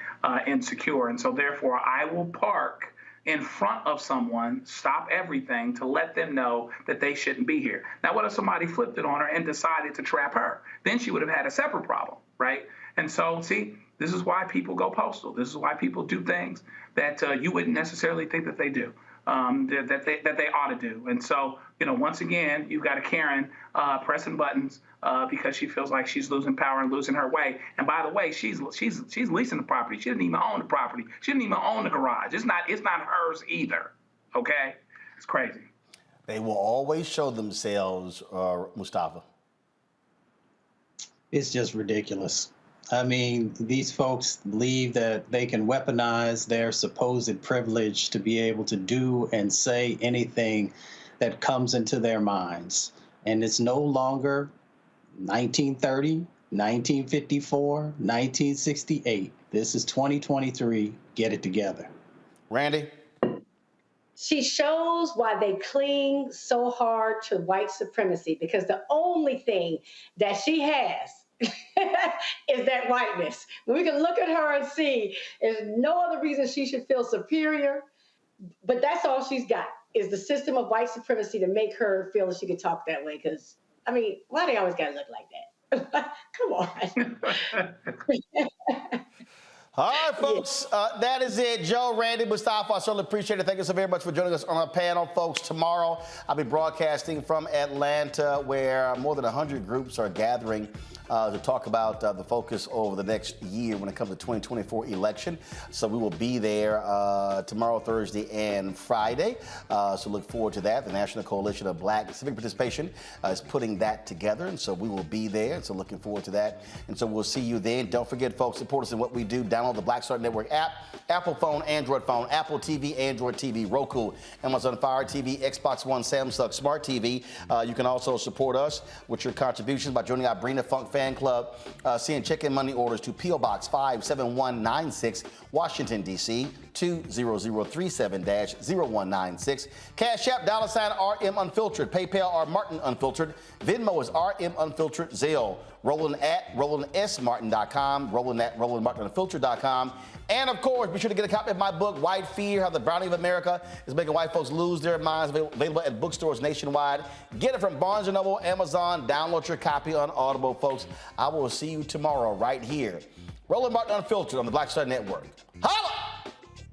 Speaker 14: insecure. And so therefore, I will park in front of someone, stop everything to let them know that they shouldn't be here. Now, what if somebody flipped it on her and decided to trap her? Then she would have had a separate problem, right? And so, see, this is why people go postal. This is why people do things that you wouldn't necessarily think that they do. That they ought to do. And so, once again, you've got a Karen pressing buttons because she feels like she's losing power and losing her way. And by the way, she's leasing the property. She didn't even own the property. She didn't even own the garage. It's not hers either. Okay? It's crazy.
Speaker 1: They will always show themselves, Mustafa.
Speaker 12: It's just ridiculous. I mean, these folks believe that they can weaponize their supposed privilege to be able to do and say anything that comes into their minds. And it's no longer 1930, 1954, 1968. This is 2023. Get it together.
Speaker 1: Randy?
Speaker 13: She shows why they cling so hard to white supremacy, because the only thing that she has is that whiteness. We can look at her and see there's no other reason she should feel superior, but that's all she's got is the system of white supremacy to make her feel that she could talk that way. Because, I mean, why do they always got to look like that? Come on.
Speaker 1: All right, folks, that is it. Joe, Randy, Mustafa, I certainly appreciate it. Thank you so very much for joining us on our panel, folks. Tomorrow, I'll be broadcasting from Atlanta, where more than 100 groups are gathering to talk about the focus over the next year when it comes to the 2024 election. So we will be there tomorrow, Thursday, and Friday. So look forward to that. The National Coalition of Black Civic Participation is putting that together, and so we will be there. So looking forward to that. And so we'll see you then. Don't forget, folks, support us in what we do. Download the Black Star Network app, Apple phone, Android phone, Apple TV, Android TV, Roku, Amazon Fire TV, Xbox One, Samsung Smart TV. You can also support us with your contributions by joining our Bring the Funk fan club, send check-in money orders to P.O. Box 57196, Washington, D.C. 20037-0196. Cash App, $RM Unfiltered. PayPal, R Martin Unfiltered. Venmo is RM Unfiltered. Zelle, Roland at RolandSMartin.com, Roland at RolandMartinUnfiltered.com. And of course, be sure to get a copy of my book, White Fear, How the Browning of America is Making White Folks Lose Their Minds, available at bookstores nationwide. Get it from Barnes & Noble, Amazon. Download your copy on Audible, folks. I will see you tomorrow right here. Roland Martin Unfiltered on the Black Star Network. Holla!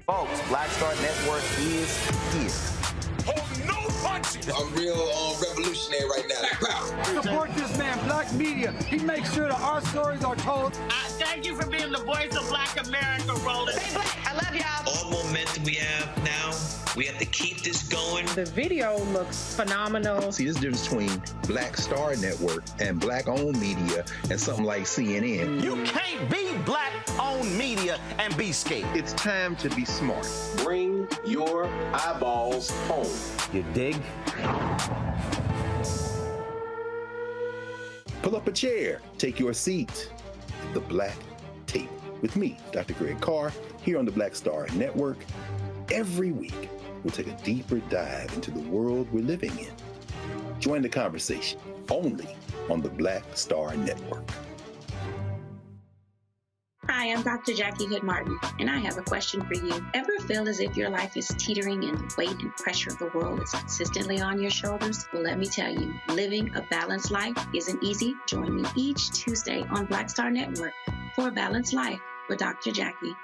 Speaker 1: Folks, Black Star Network is here.
Speaker 2: Oh, no punches! I'm real revolutionary right now.
Speaker 9: Support this man, Black Media. He makes sure that our stories are told.
Speaker 11: Thank you for being the voice of Black America, Roland.
Speaker 16: Stay black. I love y'all.
Speaker 18: All momentum we have now, we have to keep this going.
Speaker 21: The video looks phenomenal.
Speaker 5: See, this difference between Black Star Network and Black-owned media and something like CNN.
Speaker 1: You can't be Black-owned media and be scared.
Speaker 5: It's time to be smart.
Speaker 2: Bring your eyeballs home.
Speaker 1: You dig?
Speaker 5: Pull up a chair. Take your seat. The Black Tape with me, Dr. Greg Carr, here on the Black Star Network. Every week, we'll take a deeper dive into the world we're living in. Join the conversation only on the Black Star Network.
Speaker 3: Hi, I'm Dr. Jackie Hood Martin, and I have a question for you. Ever feel as if your life is teetering and the weight and pressure of the world is consistently on your shoulders? Well, let me tell you, living a balanced life isn't easy. Join me each Tuesday on Black Star Network for A Balanced Life with Dr. Jackie.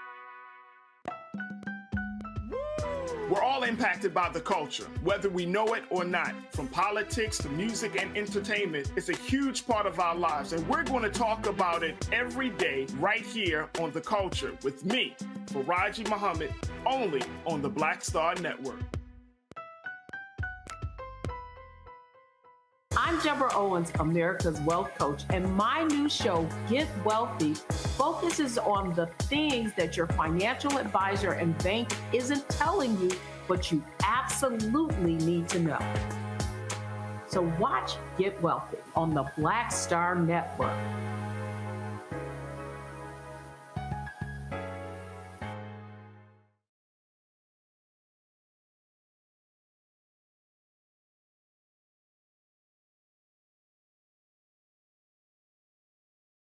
Speaker 15: We're all impacted by the culture, whether we know it or not. From politics to music and entertainment, it's a huge part of our lives, and we're going to talk about it every day right here on The Culture with me, Faraji Muhammad, only on the Black Star Network.
Speaker 19: I'm Deborah Owens, America's Wealth Coach, and my new show, Get Wealthy, focuses on the things that your financial advisor and bank isn't telling you, but you absolutely need to know. So watch Get Wealthy on the Black Star Network.